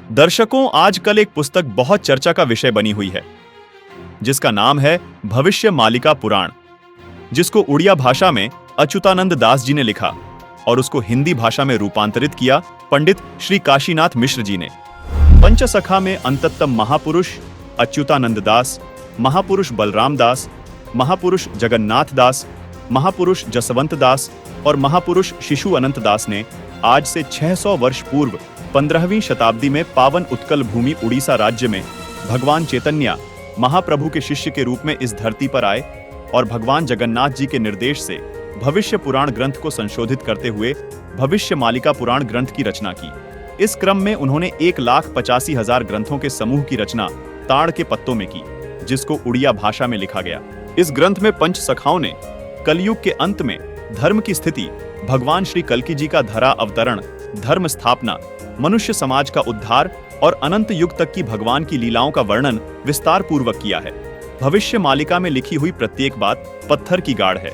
दर्शकों, आजकल एक पुस्तक बहुत चर्चा का विषय बनी हुई है जिसका नाम है भविष्य मालिका पुराण, जिसको उड़िया भाषा में अच्युतानंद दास जी ने लिखा और उसको हिंदी भाषा में रूपांतरित किया पंडित श्री काशीनाथ मिश्र जी ने। पंचसखा में अंततम महापुरुष अच्युतानंद दास, महापुरुष बलराम दास, महापुरुष जगन्नाथ दास, महापुरुष जसवंत दास और महापुरुष शिशु अनंत दास ने आज से 600 वर्ष पूर्व 15वीं शताब्दी में पावन उत्कल भूमि उड़ीसा राज्य में भगवान चैतन्य महाप्रभु के शिष्य के रूप में इस धरती पर आए और भगवान जगन्नाथ जी के निर्देश से भविष्य पुराण ग्रंथ को संशोधित करते हुए भविष्य मालिका पुराण ग्रंथ की रचना की। इस क्रम में उन्होंने 1,85,000 ग्रंथों के समूह की रचना ताड़ के पत्तों में की, जिसको उड़िया भाषा में लिखा गया। इस ग्रंथ में पंच सखाओं ने कलयुग के अंत में धर्म की स्थिति, भगवान श्री कल्कि जी का धरा अवतरण, धर्म स्थापना, मनुष्य समाज का उद्धार और अनंत युग तक की भगवान की लीलाओं का वर्णन विस्तार पूर्वक किया है। भविष्य मालिका में लिखी हुई प्रत्येक बात पत्थर की गाढ़ है।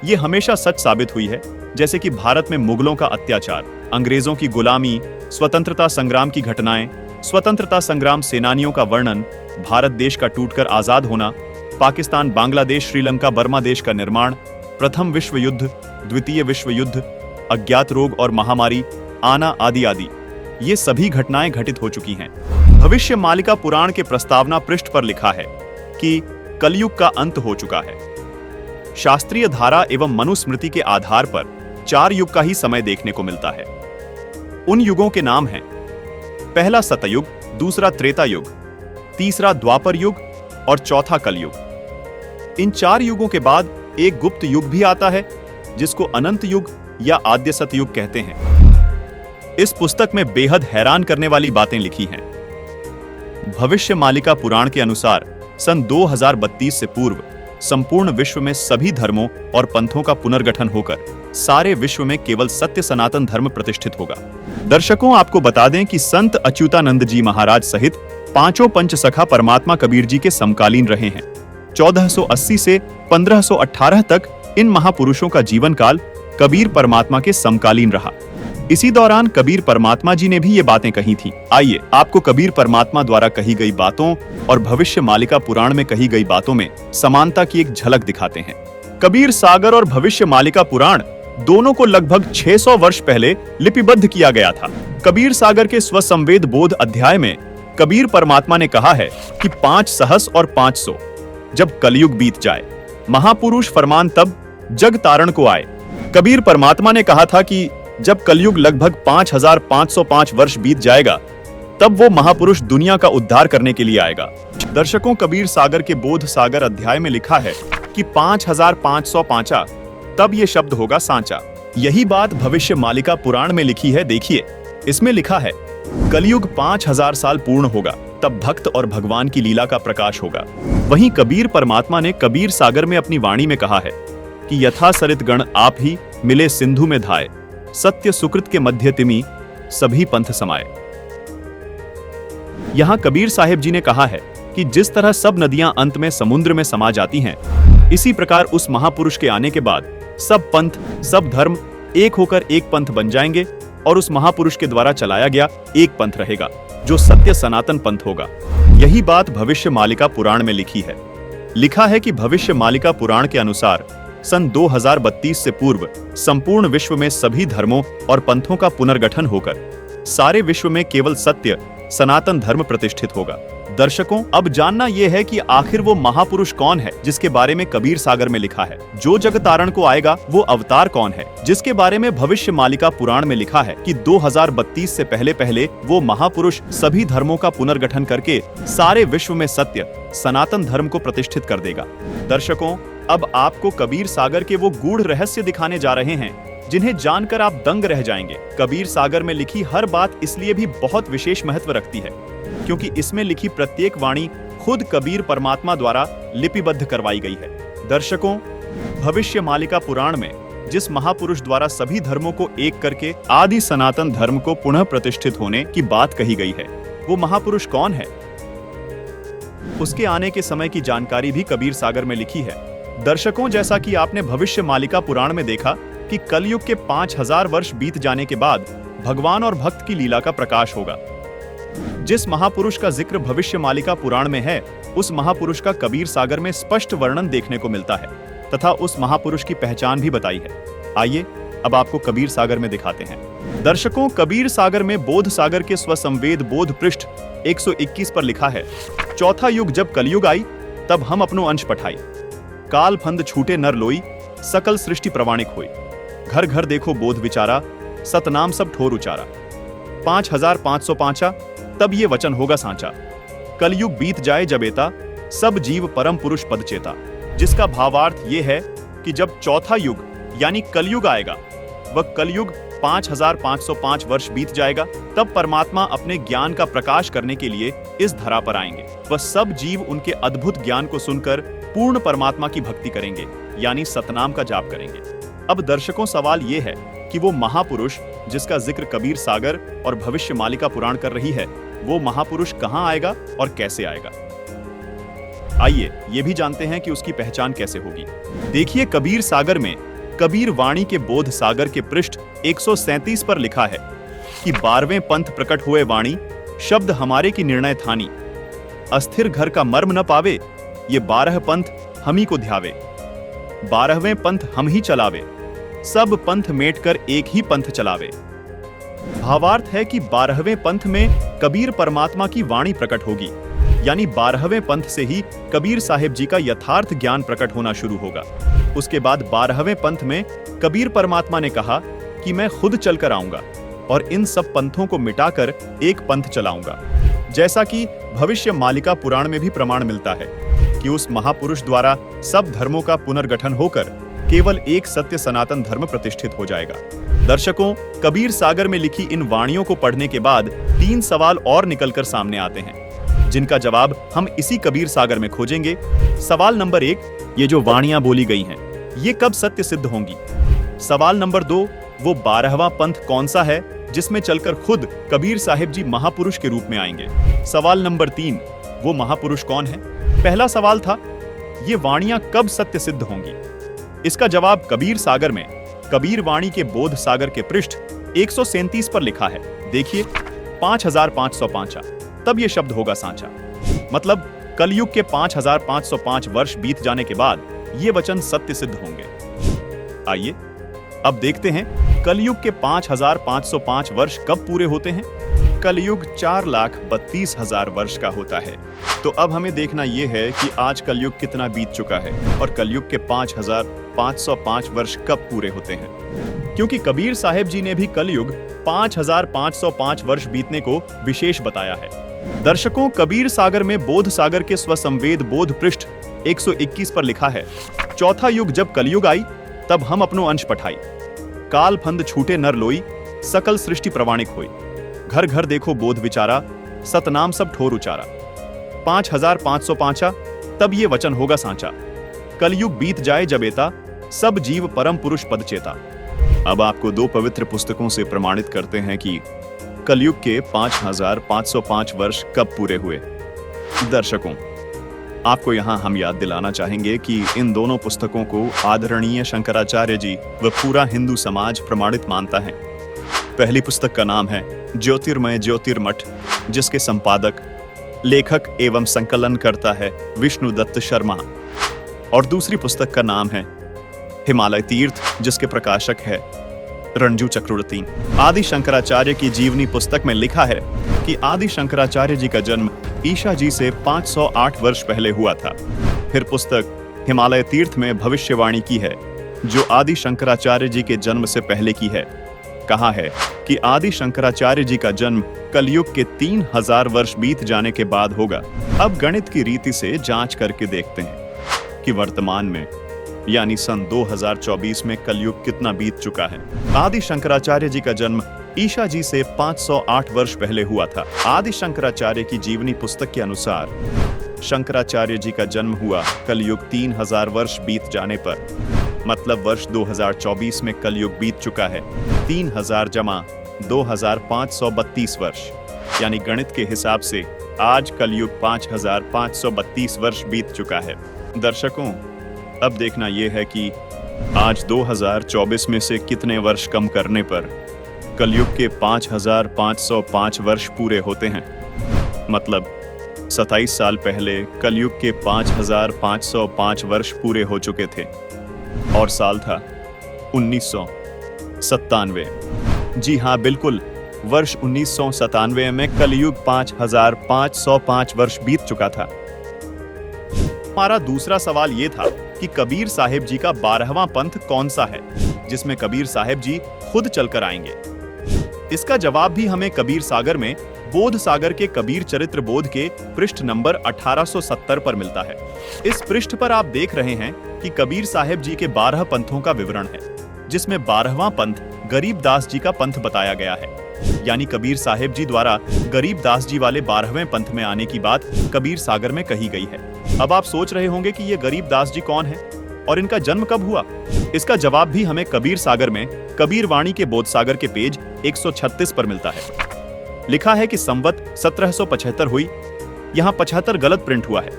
ये हमेशा सच साबित हुई है, जैसे कि भारत में मुगलों का अत्याचार, अंग्रेजों की गुलामी, स्वतंत्रता संग्राम की घटनाएं, स्वतंत्रता संग्राम सेनानियों का वर्णन, भारत देश का टूटकर आजाद होना, पाकिस्तान, बांग्लादेश, श्रीलंका, बर्मा देश का निर्माण, प्रथम विश्व युद्ध, द्वितीय विश्व युद्ध, अज्ञात रोग और महामारी आना आदि आदि, ये सभी घटनाएं घटित हो चुकी हैं। भविष्य मालिका पुराण के प्रस्तावना पृष्ठ पर लिखा है कि कलयुग का अंत हो चुका है। शास्त्रीय धारा एवं मनुस्मृति के आधार पर 4 युग का ही समय देखने को मिलता है। उन युगों के नाम हैं: पहला सतयुग, दूसरा त्रेता युग, तीसरा द्वापर युग और चौथा कलयुग। इन 4 युगों के बाद एक गुप्त युग भी आता है जिसको अनंत युग या आद्य सतयुग कहते हैं। इस पुस्तक में बेहद हैरान करने वाली बातें लिखी हैं। भविष्य मालिका पुराण के अनुसार सन 2032 से पूर्व संपूर्ण विश्व में सभी धर्मों और पंथों का पुनर्गठन होकर सारे विश्व में केवल सत्य सनातन धर्म प्रतिष्ठित होगा। दर्शकों, आपको बता दें कि संत अच्युतानंद जी महाराज सहित 5 पंचसखा परमात्मा कबीर जी के समकालीन रहे हैं। 1480 से 1518 तक इन महापुरुषों का जीवन काल कबीर परमात्मा के समकालीन रहा। इसी दौरान कबीर परमात्मा जी ने भी ये बातें कही थी। आइए आपको कबीर परमात्मा द्वारा कही गई बातों और भविष्य मालिका पुराण में कही गई बातों में समानता की एक झलक दिखाते हैं। कबीर सागर और भविष्य मालिका पुराण दोनों को लगभग 600 वर्ष पहले लिपिबद्ध किया गया था। कबीर सागर के स्वसंवेद बोध अध्याय में कबीर परमात्मा ने कहा है कि 5 सहस और 500 जब कलयुग बीत जाए, महापुरुष फरमान तब जग तारण को आए। कबीर परमात्मा ने कहा था कि जब कलयुग लगभग 5505 वर्ष बीत जाएगा, तब वो महापुरुष दुनिया का उद्धार करने के लिए आएगा। दर्शकों, कबीर सागर के बोध सागर अध्याय में लिखा है कि 5505 तब ये शब्द होगा सांचा। यही बात भविष्य मालिका पुराण में लिखी है। देखिए, इसमें लिखा है कलयुग 5000 साल पूर्ण होगा, तब भक्त और भगवान की लीला का प्रकाश होगा। वहीं कबीर परमात्मा ने कबीर सागर में अपनी वाणी में कहा है कि यथा सरित गण आप ही मिले सिंधु में धाये, सत्य सुकृत के मध्य तिमि सभी पंथ समाये। यहां कबीर साहिब जी ने कहा है कि जिस तरह सब नदियां अंत में समुद्र में समा जाती हैं, इसी प्रकार उस महापुरुष के आने के बाद सब पंथ, सब धर्म एक होकर एक पंथ बन जाएंगे और उस महापुरुष के द्वारा चलाया गया एक पंथ रहेगा जो सत्य सनातन पंथ होगा। यही बात भविष्य मालिका पुराण में लिखी है। लिखा है कि भविष्य मालिका पुराण के अनुसार सन 2032 से पूर्व संपूर्ण विश्व में सभी धर्मों और पंथों का पुनर्गठन होकर सारे विश्व में केवल सत्य सनातन धर्म प्रतिष्ठित होगा। दर्शकों, अब जानना यह है कि आखिर वो महापुरुष कौन है जिसके बारे में कबीर सागर में लिखा है। जो जग तारण को आएगा वो अवतार कौन है जिसके बारे में भविष्य मालिका पुराण में लिखा है कि 2032 से पहले पहले वो महापुरुष सभी धर्मों का पुनर्गठन करके सारे विश्व में सत्य सनातन धर्म को प्रतिष्ठित कर देगा। दर्शकों, अब आपको कबीर सागर के वो गूढ़ रहस्य दिखाने जा रहे हैं जिन्हें जानकर आप दंग रह जाएंगे। कबीर सागर में लिखी हर बात इसलिए भी बहुत विशेष महत्व रखती है क्योंकि इसमें लिखी प्रत्येक वाणी खुद कबीर परमात्मा द्वारा लिपिबद्ध करवाई गई है। दर्शकों, भविष्य मालिका पुराण में जिस महापुरुष द्वारा सभी धर्मों को एक करके आदि सनातन धर्म को पुनः प्रतिष्ठित होने की बात कही गई है, वो महापुरुष कौन है? उसके आने के समय की जानकारी भी कबीर सागर में लिखी है। दर्शकों, जैसा कि आपने भविष्य मालिका पुराण में देखा कि कलयुग के 5000 वर्ष बीत जाने के बाद भगवान और भक्त की लीला का प्रकाश होगा। जिस महापुरुष का जिक्र भविष्य मालिका पुराण में है, उस महापुरुष का कबीर सागर में स्पष्ट वर्णन देखने को मिलता है तथा उस महापुरुष की पहचान भी बताई है। आइए अब आपको कबीर सागर में दिखाते हैं। दर्शकों, कबीर सागर में बोध सागर के स्वसंवेद बोध पृष्ठ 121 पर लिखा है, चौथा युग जब कलयुग आई, तब हम अपनो अंश पठाई। काल फंद छूटे नर लोई, सकल सृष्टि प्रवाणिक होई। घर घर देखो बोध विचारा, सतनाम सब ठोर उचारा। 5505 तब ये वचन होगा सांचा। कलयुग बीत जाए जब एता, सब जीव परम पुरुष पद चेता। जिसका भावार्थ ये है कि जब चौथा युग यानी कलयुग आएगा, वह कलयुग 5505 वर्ष बीत जाएगा, तब परमात्मा अपने ज्ञान का प्रकाश करने के लिए इस धरा पर आएंगे। वह सब जीव उनके अद्भुत ज्ञान को सुनकर पूर्ण परमात्मा की भक्ति करेंगे, यानी सतनाम का जाप करेंगे। अब दर्शकों, सवाल ये है कि वो महापुरुष जिसका जिक्र कबीर सागर और भविष्य मालिका पुराण कर रही है, वो महापुरुष कहां आएगा और कैसे आएगा? आइए ये भी जानते हैं कि उसकी पहचान कैसे होगी। देखिए, कबीर सागर में कबीर वाणी के बोध सागर के पृष्ठ 137 पर लिखा है कि 12वें पंथ प्रकट हुए वाणी, शब्द हमारे की निर्णय थानी। अस्थिर घर का मर्म न पावे, ये 12 पंथ हम ही को ध्यावे। 12वें पंथ हम ही चलावे, सब पंथ मेट कर एक ही पंथ चलावे। भावार्थ है कि 12वें पंथ में कबीर परमात्मा की वाणी प्रकट होगी, यानी 12वें पंथ से ही कबीर साहिब जी का यथार्थ ज्ञान प्रकट होना शुरू होगा। उसके बाद 12वें पंथ में कबीर परमात्मा ने कहा कि मैं खुद चलकर आऊंगा और इन सब पंथों को मिटाकर एक पंथ चलाऊंगा। जैसा कि भविष्य मालिका पुराण में भी प्रमाण मिलता है कि उस महापुरुष द्वारा सब धर्मों का पुनर्गठन होकर केवल एक सत्य सनातन धर्म प्रतिष्ठित हो जाएगा। दर्शकों, कबीर सागर में लिखी इन वाणियों को पढ़ने के बाद 3 सवाल और निकलकर सामने आते हैं, जिनका जवाब हम इसी कबीर सागर में खोजेंगे। सवाल नंबर 1, ये जो वाणियां बोली गई हैं, ये कब सत्य सिद्ध होंगी? सवाल नंबर 2, वो 12वां पंथ कौन सा है जिसमें चलकर खुद कबीर साहिब जी महापुरुष के रूप में आएंगे? सवाल नंबर 3, वो महापुरुष कौन है? पहला सवाल था, ये वाणियां कब सत्य सिद्ध होंगी? इसका जवाब कबीर सागर में कबीर वाणी के बोध सागर के पृष्ठ 137 पर लिखा है। देखिए, 5505 तब ये शब्द होगा सांचा। मतलब कलयुग के 5505 वर्ष बीत जाने के बाद ये वचन सत्य सिद्ध होंगे। आइए अब देखते हैं कलयुग के 5505 वर्ष कब पूरे होते हैं। कलयुग 4,32,000 वर्ष का होता है। तो अब हमें देखना यह है कि आज कलयुग कितना बीत चुका है और कलयुग के 5505 वर्ष कब पूरे होते हैं, क्योंकि कबीर साहिब जी ने भी कलयुग 5505 वर्ष बीतने को विशेष बताया है। दर्शकों, कबीर सागर में बोध सागर के स्वसंवेद बोध पृष्ठ 121 पर लिखा है, चौथा युग जब कलयुग आई, तब हम अपनो अंश पठाई। काल फंद छूटे नर लोई, सकल सृष्टि प्रवाणिक होई। घर घर देखो बोध विचारा, सतनाम सब ठोर उचारा। 5505 तब ये वचन होगा सांचा। कलयुग बीत जाए जब एता, सब जीव परम पुरुष पद चेता। अब आपको 2 पवित्र पुस्तकों से प्रमाणित करते हैं कि कलयुग के 5505 वर्ष कब पूरे हुए। दर्शकों, आपको यहां हम याद दिलाना चाहेंगे कि इन दोनों पुस्तकों को आदरणीय शंकराचार्य जी व पूरा हिंदू समाज प्रमाणित मानता है। पहली पुस्तक का नाम है ज्योतिर्मय ज्योतिर्मठ, जिसके संपादक, लेखक एवं संकलन करता है विष्णु दत्त शर्मा, और दूसरी पुस्तक का नाम है हिमालय तीर्थ, जिसके प्रकाशक है रणजू चक्रवर्ती। आदि शंकराचार्य की जीवनी पुस्तक में लिखा है कि आदि शंकराचार्य जी का जन्म ईशा जी से 508 वर्ष पहले हुआ था। फिर पुस्तक हिमालय तीर्थ में भविष्यवाणी की है, जो आदि शंकराचार्य जी के जन्म से पहले की है। कहा है कि आदि शंकराचार्य जी का जन्म कलयुग के 3000 वर्ष बीत जाने के बाद होगा। अब गणित की रीति से जांच करके देखते हैं कि वर्तमान में यानी सन 2024 में कलयुग कितना बीत चुका है। आदि शंकराचार्य जी का जन्म ईशा जी से 508 वर्ष पहले हुआ था। आदि शंकराचार्य की जीवनी पुस्तक के अनुसार शंकराचार्य जी का जन्म हुआ कलयुग 3000 वर्ष बीत जाने पर, मतलब वर्ष 2024 में कलयुग बीत चुका है 3000 जमा 2532 वर्ष, यानी गणित के हिसाब से आज कलयुग 5532 वर्ष बीत चुका है। दर्शकों, अब देखना यह है कि आज 2024 में से कितने वर्ष कम करने पर कलयुग के 5505 वर्ष पूरे होते हैं। मतलब 27 साल पहले कलयुग के 5505 वर्ष पूरे हो चुके थे और साल था 1997। जी हाँ, बिल्कुल, वर्ष 1997 में कलयुग 5505 वर्ष बीत चुका था। हमारा दूसरा सवाल यह था कि कबीर साहिब जी का 12वां पंथ कौन सा है जिसमें कबीर साहिब जी खुद चलकर आएंगे। इसका जवाब भी हमें कबीर सागर में बोध सागर के कबीर चरित्र बोध के पृष्ठ नंबर 1870 पर मिलता है। इस पृष्ठ पर आप देख रहे हैं कि कबीर साहिब जी के 12 पंथों का विवरण है, जिसमें 12वां पंथ गरीबदास जी का पंथ बताया गया है। यानी कबीर साहिब जी द्वारा गरीबदास जी वाले 12वें पंथ में आने की बात कबीर सागर में कही गई है। अब आप सोच रहे होंगे कि ये गरीबदास जी कौन है और इनका जन्म कब हुआ। इसका जवाब भी हमें कबीर सागर में कबीर वाणी के बोध सागर के पेज 136 पर मिलता है। लिखा है कि संवत 1775 हुई। यहाँ 75 गलत प्रिंट हुआ है,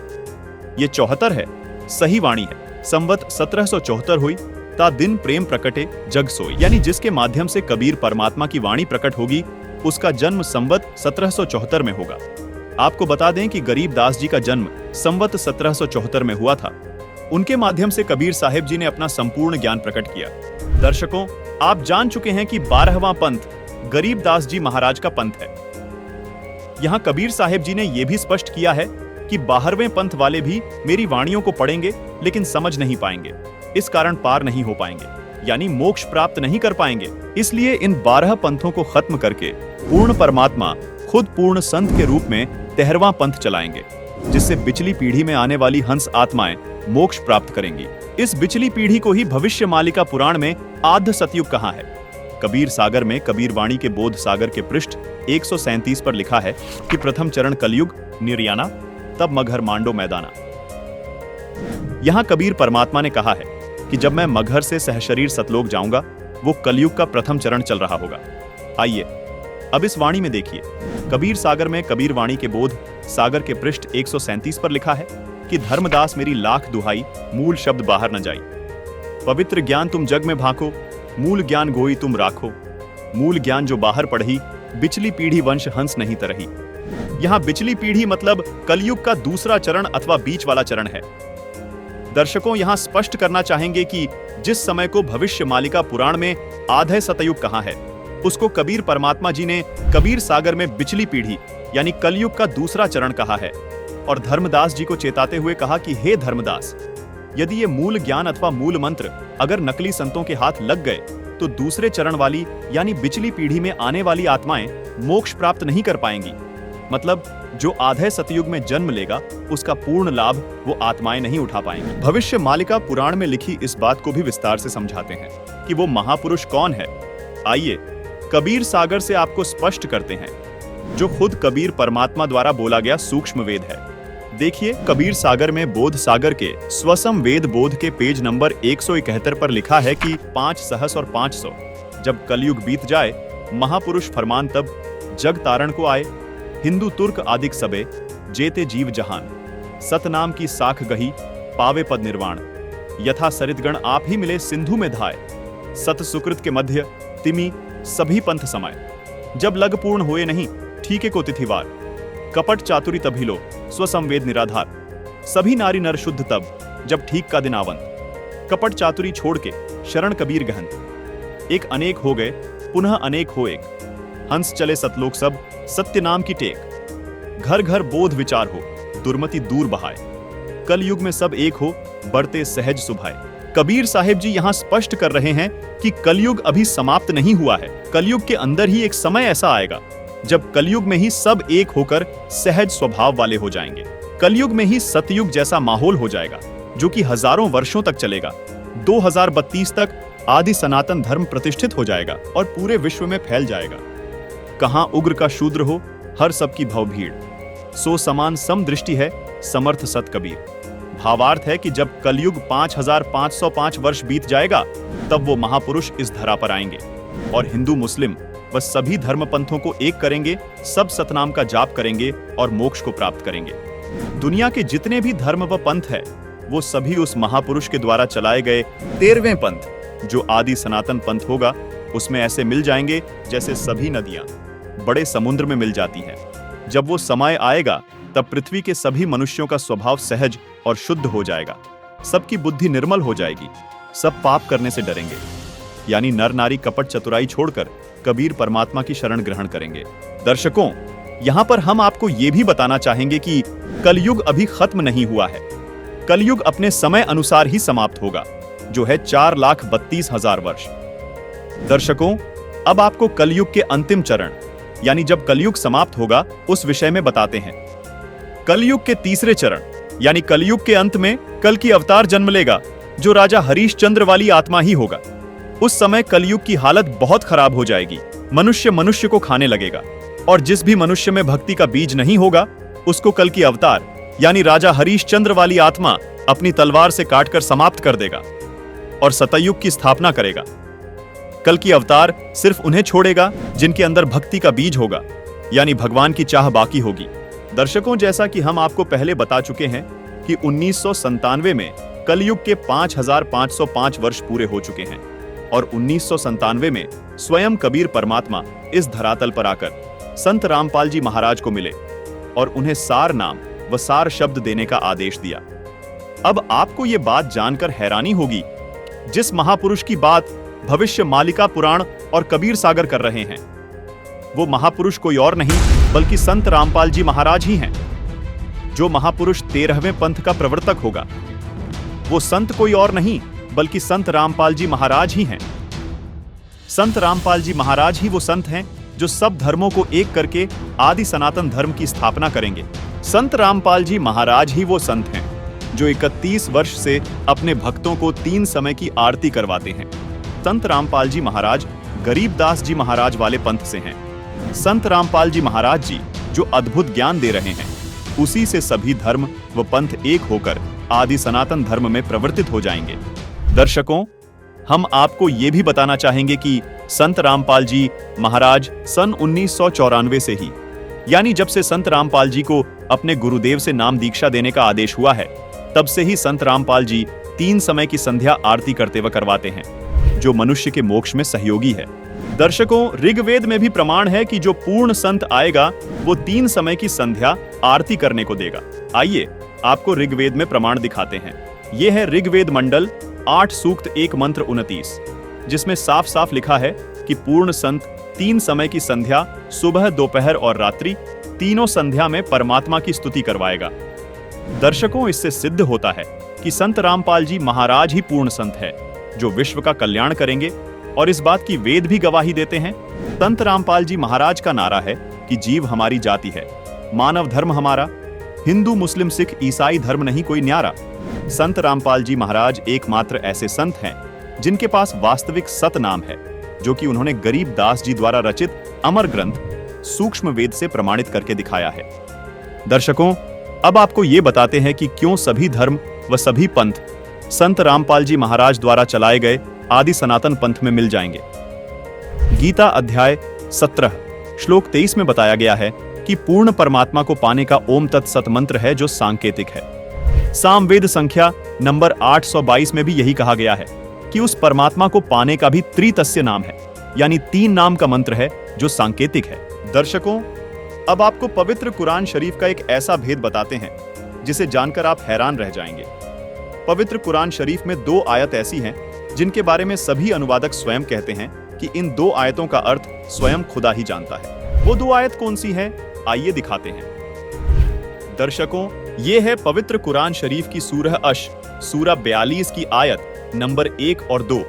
ये 74 है, सही वाणी है। संवत 1774 हुई, ता दिन प्रेम प्रकटे जग सोई, यानी जिसके माध्यम से कबीर परमात्मा की वाणी प्रकट होगी उसका जन्म संवत 1774 में होगा। आपको बता दें कि गरीबदास जी का जन्म संवत 1774 में हुआ था। उनके माध्यम से कबीर साहिब जी ने अपना संपूर्ण ज्ञान प्रकट किया। दर्शकों, आप जान चुके हैं कि 12वां पंथ गरीबदास जी महाराज का पंथ है। यहाँ कबीर साहिब जी ने यह भी स्पष्ट किया है कि 12वें पंथ वाले भी मेरी वाणियों को पढ़ेंगे लेकिन समझ नहीं पाएंगे, इस कारण पार नहीं हो पाएंगे, यानी मोक्ष प्राप्त नहीं कर पाएंगे। इसलिए इन 12 पंथों को खत्म करके पूर्ण परमात्मा खुद पूर्ण संत के रूप में 13वां पंथ चलाएंगे, जिससे बिचली पीढ़ी में आने वाली हंस आत्माएं मोक्ष प्राप्त करेंगी। इस बिचली पीढ़ी को ही भविष्य मालिका पुराण में आद्य सतयुग कहा है। कबीर सागर में कबीर वाणी के बोध सागर के पृष्ठ 137 पर लिखा है कि प्रथम चरण कलयुग निर्याना, तब मगहर मांडो मैदाना। यहाँ कबीर परमात्मा ने कहा है कि जब मैं मगहर से सहशरीर सतलोक जाऊंगा, वो कलयुग का प्रथम चरण चल रहा होगा। आइए अब इस वाणी में देखिए। कबीर सागर में कबीर वाणी के बोध सागर के पृष्ठ 137 पर लिखा है कि धर्मदास मेरी लाख दुहाई, मूल शब्द बाहर न जाई। पवित्र ज्ञान तुम जग में भाको, मूल ज्ञान गोई तुम राखो। मूल ज्ञान जो बाहर पढ़ी, बिचली पीढ़ी वंश हंस नहीं तरही। यहाँ बिचली पीढ़ी मतलब कलयुग का दूसरा चरण अथवा बीच वाला चरण है। दर्शकों, यहाँ स्पष्ट करना चाहेंगे कि जिस समय को भविष्य मालिका पुराण में आधे सतयुग कहा है, उसको कबीर परमात्मा जी ने कबीर सागर में बिचली पीढ़ी यानी कलयुग का दूसरा चरण कहा है और धर्मदास जी को चेताते हुए कहा कि हे धर्मदास, यदि ये मूल ज्ञान अथवा मूल मंत्र अगर नकली संतों के हाथ लग गए तो दूसरे चरण वाली यानी बिचली पीढ़ी में आने वाली आत्माएं मोक्ष प्राप्त नहीं कर पाएंगी। मतलब जो आधे सतयुग में जन्म लेगा उसका पूर्ण लाभ वो आत्माएं नहीं उठा पाएंगी। भविष्य मालिका पुराण में लिखी इस बात को भी विस्तार से समझाते हैं कि वो महापुरुष कौन है। आइए कबीर सागर से आपको स्पष्ट करते हैं, जो खुद कबीर परमात्मा द्वारा बोला गया सूक्ष्म वेद है। देखिए, कबीर सागर में बोध सागर के स्वसम वेद बोध के पेज नंबर 171 पर लिखा है कि 5 सहस और 500 जब कलयुग बीत जाए, महापुरुष फरमान तब जग तारण को आए। हिंदू तुर्क आदिक सबे जेते जीव जहान, सतनाम की साख गही पावे पद निर्वाण। यथा सरितगण आप ही मिले सिंधु में धाय, सत सुकृत के मध्य तिमी सभी पंथ समाये। जब लग पूर्ण हुए नहीं ठीके को तिथिवार, कपट चातुरी तभी लो स्वसंवेद निराधार। सभी नारी नर शुद्ध तब जब ठीक का दिन आवंत, कपट चातुरी छोड़ के शरण कबीर गहंत। एक अनेक हो गए पुनः अनेक हो एक, हंस चले सतलोक सब सत्य नाम की टेक। घर घर बोध विचार हो दुर्मति दूर बहाए, कल युग में सब एक हो बढ़ते सहज सुभाए। कबीर साहिब जी यहाँ स्पष्ट कर रहे हैं कि कलयुग अभी समाप्त नहीं हुआ है। कलयुग के अंदर ही एक समय ऐसा आएगा जब कलयुग में ही सब एक होकर सहज स्वभाव वाले हो जाएंगे। कलयुग में ही सतयुग जैसा माहौल हो जाएगा जो कि हजारों वर्षों तक चलेगा। 2032 तक आदि सनातन धर्म प्रतिष्ठित हो जाएगा और पूरे विश्व में फैल जाएगा। कहां उग्र का शूद्र हो हर सबकी भव भीड़, सो समान सम दृष्टि है समर्थ सत कबीर। भावार्थ है कि जब कलयुग 5505 वर्ष बीत जाएगा तब वो महापुरुष इस धरा पर आएंगे और हिंदू मुस्लिम व सभी धर्म पंथों को एक करेंगे, सब सतनाम का जाप करेंगे और मोक्ष को प्राप्त करेंगे। दुनिया के जितने भी धर्म व पंथ है वो सभी उस महापुरुष के द्वारा चलाए गए 13वें पंथ जो आदि सनातन पंथ होगा उसमें ऐसे मिल जाएंगे जैसे सभी नदियां बड़े समुद्र में मिल जाती हैं। जब वो समय आएगा तब पृथ्वी के सभी मनुष्यों का स्वभाव सहज और शुद्ध हो जाएगा, सबकी बुद्धि निर्मल हो जाएगी, सब पाप करने से डरेंगे, यानी नर नारी कपट चतुराई छोड़कर कबीर परमात्मा की शरण ग्रहण करेंगे। दर्शकों, यहाँ पर हम आपको ये भी बताना चाहेंगे कि कलयुग अभी खत्म नहीं हुआ है। कलयुग अपने समय अनुसार ही समाप्त होगा, जो है 4,32,000 वर्ष। दर्शकों, अब आपको कलयुग के अंतिम चरण यानी जब कलयुग समाप्त होगा उस विषय में बताते हैं। कलयुग के तीसरे चरण यानी कलयुग के अंत में कल की अवतार जन्म लेगा, जो राजा हरीशचंद्र वाली आत्मा ही होगा। उस समय कलयुग की हालत बहुत खराब हो जाएगी, मनुष्य मनुष्य को खाने लगेगा, और जिस भी मनुष्य में भक्ति का बीज नहीं होगा उसको कल की अवतार यानी राजा हरीशचंद्र वाली आत्मा अपनी तलवार से काटकर समाप्त कर देगा और सतयुग की स्थापना करेगा। कल की अवतार सिर्फ उन्हें छोड़ेगा जिनके अंदर भक्ति का बीज होगा, यानी भगवान की चाह बाकी होगी। दर्शकों, जैसा कि हम आपको पहले बता चुके हैं कि 1997 में कलयुग के 5,505 वर्ष पूरे हो चुके हैं और 1997 में स्वयं कबीर परमात्मा इस धरातल पर आकर संत रामपाल जी महाराज को मिले और उन्हें सार नाम व सार शब्द देने का आदेश दिया। अब आपको ये बात जानकर हैरानी होगी, जिस महापुरुष की बात भविष्य मालिका पुराण और कबीर सागर कर रहे हैं, वो महापुरुष कोई और नहीं बल्कि संत रामपाल जी महाराज ही हैं। जो महापुरुष 13वें पंथ का प्रवर्तक होगा वो संत कोई और नहीं बल्कि संत रामपाल जी महाराज ही हैं। संत रामपाल जी महाराज ही वो संत हैं जो सब धर्मों को एक करके आदि सनातन धर्म की स्थापना करेंगे। संत रामपाल जी महाराज ही वो संत हैं जो 31 वर्ष से अपने भक्तों को 3 समय की आरती करवाते हैं। संत रामपाल जी महाराज गरीबदास जी महाराज वाले पंथ से हैं। संत रामपाल जी महाराज जी जो अद्भुत ज्ञान दे रहे हैं, उसी से सभी धर्म व पंथ एक होकर आदि सनातन धर्म में प्रवर्तित हो जाएंगे। दर्शकों, हम आपको ये भी बताना चाहेंगे कि संत रामपाल जी महाराज सन 1994 से ही, यानी जब से संत रामपाल जी को अपने गुरुदेव से नाम दीक्षा देने का आदेश हुआ है, तब से ही संत रामपाल जी 3 समय की संध्या आरती करते व करवाते हैं, जो मनुष्य के मोक्ष में सहयोगी है। दर्शकों, ऋग्वेद में भी प्रमाण है कि जो पूर्ण संत आएगा वो 3 समय की संध्या आरती करने को देगा। आइए आपको ऋग्वेद में प्रमाण दिखाते हैं। ये है ऋग्वेद मंडल 8 सूक्त 1 मंत्र 29, जिसमें साफ साफ लिखा है कि पूर्ण संत 3 समय की संध्या सुबह, दोपहर और रात्रि तीनों संध्या में परमात्मा की स्तुति करवाएगा। दर्शकों, इससे सिद्ध होता है कि संत रामपाल जी महाराज ही पूर्ण संत है जो विश्व का कल्याण करेंगे, और इस बात की वेद भी गवाही देते हैं। संत रामपाल जी महाराज का नारा है कि जीव हमारी जाति है, मानव धर्म हमारा, हिंदू मुस्लिम सिख ईसाई धर्म नहीं कोई न्यारा। संत रामपाल जी महाराज एकमात्र ऐसे संत हैं जिनके पास वास्तविक सत नाम है, जो कि उन्होंने गरीबदास जी द्वारा रचित अमर ग्रंथ सूक्ष्म वेद से प्रमाणित करके दिखाया है। दर्शकों, अब आपको ये बताते हैं कि क्यों सभी धर्म व सभी पंथ संत रामपाल जी महाराज द्वारा चलाए गए आदि सनातन पंथ में मिल जाएंगे। गीता अध्याय 17 श्लोक 23 में बताया गया है कि पूर्ण परमात्मा को पाने का ओम तत्सत मंत्र है जो सांकेतिक है। सामवेद संख्या नंबर 822 में भी यही कहा गया है कि उस परमात्मा को पाने का भी त्रितस्य नाम है, यानी 3 नाम का मंत्र है जो सांकेतिक है। दर्शकों, अब आपको पवित्र कुरान शरीफ का एक ऐसा भेद बताते हैं जिसे जानकर आप हैरान रह जाएंगे। पवित्र कुरान शरीफ में 2 आयत ऐसी हैं जिनके बारे में सभी अनुवादक स्वयं कहते हैं कि इन 2 आयतों का अर्थ स्वयं खुदा ही जानता है। वो 2 आयत कौन सी हैं? आइए दिखाते हैं। दर्शकों, ये है पवित्र कुरान शरीफ की सूरह अश सूरह 42 की आयत नंबर 1 और 2,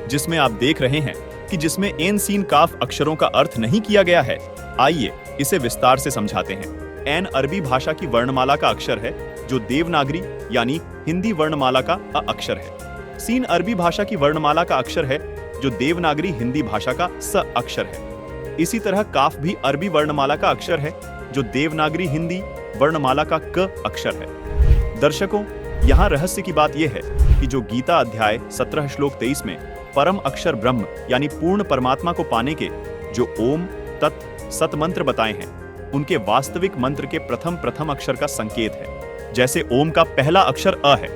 जिसमें आप देख रहे हैं कि जिसमें एन सीन काफ अक्षरों का अर्थ नहीं किया गया है। आइए इसे विस्तार से समझाते हैं। एन अरबी भाषा की वर्णमाला का अक्षर है जो देवनागरी यानी हिंदी वर्णमाला का अ अक्षर है। सीन अरबी भाषा की वर्णमाला का अक्षर है जो देवनागरी हिंदी भाषा का स अक्षर है। इसी तरह काफ भी अरबी वर्णमाला का अक्षर है जो देवनागरी हिंदी वर्णमाला का क अक्षर है। दर्शकों, यहाँ रहस्य की बात यह है कि जो गीता अध्याय 17 श्लोक 23 में परम अक्षर ब्रह्म यानी पूर्ण परमात्मा को पाने के जो ओम तत् सत मंत्र बताए हैं, उनके वास्तविक मंत्र के प्रथम अक्षर का संकेत है। जैसे ओम का पहला अक्षर अ है,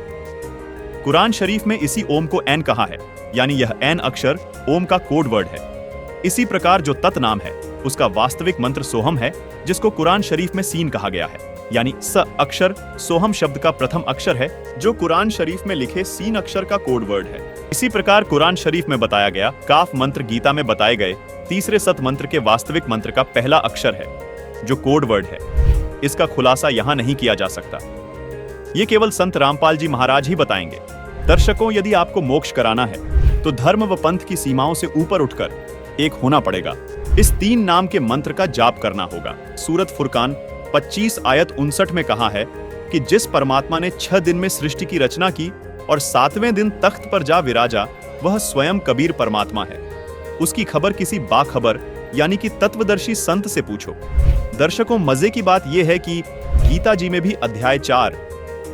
कुरान शरीफ में इसी ओम को एन कहा है, यानी यह एन अक्षर ओम का कोड वर्ड है। इसी प्रकार जो तत् नाम है उसका वास्तविक मंत्र सोहम है, जिसको कुरान शरीफ में सीन कहा गया है, यानी स अक्षर सोहम शब्द का प्रथम अक्षर है, जो कुरान शरीफ में लिखे सीन अक्षर का कोड वर्ड है। इसी प्रकार कुरान शरीफ में बताया गया काफ मंत्र गीता में बताए गए तीसरे सत मंत्र के वास्तविक मंत्र का पहला अक्षर है, जो कोड वर्ड है। इसका खुलासा यहाँ नहीं किया जा सकता, ये केवल संत रामपाल जी महाराज ही बताएंगे। दर्शकों, यदि आपको मोक्ष कराना है तो धर्म व पंथ की सीमाओं से ऊपर उठकर एक होना पड़ेगा। इस 3 नाम के मंत्र का जाप करना होगा। सूरत फुरकान 25 आयत 59 में कहा है कि जिस परमात्मा ने 6 दिन में सृष्टि की रचना की और 7वें दिन तख्त पर जा विराजा, वह स्वयं कबीर परमात्मा है। उसकी खबर किसी बाखबर यानी कि तत्वदर्शी संत से पूछो। दर्शकों, मजे की बात यह है कि गीता जी में भी अध्याय 4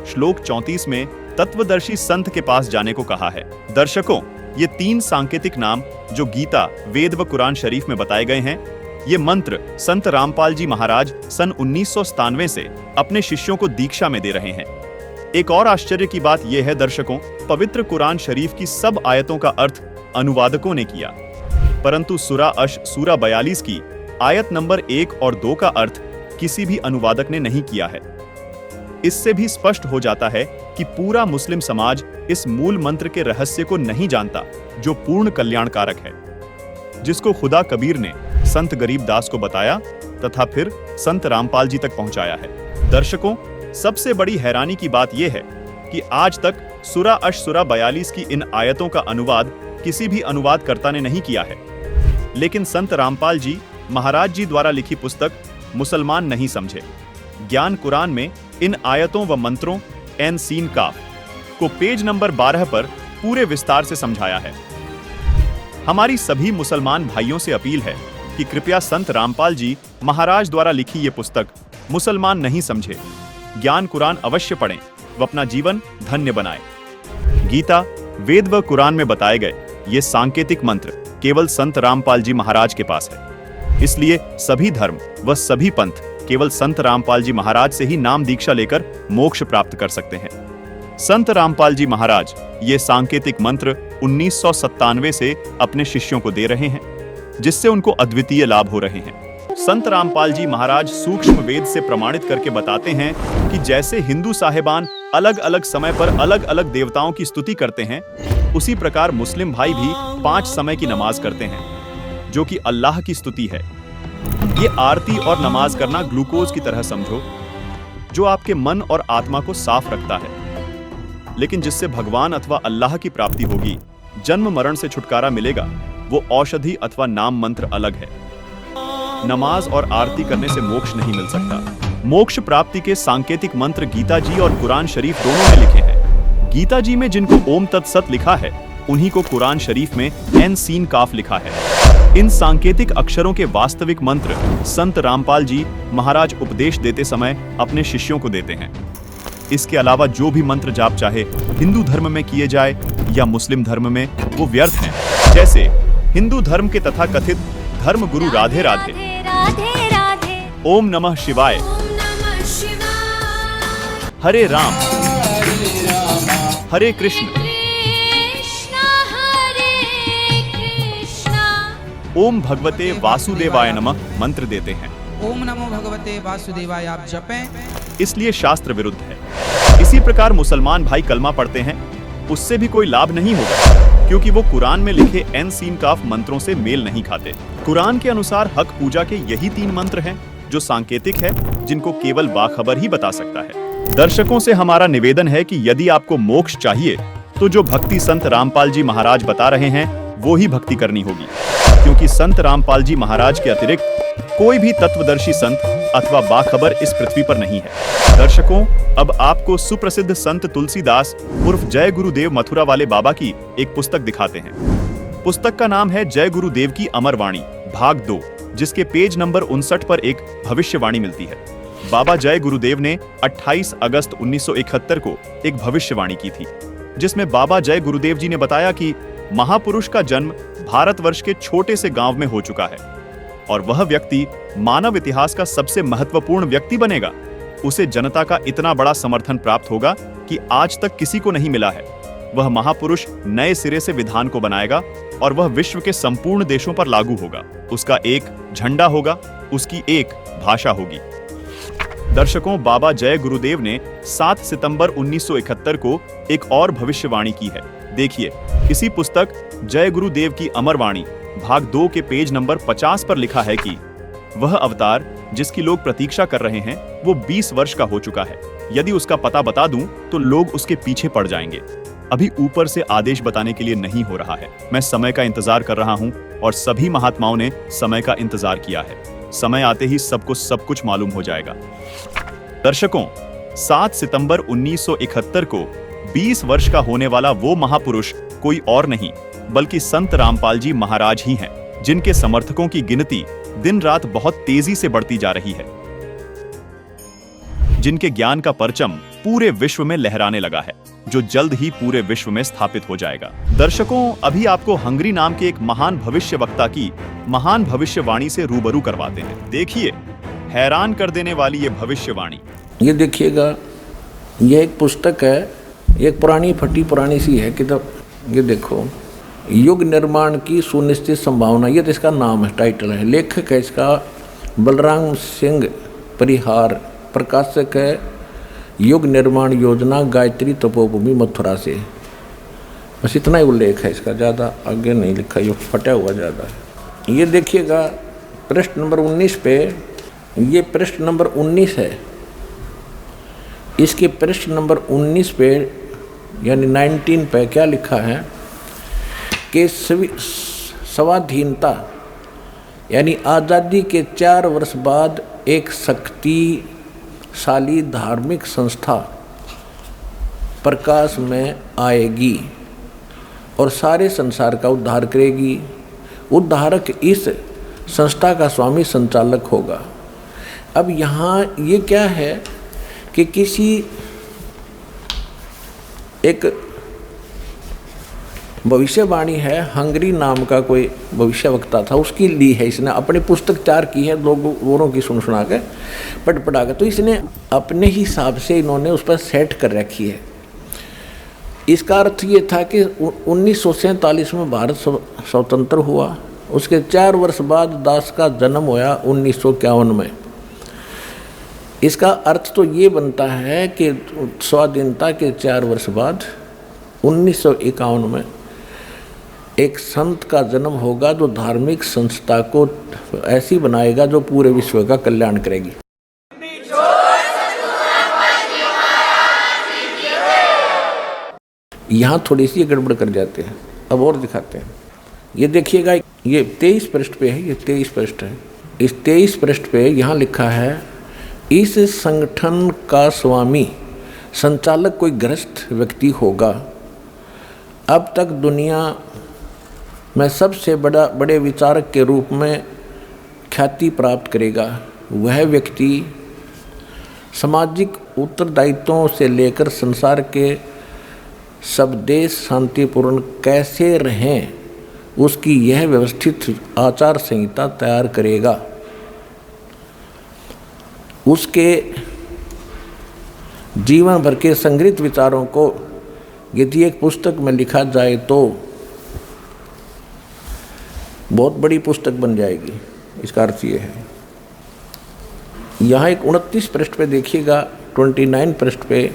श्लोक 34 में तत्वदर्शी संत के पास जाने को कहा है। दर्शकों, ये 3 सांकेतिक नाम जो गीता, वेद व कुरान शरीफ में बताए गए हैं, ये मंत्र संत रामपाल जी महाराज सन 1997 से अपने शिष्यों को दीक्षा में दे रहे हैं। एक और आश्चर्य की बात यह है दर्शकों, पवित्र कुरान शरीफ की सब आयतों का अर्थ अनुवादकों ने किया, परंतु सूरा अश सूरा 42 की आयत नंबर 1 और 2 का अर्थ किसी भी अनुवादक ने नहीं किया है। इससे भी स्पष्ट हो जाता है कि पूरा मुस्लिम समाज इस मूल मंत्र के रहस्य को नहीं जानता, जो पूर्ण कल्याणकारक है, जिसको खुदा कबीर ने संत गरीबदास को बताया तथा फिर संत रामपाल जी तक पहुंचाया है। दर्शकों, सबसे बड़ी हैरानी की बात यह है कि आज तक सूरा अश सूरा 42 की इन आयतों का अनुवाद किसी भी अनुवादकर्ता ने नहीं किया है, लेकिन संत रामपाल जी महाराज जी द्वारा लिखी पुस्तक मुसलमान नहीं समझे ज्ञान कुरान में इन आयतों व मंत्रों एन सीन काफ को पेज नंबर 12 पर पूरे विस्तार से समझाया है। हमारी सभी मुसलमान भाइयों से अपील है कि कृपया संत रामपाल जी महाराज द्वारा लिखी ये पुस्तक मुसलमान नहीं समझे ज्ञान कुरान अवश्य पढ़ें व अपना जीवन धन्य बनाएं। गीता, वेद व कुरान में बताए गए ये सांकेतिक मंत्र केवल संत रामपाल जी महाराज के पास है। इसलिए सभी धर्म व सभी पंथ केवल संत रामपाल जी महाराज से ही नाम दीक्षा लेकर मोक्ष प्राप्त कर सकते हैं। संत रामपाल जी महाराज ये सांकेतिक मंत्र 1997 से अपने शिष्यों को दे रहे हैं, जिससे उनको अद्वितीय लाभ हो रहे हैं। संत रामपाल जी महाराज सूक्ष्म वेद से प्रमाणित करके बताते हैं कि जैसे हिंदू साहिबान अलग अलग समय पर अलग अलग देवताओं की स्तुति करते हैं, उसी प्रकार मुस्लिम भाई भी 5 समय की नमाज करते हैं, जो कि अल्लाह की स्तुति है। ये आरती और नमाज करना ग्लूकोज की तरह समझो, जो आपके मन और आत्मा को साफ रखता है, लेकिन जिससे भगवान अथवा अल्लाह की प्राप्ति होगी, जन्म मरण से छुटकारा मिलेगा, वो औषधि अथवा नाम मंत्र अलग है। नमाज और आरती करने से मोक्ष नहीं मिल सकता। मोक्ष प्राप्ति के सांकेतिक मंत्र गीता जी और कुरान शरीफ दोनों में लिखे हैं। गीता जी में जिनको ओम तत्सत लिखा है, उन्हीं को कुरान शरीफ में एन सीन काफ लिखा है। इन सांकेतिक अक्षरों के वास्तविक मंत्र संत रामपाल जी महाराज उपदेश देते समय अपने शिष्यों को देते हैं। इसके अलावा जो भी मंत्र जाप चाहे हिंदू धर्म में किए जाए या मुस्लिम धर्म में, वो व्यर्थ हैं। जैसे हिंदू धर्म के तथा कथित धर्म गुरु राधे राधे, ओम नमः शिवाय, हरे राम हरे कृष्ण, ओम भगवते वासुदेवाय नमः मंत्र देते हैं। ओम नमो भगवते वासुदेवाय आप जपें। इसलिए शास्त्र विरुद्ध है। इसी प्रकार मुसलमान भाई कलमा पढ़ते हैं, उससे भी कोई लाभ नहीं होगा, क्योंकि वो कुरान में लिखे एन सीन काफ मंत्रों से मेल नहीं खाते। कुरान के अनुसार हक पूजा के यही 3 मंत्र हैं जो सांकेतिक है, जिनको केवल बाखबर ही बता सकता है। दर्शकों से हमारा निवेदन है कि यदि आपको मोक्ष चाहिए तो जो भक्ति संत रामपाल जी महाराज बता रहे हैं वो ही भक्ति करनी होगी, क्योंकि संत रामपाल जी महाराज के अतिरिक्त कोई भी तत्वदर्शी संत अथवा बाखबर इस पृथ्वी पर नहीं है। दर्शकों, अब आपको सुप्रसिद्ध संत तुलसीदास उर्फ जय गुरुदेव मथुरा वाले बाबा की एक पुस्तक दिखाते हैं। पुस्तक का नाम है जय गुरुदेव की अमर वाणी भाग 2, जिसके पेज नंबर 59 पर एक भविष्यवाणी मिलती है। बाबा जय गुरुदेव ने 28 अगस्त 1971 को एक भविष्यवाणी की थी, जिसमें बाबा जय गुरुदेव जी ने बताया कि महापुरुष का जन्म भारतवर्ष के छोटे से गांव में हो चुका है और वह व्यक्ति मानव इतिहास का सबसे महत्वपूर्ण व्यक्ति बनेगा। उसे जनता का इतना बड़ा समर्थन प्राप्त होगा कि आज तक किसी को नहीं मिला है। वह महापुरुष नए सिरे से विधान को बनाएगा और वह विश्व के संपूर्ण देशों पर लागू होगा। उसका एक झंडा होगा, उसकी एक भाषा होगी। दर्शकों, बाबा जय गुरुदेव ने 7 सितंबर 1971 को एक और भविष्यवाणी की है। देखिए, इसी पुस्तक जय गुरुदेव की अमरवाणी भाग 2 के पेज नंबर 50 पर लिखा है कि वह अवतार जिसकी लोग प्रतीक्षा कर रहे हैं वो 20 वर्ष का हो चुका है। यदि उसका पता बता दूं तो लोग उसके पीछे पड़ जाएंगे। अभी ऊपर से आदेश बताने के लिए नहीं हो रहा है। मैं समय का इंतजार कर रहा हूं और सभी महात्माओं ने समय का इंतजार किया है। समय आते ही सबको सब कुछ मालूम हो जाएगा। दर्शकों, 7 सितंबर 1971 को 20 वर्ष का होने वाला वो महापुरुष कोई और नहीं बल्कि संत रामपाल जी महाराज ही हैं, जिनके समर्थकों की गिनती दिन रात बहुत तेजी से बढ़ती जा रही है, जिनके ज्ञान का परचम पूरे विश्व में लहराने लगा है, जो जल्द ही पूरे विश्व में स्थापित हो जाएगा। दर्शकों, अभी आपको हंगरी नाम के एक महान भविष्यवक्ता की महान भविष्यवाणी से रूबरू करवाते हैं। देखिए, हैरान कर देने वाली ये भविष्यवाणी। ये देखिएगा, ये एक पुस्तक है, एक पुरानी फटी पुरानी सी है किताब। ये देखो, युग निर्माण की सुनिश्चित संभावना, ये तो इसका नाम है, टाइटल है। लेखक है इसका बलराम सिंह परिहार, प्रकाशक है युग निर्माण योजना, गायत्री तपोभूमि, मथुरा से। बस इतना ही उल्लेख है इसका, ज़्यादा आगे नहीं लिखा, ये फटा हुआ ज़्यादा है। ये देखिएगा पृष्ठ नंबर 19 पे, ये पृष्ठ नंबर 19 है। इसके पृष्ठ नंबर 19 पे यानी 19 पे क्या लिखा है कि स्वाधीनता यानी आज़ादी के 4 वर्ष बाद एक शक्तिशाली धार्मिक संस्था प्रकाश में आएगी और सारे संसार का उद्धार करेगी। उद्धारक इस संस्था का स्वामी संचालक होगा। अब यहाँ ये क्या है कि किसी एक भविष्यवाणी है, हंगरी नाम का कोई भविष्यवक्ता था, उसकी ली है इसने, अपनी पुस्तक तैयार की है, लोगों की सुना के पढ़ा के, तो इसने अपने हिसाब से इन्होंने उस पर सेट कर रखी है। इसका अर्थ ये था कि 1947 में भारत स्वतंत्र हुआ, उसके 4 वर्ष बाद दास का जन्म होया 1951 में। इसका अर्थ तो ये बनता है कि स्वाधीनता के 4 वर्ष बाद 1951 में एक संत का जन्म होगा जो धार्मिक संस्था को ऐसी बनाएगा जो पूरे विश्व का कल्याण करेगी। यहाँ थोड़ी सी गड़बड़ कर जाते हैं, अब और दिखाते हैं। ये देखिएगा, ये 23 पृष्ठ पे है, ये 23 पृष्ठ है। इस 23 पृष्ठ पे यहाँ लिखा है, इस संगठन का स्वामी संचालक कोई ग्रस्त व्यक्ति होगा। अब तक दुनिया में सबसे बड़े विचारक के रूप में ख्याति प्राप्त करेगा। वह व्यक्ति सामाजिक उत्तरदायित्वों से लेकर संसार के सब देश शांतिपूर्ण कैसे रहें उसकी यह व्यवस्थित आचार संहिता तैयार करेगा। उसके जीवन भर के संग्रहित विचारों को यदि एक पुस्तक में लिखा जाए तो बहुत बड़ी पुस्तक बन जाएगी। इसका अर्थ ये है। यहाँ एक 29 पृष्ठ पे देखिएगा, 29 पृष्ठ पे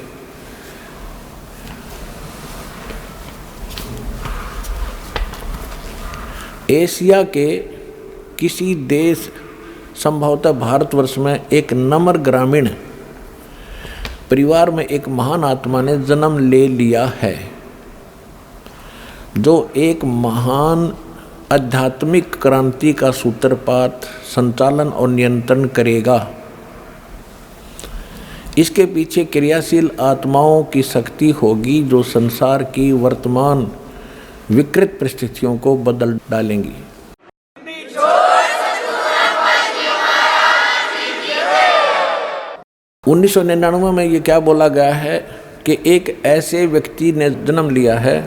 एशिया के किसी देश, संभवतः भारतवर्ष में, एक नम्र ग्रामीण परिवार में एक महान आत्मा ने जन्म ले लिया है जो एक महान आध्यात्मिक क्रांति का सूत्रपात, संचालन और नियंत्रण करेगा। इसके पीछे क्रियाशील आत्माओं की शक्ति होगी जो संसार की वर्तमान विकृत परिस्थितियों को बदल डालेंगी। उन्नीस 1999 में ये क्या बोला गया है कि एक ऐसे व्यक्ति ने जन्म लिया है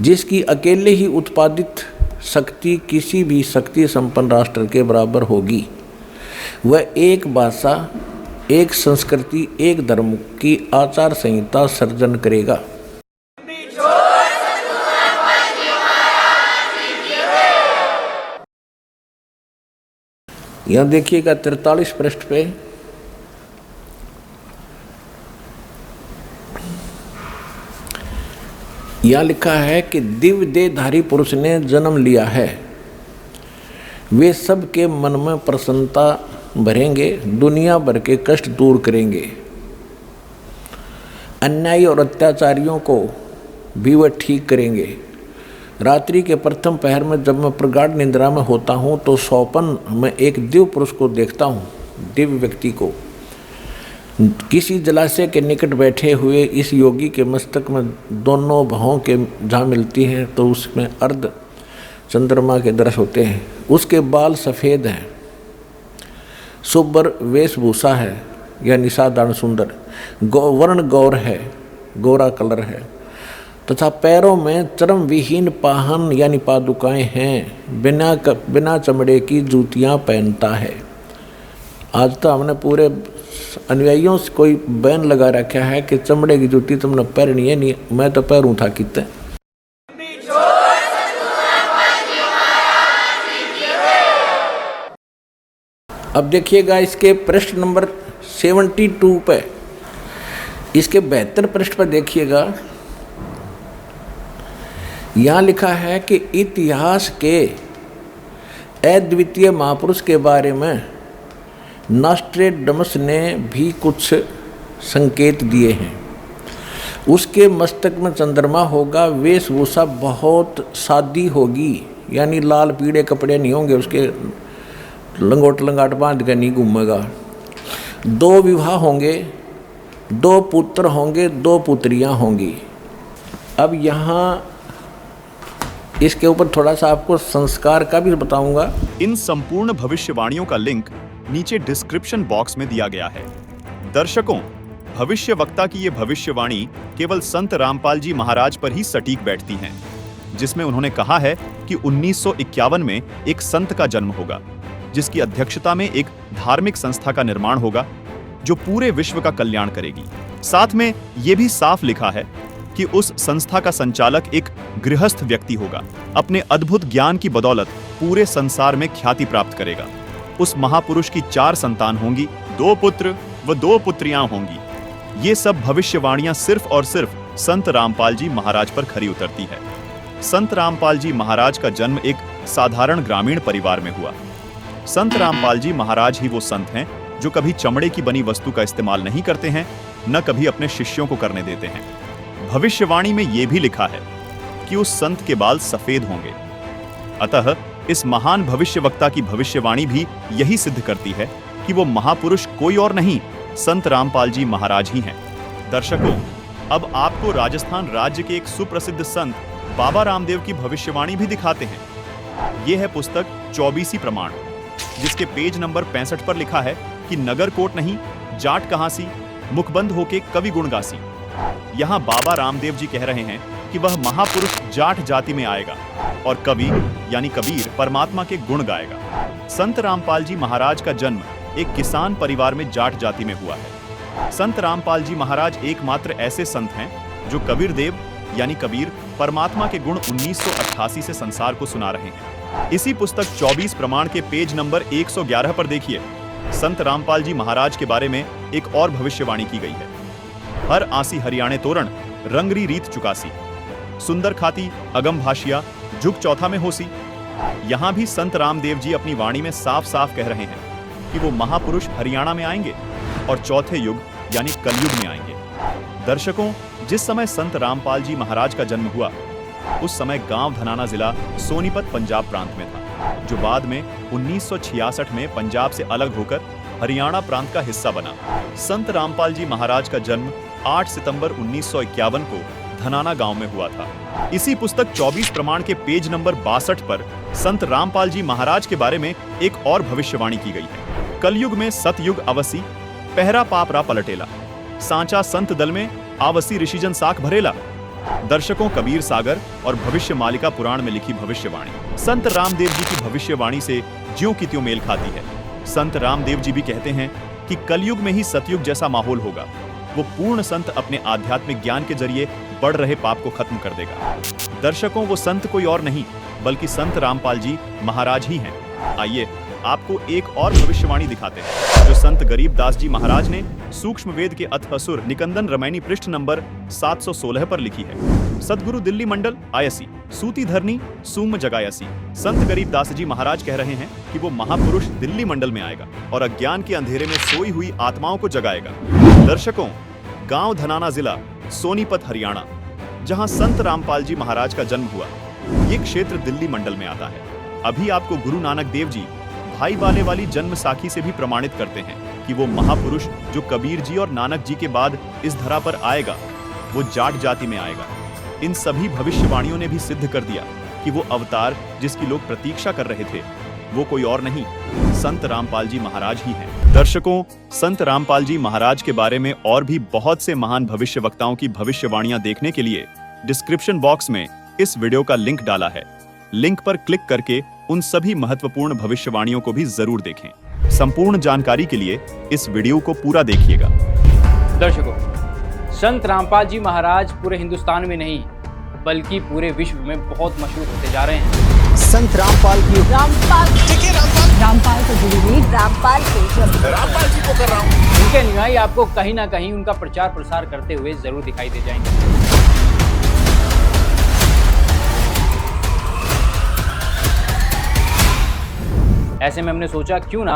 जिसकी अकेले ही उत्पादित शक्ति किसी भी शक्ति संपन्न राष्ट्र के बराबर होगी। वह एक भाषा, एक संस्कृति, एक धर्म की आचार संहिता सर्जन करेगा। यहाँ देखिएगा 43 पृष्ठ पे यहाँ लिखा है कि दिव्य देहधारी पुरुष ने जन्म लिया है, वे सबके मन में प्रसन्नता भरेंगे, दुनिया भर के कष्ट दूर करेंगे, अन्यायी और अत्याचारियों को भी वह ठीक करेंगे। रात्रि के प्रथम पहर में जब मैं प्रगाढ़ निद्रा में होता हूँ तो स्वप्न में एक दिव्य पुरुष को देखता हूँ, दिव्य व्यक्ति को। किसी जलाशय के निकट बैठे हुए इस योगी के मस्तक में दोनों भौं के जहाँ मिलती हैं तो उसमें अर्ध चंद्रमा के दृश्य होते हैं। उसके बाल सफ़ेद हैं, सुब्र वेशभूषा है यानी साधारण सुंदर, वर्ण गौर है, गोरा कलर है, तथा पैरों में चर्म विहीन पाहन यानी पादुकाएं हैं, बिना चमड़े की जूतियां पहनता है। आज तो हमने पूरे अनुयायियों से कोई बैन लगा रखा है कि चमड़े की जूती तुमने पहननी है, नहीं मैं तो पैरूं था कितने। अब देखिएगा इसके पृष्ठ नंबर 72 पे, इसके 72 पृष्ठ पर देखिएगा, यहाँ लिखा है कि इतिहास के अद्वितीय महापुरुष के बारे में नॉस्ट्रेडमस ने भी कुछ संकेत दिए हैं। उसके मस्तक में चंद्रमा होगा, वेशभूषा बहुत सादी होगी यानी लाल पीले कपड़े नहीं होंगे, उसके लंगोट लंगाट बांध के नहीं घूमेगा। 2 विवाह होंगे, 2 पुत्र होंगे, 2 पुत्रियां होंगी। अब यहाँ इसके ऊपर थोड़ा सा आपको संस्कार का भी बताऊंगा। इन संपूर्ण भविष्यवाणियों का लिंक नीचे डिस्क्रिप्शन बॉक्स में दिया गया है। दर्शकों, भविष्य वक्ता की ये भविष्यवाणी केवल संत रामपाल जी महाराज पर ही सटीक बैठती हैं, जिसमें उन्होंने कहा है कि 1951 में एक संत का जन्म होगा, जिसकी अध्यक्षता में एक धार्मिक संस्था का निर्माण होगा जो पूरे विश्व का कल्याण करेगी। साथ में यह भी साफ लिखा है कि उस संस्था का संचालक एक गृहस्थ व्यक्ति होगा, अपने अद्भुत ज्ञान की बदौलत पूरे संसार में ख्याति प्राप्त करेगा। उस महापुरुष की 4 संतान होंगी, 2 पुत्र व 2 पुत्रियां होंगी। ये सब भविष्यवाणियां सिर्फ और सिर्फ संत रामपाल जी महाराज पर खरी उतरती है। संत रामपाल जी महाराज का जन्म एक साधारण ग्रामीण परिवार में हुआ। संत रामपाल जी महाराज ही वो संत हैं जो कभी चमड़े की बनी वस्तु का इस्तेमाल नहीं करते हैं, न कभी अपने शिष्यों को करने देते हैं। भविष्यवाणी में यह भी लिखा है कि उस संत के बाल सफेद होंगे। अतः इस महान भविष्यवक्ता की भविष्यवाणी भी यही सिद्ध करती है कि वो महापुरुष कोई और नहीं, संत रामपाल जी महाराज ही हैं। दर्शकों, अब आपको राजस्थान राज्य के एक सुप्रसिद्ध संत बाबा रामदेव की भविष्यवाणी भी दिखाते हैं। यह है पुस्तक 24 प्रमाण, जिसके पेज नंबर 65 पर लिखा है कि नगर कोट नहीं, जाट कहां सी, मुखबंद होके कवि गुण गासी। यहाँ बाबा रामदेव जी कह रहे हैं कि वह महापुरुष जाट जाति में आएगा और कवि यानी कबीर परमात्मा के गुण गाएगा। संत रामपाल जी महाराज का जन्म एक किसान परिवार में जाट जाति में हुआ है। संत रामपाल जी महाराज एकमात्र ऐसे संत हैं जो कबीर देव यानी कबीर परमात्मा के गुण 1988 से संसार को सुना रहे हैं। इसी पुस्तक 24 प्रमाण के पेज नंबर 111 पर देखिए, संत रामपाल जी महाराज के बारे में एक और भविष्यवाणी की गई है। हर आसी हरियाणे तोरण, रंगरी रीत चुकासी, सुंदर खाती अगम भाषिया, जुग चौथा में होसी। यहां भी संत रामदेव जी अपनी वाणी में साफ साफ कह रहे हैं कि वो महापुरुष हरियाणा में आएंगे और चौथे युग यानी कलयुग में आएंगे। दर्शकों, जिस समय संत रामपाल जी महाराज का जन्म हुआ उस समय गांव धनाना जिला सोनीपत पंजाब प्रांत में था, जो बाद में 1966 में पंजाब से अलग होकर हरियाणा प्रांत का हिस्सा बना। संत रामपाल जी महाराज का जन्म 8 सितंबर 1951 को धनाना गांव में हुआ था। इसी पुस्तक 24 प्रमाण के पेज नंबर 62 पर संत रामपाल जी महाराज के बारे में एक और भविष्यवाणी की गई है। कलयुग में सतयुग अवसी, पहरा पाप रा पलटेला, सांचा संत दल में आवसी ऋषिजन साख भरेला। दर्शकों, कबीर सागर और भविष्य मालिका पुराण में लिखी भविष्यवाणी संत रामदेव जी की भविष्यवाणी से ज्यों की त्यों मेल खाती है। संत रामदेव जी भी कहते हैं कि कलयुग में ही सतयुग जैसा माहौल होगा। वो पूर्ण संत अपने आध्यात्मिक ज्ञान के जरिए बढ़ रहे पाप को खत्म कर देगा। दर्शकों, वो संत कोई और नहीं बल्कि संत रामपाल जी महाराज ही हैं। आइए आपको एक और भविष्यवाणी दिखाते हैं जो संत गरीबदास जी महाराज ने सूक्ष्म वेद के अथअसुर निकंदन रामायणी पृष्ठ नंबर 716 पर लिखी है। सदगुरु दिल्ली मंडल आयसी सूती धरनी सूम जगायसी। संत गरीबदास जी महाराज कह रहे हैं कि वो महापुरुष दिल्ली मंडल में आएगा और अज्ञान के अंधेरे में सोई हुई आत्माओं को जगाएगा। दर्शकों, गांव धनाना जिला सोनीपत हरियाणा, जहां संत रामपाल जी महाराज का जन्म हुआ, ये क्षेत्र दिल्ली मंडल में आता है। अभी आपको गुरु नानक देव जी भाई बाले वाली जन्म साखी से भी प्रमाणित करते हैं कि वो महापुरुष जो कबीर जी और नानक जी के बाद इस धरा पर आएगा, वो जाट जाति में आएगा। इन सभी भविष्यवाणियों ने भी सिद्ध कर दिया कि वो अवतार जिसकी लोग प्रतीक्षा कर रहे थे, वो कोई और नहीं, संत रामपाल जी महाराज ही हैं। दर्शकों, संत रामपाल जी महाराज के बारे में और भी बहुत से महान भविष्यवक्ताओं की भविष्यवाणियां देखने के लिए डिस्क्रिप्शन बॉक्स में इस वीडियो का लिंक डाला है। लिंक पर क्लिक करके उन सभी महत्वपूर्ण भविष्यवाणियों को भी जरूर देखें। संपूर्ण जानकारी के लिए इस वीडियो को पूरा देखिएगा। दर्शकों, संत रामपाल जी महाराज पूरे हिंदुस्तान में नहीं बल्कि पूरे विश्व में बहुत मशहूर होते जा रहे हैं। संत रामपाल की रामपाल को जुड़ी रामपाल जी को कर रहा हूँ। उनके अनुयायी आपको कहीं ना कहीं उनका प्रचार प्रसार करते हुए जरूर दिखाई दे जाएंगे। ऐसे में हमने सोचा क्यों ना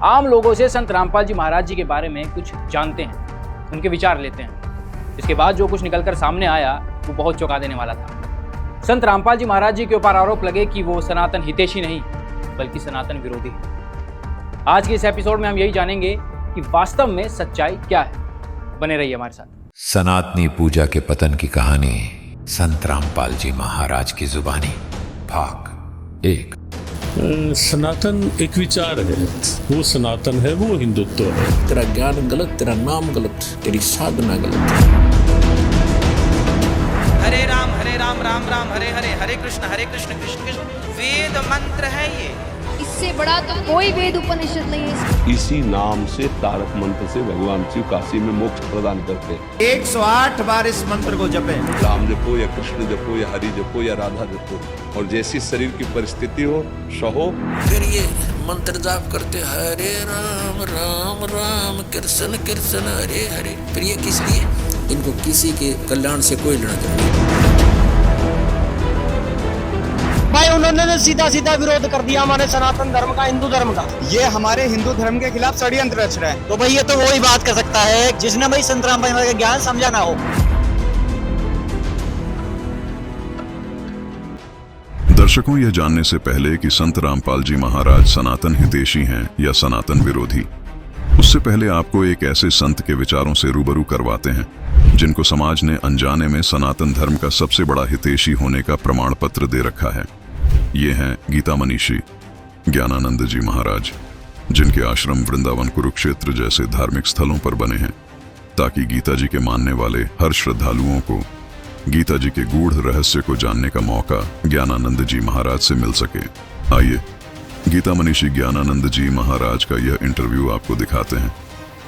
आम लोगों से संत रामपाल जी महाराज जी के बारे में कुछ जानते हैं, उनके विचार लेते हैं। इसके बाद जो कुछ निकलकर सामने आया वो बहुत चौंका देने वाला था। संत रामपाल जी महाराज जी के ऊपर आरोप लगे कि वो सनातन हितैषी नहीं बल्कि सनातन विरोधी है। आज के इस एपिसोड में हम यही जानेंगे कि वास्तव में सच्चाई क्या है। बने रहिए हमारे साथ। सनातनी पूजा के पतन की कहानी संत रामपाल जी महाराज की जुबानी, भाग 1। सनातन एक विचार है, वो सनातन है, वो हिंदुत्व है। तेरा ज्ञान गलत, तेरा नाम गलत, तेरी साधना गलत। हरे राम राम राम हरे हरे, हरे कृष्ण कृष्ण कृष्ण। वेद मंत्र है ये, इससे बड़ा तो कोई वेद उपनिषद नहीं है। इसी नाम से तारक मंत्र से भगवान शिव काशी में मोक्ष प्रदान करते हैं। 108 बार इस मंत्र को जपें। राम जपो या कृष्ण जपो या हरि जपो या राधा जपो, और जैसी शरीर की परिस्थिति हो सहो। फिर ये मंत्र जाप करते हरे राम राम राम कृष्ण कृष्ण हरे हरे। फिर ये किस लिए? इनको किसी के कल्याण से कोई लेना देना नहीं। भाई उन्होंने सीधा सीधा विरोध कर दिया हमारे सनातन धर्म का, हिंदू धर्म का। ये हमारे हिंदू धर्म के खिलाफ षड्यंत्र रच रहे हैं। तो भाई ये तो वही बात कर सकता है जिसने भाई संत रामपाल का ज्ञान समझा ना हो। दर्शकों, यह जानने से पहले कि संत रामपाल जी महाराज सनातन हितैषी हैं या सनातन विरोधी, उससे पहले आपको एक ऐसे संत के विचारों से रूबरू करवाते हैं जिनको समाज ने अनजाने में सनातन धर्म का सबसे बड़ा हितैषी होने का प्रमाण पत्र दे रखा है। ये हैं गीता मनीषी ज्ञानानंद जी महाराज, जिनके आश्रम वृंदावन कुरुक्षेत्र जैसे धार्मिक स्थलों पर बने हैं ताकि गीता जी के मानने वाले हर श्रद्धालुओं को गीता जी के गूढ़ रहस्य को जानने का मौका ज्ञानानंद जी महाराज से मिल सके। आइए गीता मनीषी ज्ञानानंद जी महाराज का यह इंटरव्यू आपको दिखाते हैं।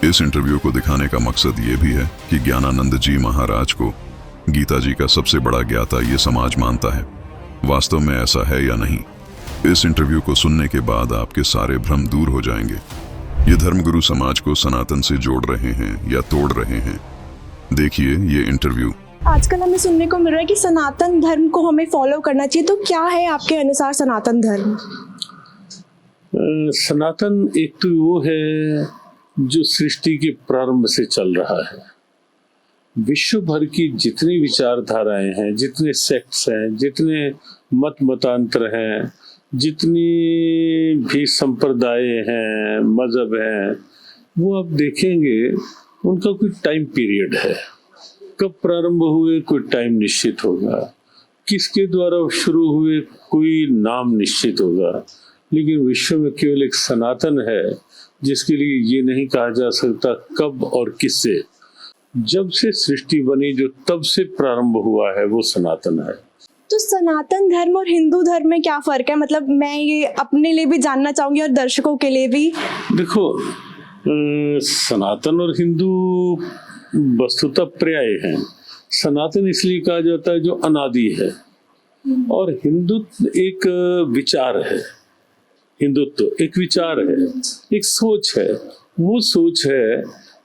इस इंटरव्यू को दिखाने का मकसद ये भी है कि ज्ञानानंद जी महाराज को गीता जी का सबसे बड़ा ज्ञाता ये समाज मानता है। वास्तव में ऐसा है या नहीं, इस इंटरव्यू को सुनने के बाद आपके सारे भ्रम दूर हो जाएंगे। ये धर्मगुरु समाज को सनातन से जोड़ रहे हैं या तोड़ रहे हैं। देखिए ये इंटरव्यू। आजकल हमें सुनने को मिल रहा है कि सनातन धर्म को हमें फॉलो करना चाहिए, तो क्या है आपके अनुसार सनातन धर्म? सनातन एक तो वो है जो सृष्टि के प्रारंभ से चल रहा है। विश्व भर की जितनी विचारधाराएं हैं, जितने सेक्ट्स हैं, जितने मत मतांतर हैं, जितनी भी संप्रदाय हैं, मजहब हैं, वो आप देखेंगे उनका कोई टाइम पीरियड है। कब प्रारंभ हुए कोई टाइम निश्चित होगा, किसके द्वारा शुरू हुए कोई नाम निश्चित होगा। लेकिन विश्व में केवल एक सनातन है जिसके लिए ये नहीं कहा जा सकता कब और किससे। जब से सृष्टि बनी जो तब से प्रारंभ हुआ है वो सनातन है। तो सनातन धर्म और हिंदू धर्म में क्या फर्क है? मतलब मैं ये अपने लिए भी जानना चाहूंगी और दर्शकों के लिए भी। देखो, सनातन और हिंदू वस्तुतः पर्याय हैं। सनातन इसलिए कहा जाता है जो अनादि है, और हिंदू एक विचार है। हिंदुत्व एक विचार है, एक सोच है। वो सोच है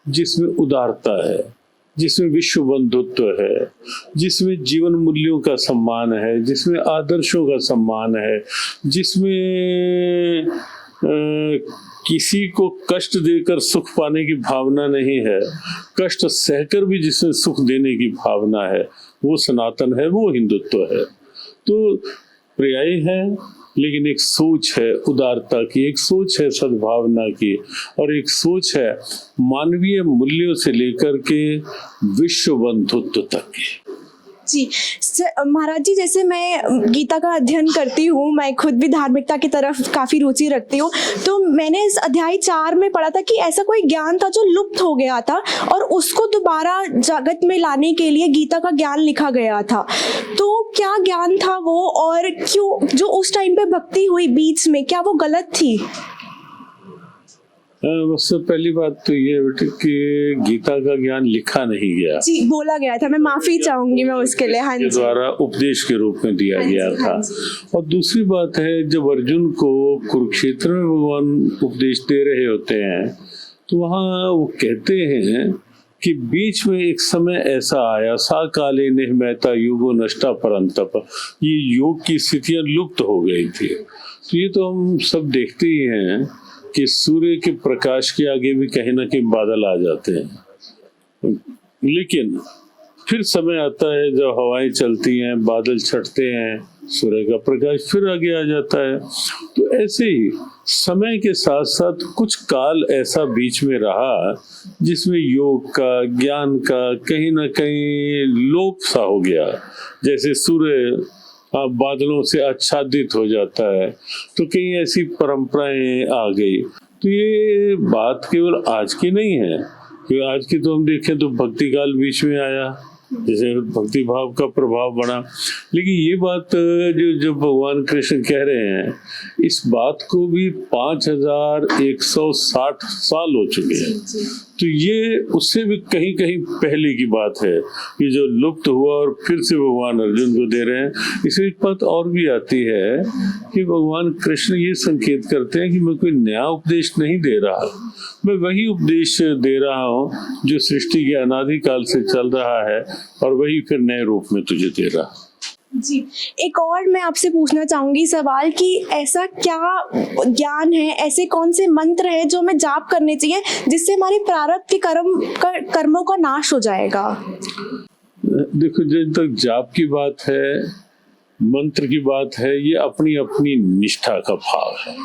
जिसमें उदारता है, जिसमें विश्व बंधुत्व है, जिसमें जीवन मूल्यों का सम्मान है, जिसमें आदर्शों का सम्मान है, जिसमें किसी को कष्ट देकर सुख पाने की भावना नहीं है, कष्ट सहकर भी जिसमें सुख देने की भावना है, वो सनातन है, वो हिंदुत्व है। तो पर्याय है, लेकिन एक सोच है उदारता की, एक सोच है सद्भावना की, और एक सोच है मानवीय मूल्यों से लेकर के विश्व बंधुत्व तक की। जी महाराज जी, जैसे मैं गीता का अध्ययन करती हूँ, मैं खुद भी धार्मिकता की तरफ काफ़ी रुचि रखती हूँ, तो मैंने इस अध्याय 4 में पढ़ा था कि ऐसा कोई ज्ञान था जो लुप्त हो गया था और उसको दोबारा जगत में लाने के लिए गीता का ज्ञान लिखा गया था। तो क्या ज्ञान था वो, और क्यों जो उस टाइम पे भक्ति हुई बीच में, क्या वो गलत थी? सबसे पहली बात तो ये बेटे कि गीता का ज्ञान लिखा नहीं गया, जी बोला गया था, मैं माफी चाहूंगी मैं उसके लिए। हाँ जी, द्वारा उपदेश के रूप में दिया गया था। और दूसरी बात है, जब अर्जुन को कुरुक्षेत्र में भगवान उपदेश दे रहे होते हैं तो वहाँ वो कहते हैं कि बीच में एक समय ऐसा आया, सा काले निहमैता युगो नष्टा परंतप, ये योग की स्थितियां लुप्त हो गई थी। तो ये तो हम सब देखते ही हैं कि सूर्य के प्रकाश के आगे भी कहीं ना कहीं बादल आ जाते हैं, लेकिन फिर समय आता है जब हवाएं चलती हैं, बादल छटते हैं, सूर्य का प्रकाश फिर आगे आ जाता है। तो ऐसे ही समय के साथ साथ कुछ काल ऐसा बीच में रहा जिसमें योग का, ज्ञान का कहीं ना कहीं लोप सा हो गया। जैसे सूर्य बादलों से आच्छादित हो जाता है, तो कई ऐसी परंपराएं आ गई। तो ये बात केवल आज की नहीं है, क्योंकि आज की तो हम देखें तो भक्ति काल बीच में आया, जैसे भक्ति भाव का प्रभाव बढ़ा। लेकिन ये बात जो भगवान कृष्ण कह रहे हैं, इस बात को भी 5160 साल हो चुके हैं। तो ये उससे भी कहीं कहीं पहले की बात है, ये जो लुप्त हुआ और फिर से भगवान अर्जुन को दे रहे हैं। इसमें एक बात और भी आती है कि भगवान कृष्ण ये संकेत करते हैं कि मैं कोई नया उपदेश नहीं दे रहा, मैं वही उपदेश दे रहा हूँ जो सृष्टि के अनादिकाल से चल रहा है, और वही फिर नए रूप में तुझे दे रहा। जी, एक और मैं आपसे पूछना चाहूंगी सवाल कि ऐसा क्या ज्ञान है, ऐसे कौन से मंत्र है जो हमें जाप करने चाहिए जिससे हमारे प्रारब्ध के कर्मों का नाश हो जाएगा? देखो, जब तक जाप की बात है, मंत्र की बात है, ये अपनी अपनी निष्ठा का भाव है।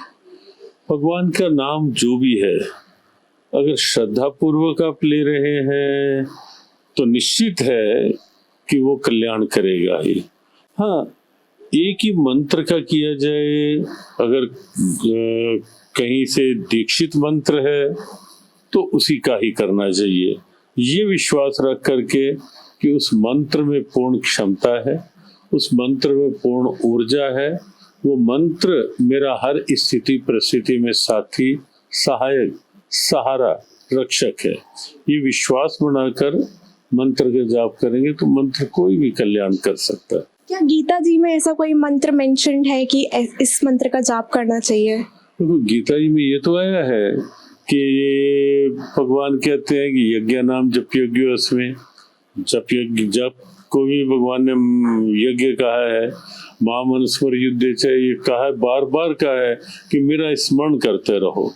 भगवान का नाम जो भी है, अगर श्रद्धा पूर्वक आप ले रहे हैं तो निश्चित है कि वो कल्याण करेगा ही। हाँ, एक ही मंत्र का किया जाए, अगर कहीं से दीक्षित मंत्र है तो उसी का ही करना चाहिए, ये विश्वास रख करके कि उस मंत्र में पूर्ण क्षमता है, उस मंत्र में पूर्ण ऊर्जा है, वो मंत्र मेरा हर स्थिति परिस्थिति में साथी, सहायक, सहारा, रक्षक है। ये विश्वास बनाकर मंत्र का जाप करेंगे तो मंत्र कोई भी कल्याण कर सकता है। क्या गीता जी में ऐसा कोई मंत्र मेंशन है कि इस मंत्र का जाप करना चाहिए? तो गीता जी में ये तो आया है कि भगवान कहते हैं कि यज्ञ नाम जप यज्ञ, उसमें जप को भी भगवान ने यज्ञ कहा है। महामनुस्मर युद्ध ये कहा है, बार बार कहा है कि मेरा स्मरण करते रहो।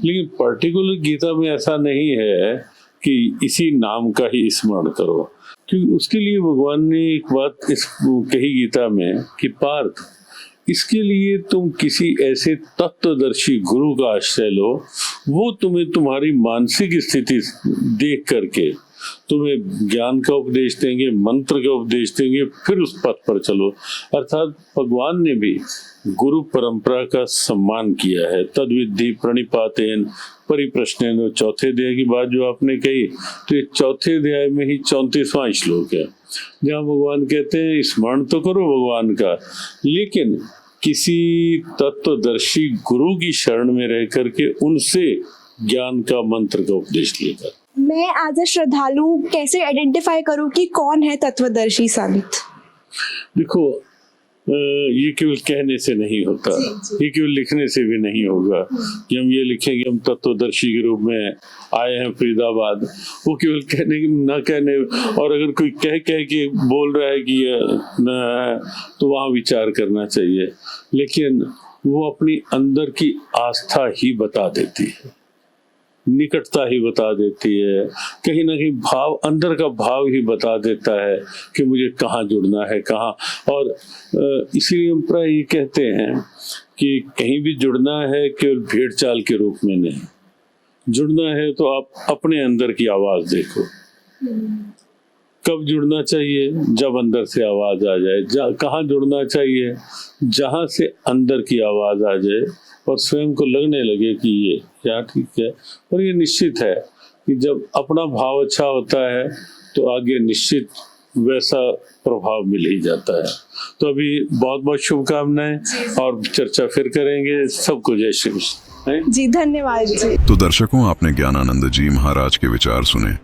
लेकिन पर्टिकुलर गीता में ऐसा नहीं है कि इसी नाम का ही स्मरण करो, क्योंकि उसके लिए भगवान ने एक बात कही गीता में कि पार्थ, इसके लिए तुम किसी ऐसे तत्वदर्शी गुरु का आश्रय लो, वो तुम्हें तुम्हारी मानसिक स्थिति देख करके तुम्हें ज्ञान का उपदेश देंगे, मंत्र का उपदेश देंगे, फिर उस पथ पर चलो। अर्थात भगवान ने भी गुरु परंपरा का सम्मान किया है। तद विद्धि प्रणिपातेन परिप्रश्नेन, चौथे अध्याय की बात जो आपने कही, तो ये चौथे अध्याय में ही 34वां श्लोक है, जहाँ भगवान कहते हैं स्मरण तो करो भगवान का, लेकिन किसी तत्वदर्शी गुरु की शरण में रह करके उनसे ज्ञान का मंत्र का उपदेश लेकर। मैं एज अ श्रद्धालु कैसे आइडेंटिफाई करूं कि कौन है तत्वदर्शी संत? देखो, ये केवल कहने से नहीं होता, ये केवल लिखने से भी नहीं होगा कि हम ये लिखेंगे हम तत्वदर्शी के रूप में आए हैं फरीदाबाद। वो केवल कहने न कहने, और अगर कोई कह के बोल रहा है कि ये न है तो वहाँ विचार करना चाहिए, लेकिन वो अपनी अंदर की आस्था ही बता देती है, निकटता ही बता देती है, कहीं ना कहीं भाव, अंदर का भाव ही बता देता है कि मुझे कहाँ जुड़ना है, कहाँ। और इसीलिए हम प्राय ये कहते हैं कि कहीं भी जुड़ना है केवल भेड़ चाल के रूप में नहीं, जुड़ना है तो आप अपने अंदर की आवाज देखो। कब जुड़ना चाहिए? जब अंदर से आवाज आ जाए। कहाँ जुड़ना चाहिए? जहाँ से अंदर की आवाज आ जाए और स्वयं को लगने लगे कि ये क्या ठीक है। और ये निश्चित है कि जब अपना भाव अच्छा होता है तो आगे निश्चित वैसा प्रभाव मिल ही जाता है। तो अभी बहुत बहुत शुभकामनाएं, और चर्चा फिर करेंगे। सबको जय श्री कृष्ण जी, धन्यवाद जी। तो दर्शकों, आपने ज्ञानानंद जी महाराज के विचार सुने।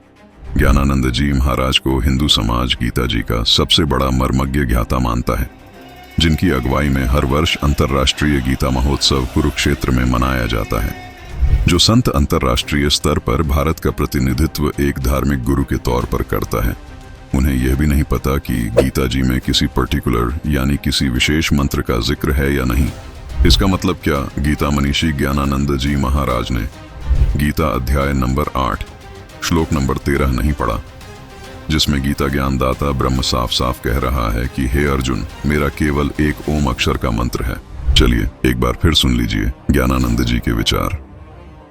ज्ञानानंद जी महाराज को हिंदू समाज गीता जी का सबसे बड़ा मर्मज्ञ ज्ञाता मानता है, जिनकी अगुवाई में हर वर्ष अंतर्राष्ट्रीय गीता महोत्सव कुरुक्षेत्र में मनाया जाता है। जो संत अंतर्राष्ट्रीय स्तर पर भारत का प्रतिनिधित्व एक धार्मिक गुरु के तौर पर करता है, उन्हें यह भी नहीं पता कि गीता जी में किसी पर्टिकुलर यानी किसी विशेष मंत्र का जिक्र है या नहीं। इसका मतलब क्या? गीता मनीषी ज्ञानानंद जी महाराज ने गीता अध्याय नंबर 8 श्लोक नंबर 13 नहीं पढ़ा, जिसमें गीता ज्ञानदाता ब्रह्म साफ साफ कह रहा है कि हे अर्जुन, मेरा केवल एक ओम अक्षर का मंत्र है। चलिए एक बार फिर सुन लीजिए ज्ञानानंद जी के विचार।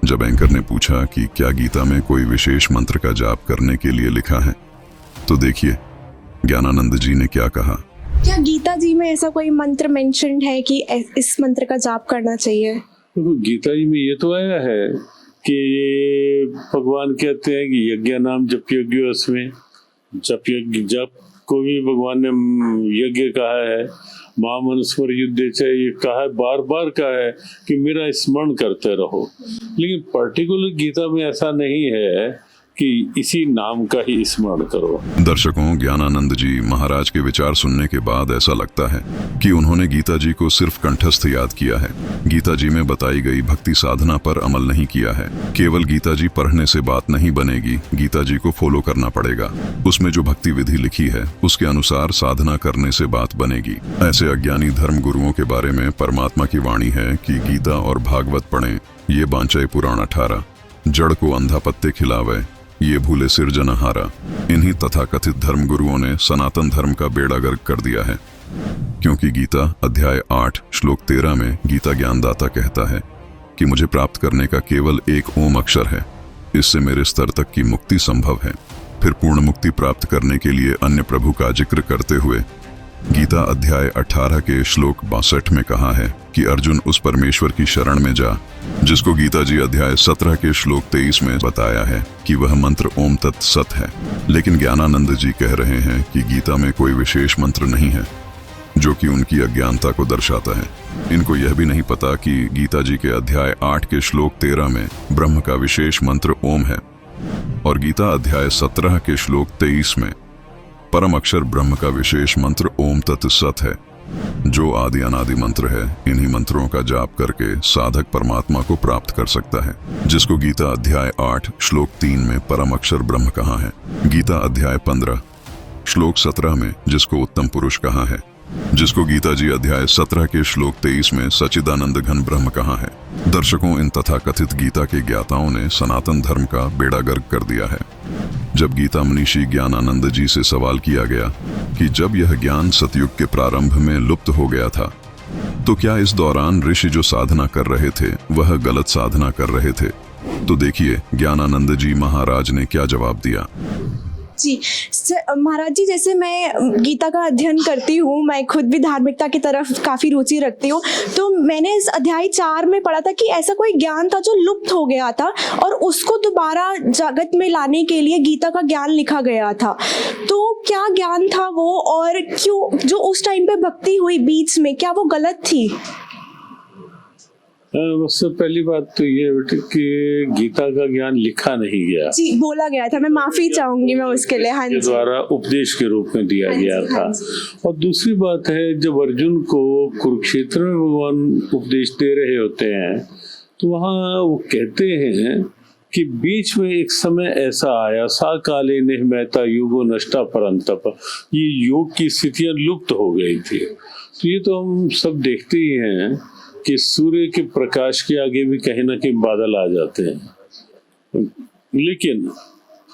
जब एंकर ने पूछा कि क्या गीता में कोई विशेष मंत्र का जाप करने के लिए लिखा है, तो देखिए ज्ञानानंद जी ने क्या कहा। क्या गीता जी में ऐसा कोई मंत्र मेंशन्ड है कि इस मंत्र का जाप करना चाहिए? तो गीता जी में ये तो आया है कि भगवान कहते हैं कि यज्ञ नाम जप यज्ञ, उसमें जप को भी भगवान ने यज्ञ कहा है। महामनुस्मर युद्ध ये कहा है, बार बार कहा है कि मेरा स्मरण करते रहो। लेकिन पर्टिकुलर गीता में ऐसा नहीं है कि इसी नाम का ही स्मरण करो। दर्शकों, ज्ञानानंद जी महाराज के विचार सुनने के बाद ऐसा लगता है कि उन्होंने गीता जी को सिर्फ कंठस्थ याद किया है, गीता जी में बताई गई भक्ति साधना पर अमल नहीं किया है। केवल गीता जी पढ़ने से बात नहीं बनेगी, गीता जी को फॉलो करना पड़ेगा। उसमें जो भक्ति विधि लिखी है उसके अनुसार साधना करने से बात बनेगी। ऐसे अज्ञानी धर्म गुरुओं के बारे में परमात्मा की वाणी है कि गीता और भागवत पढ़ें, ये बांचे पुराण 18, जड़ को अंधा पत्ते खिलावे, ये भूले सिरजनहारा। इन्हीं तथाकथित धर्म गुरुओं ने सनातन धर्म का बेड़ा गर्क कर दिया है, क्योंकि गीता अध्याय 8 श्लोक 13 में गीता ज्ञानदाता कहता है कि मुझे प्राप्त करने का केवल एक ओम अक्षर है, इससे मेरे स्तर तक की मुक्ति संभव है। फिर पूर्ण मुक्ति प्राप्त करने के लिए अन्य प्रभु का जिक्र करते हुए गीता अध्याय 18 के श्लोक 62 में कहा है कि अर्जुन उस परमेश्वर की शरण में जा, जिसको गीता जी अध्याय 17 के श्लोक 23 में बताया है कि वह मंत्र ओम तत् सत है। लेकिन ज्ञानानंद जी कह रहे हैं कि गीता में कोई विशेष मंत्र नहीं है, जो कि उनकी अज्ञानता को दर्शाता है। इनको यह भी नहीं पता कि गीता जी के अध्याय 8 के श्लोक 13 में ब्रह्म का विशेष मंत्र ओम है, और गीता अध्याय 17 के श्लोक 23 में परम अक्षर ब्रह्म का विशेष मंत्र ओम तत् सत है, जो आदि अनादि मंत्र है। इन्हीं मंत्रों का जाप करके साधक परमात्मा को प्राप्त कर सकता है, जिसको गीता अध्याय 8 श्लोक 3 में परम अक्षर ब्रह्म कहा है। गीता अध्याय 15 श्लोक 17 में जिसको उत्तम पुरुष कहा है, जिसको गीता जी अध्याय 17 के श्लोक 23 में सच्चिदानंद घन ब्रह्म कहा है। दर्शकों, इन तथाकथित गीता के ज्ञाताओं ने सनातन धर्म का बेड़ा गर्क कर दिया है। जब गीता मनीषी ज्ञानानंद जी से सवाल किया गया कि जब यह ज्ञान सतयुग के प्रारंभ में लुप्त हो गया था, तो क्या इस दौरान ऋषि जो साधना कर रहे थे वह गलत साधना कर रहे थे? तो देखिए ज्ञानानंद जी महाराज ने क्या जवाब दिया। जी महाराज जी, जैसे मैं गीता का अध्ययन करती हूँ, मैं खुद भी धार्मिकता की तरफ काफ़ी रुचि रखती हूँ, तो मैंने इस अध्याय 4 में पढ़ा था कि ऐसा कोई ज्ञान था जो लुप्त हो गया था और उसको दोबारा जगत में लाने के लिए गीता का ज्ञान लिखा गया था। तो क्या ज्ञान था वो, और क्यों जो उस टाइम पे भक्ति हुई बीच में, क्या वो गलत थी? सबसे पहली बात तो ये बेटे कि गीता का ज्ञान लिखा नहीं गया, जी बोला गया था, मैं माफी चाहूंगी मैं उसके लिए। हाँ के जी, द्वारा उपदेश के रूप में दिया गया था। और दूसरी बात है, जब अर्जुन को कुरुक्षेत्र में भगवान उपदेश दे रहे होते हैं तो वहाँ वो कहते हैं कि बीच में एक समय ऐसा आया, सा काले निहमैता युगो नष्टा परंतप, ये योग की स्थितियां लुप्त हो गई थी। तो ये तो हम सब देखते ही हैं कि सूर्य के प्रकाश के आगे भी कहीं ना कहीं बादल आ जाते हैं, लेकिन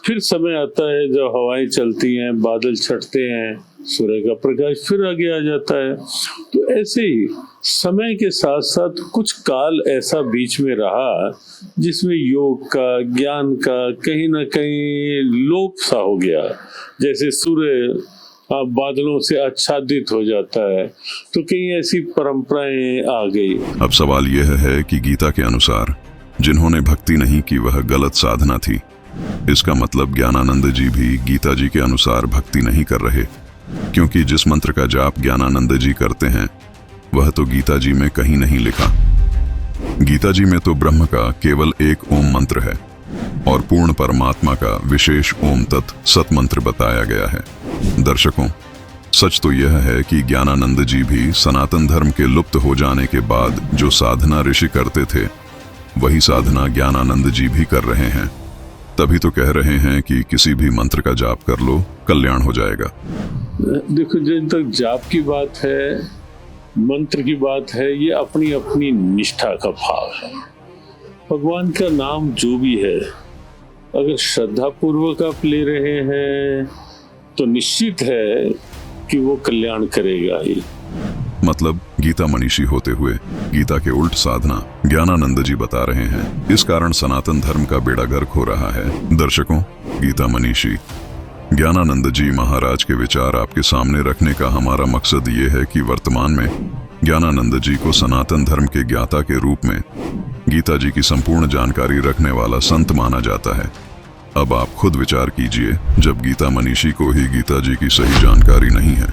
फिर समय आता है जब हवाएं चलती हैं, बादल छटते हैं, सूर्य का प्रकाश फिर आगे आ जाता है। तो ऐसे ही समय के साथ साथ कुछ काल ऐसा बीच में रहा जिसमें योग का, ज्ञान का कहीं ना कहीं लोप सा हो गया। जैसे सूर्य बादलों से आच्छादित हो जाता है, तो कहीं ऐसी परंपराएं आ गई। अब सवाल यह है कि गीता के अनुसार जिन्होंने भक्ति नहीं की वह गलत साधना थी। इसका मतलब ज्ञानानंद जी भी गीता जी के अनुसार भक्ति नहीं कर रहे, क्योंकि जिस मंत्र का जाप ज्ञानानंद जी करते हैं वह तो गीता जी में कहीं नहीं लिखा। गीता जी में तो ब्रह्म का केवल एक ओम मंत्र है और पूर्ण परमात्मा का विशेष ओम तत् सत मंत्र बताया गया है। दर्शकों, सच तो यह है कि ज्ञानानंद जी भी सनातन धर्म के लुप्त हो जाने के बाद जो साधना ऋषि करते थे वही साधना ज्ञानानंद जी भी कर रहे हैं। तभी तो कह रहे हैं कि किसी भी मंत्र का जाप कर लो, कल्याण हो जाएगा। देखो, जब तक जाप की बात है, मंत्र की बात है, ये अपनी अपनी निष्ठा का भाव है। भगवान का नाम जो भी है, अगर श्रद्धा पूर्वक आप ले रहे हैं तो निश्चित है कि वो कल्याण करेगा ही। मतलब गीता मनीषी होते हुए गीता के उल्ट साधना ज्ञानानंद जी बता रहे हैं। इस कारण सनातन धर्म का बेड़ा गर्क हो रहा है। दर्शकों, गीता मनीषी ज्ञानानंद जी महाराज के विचार आपके सामने रखने का हमारा मकसद ये है कि वर्तमान में ज्ञानानंद जी को सनातन धर्म के ज्ञाता के रूप में गीता जी की संपूर्ण जानकारी रखने वाला संत माना जाता है। अब आप खुद विचार कीजिए, जब गीता मनीषी को ही गीता जी की सही जानकारी नहीं है,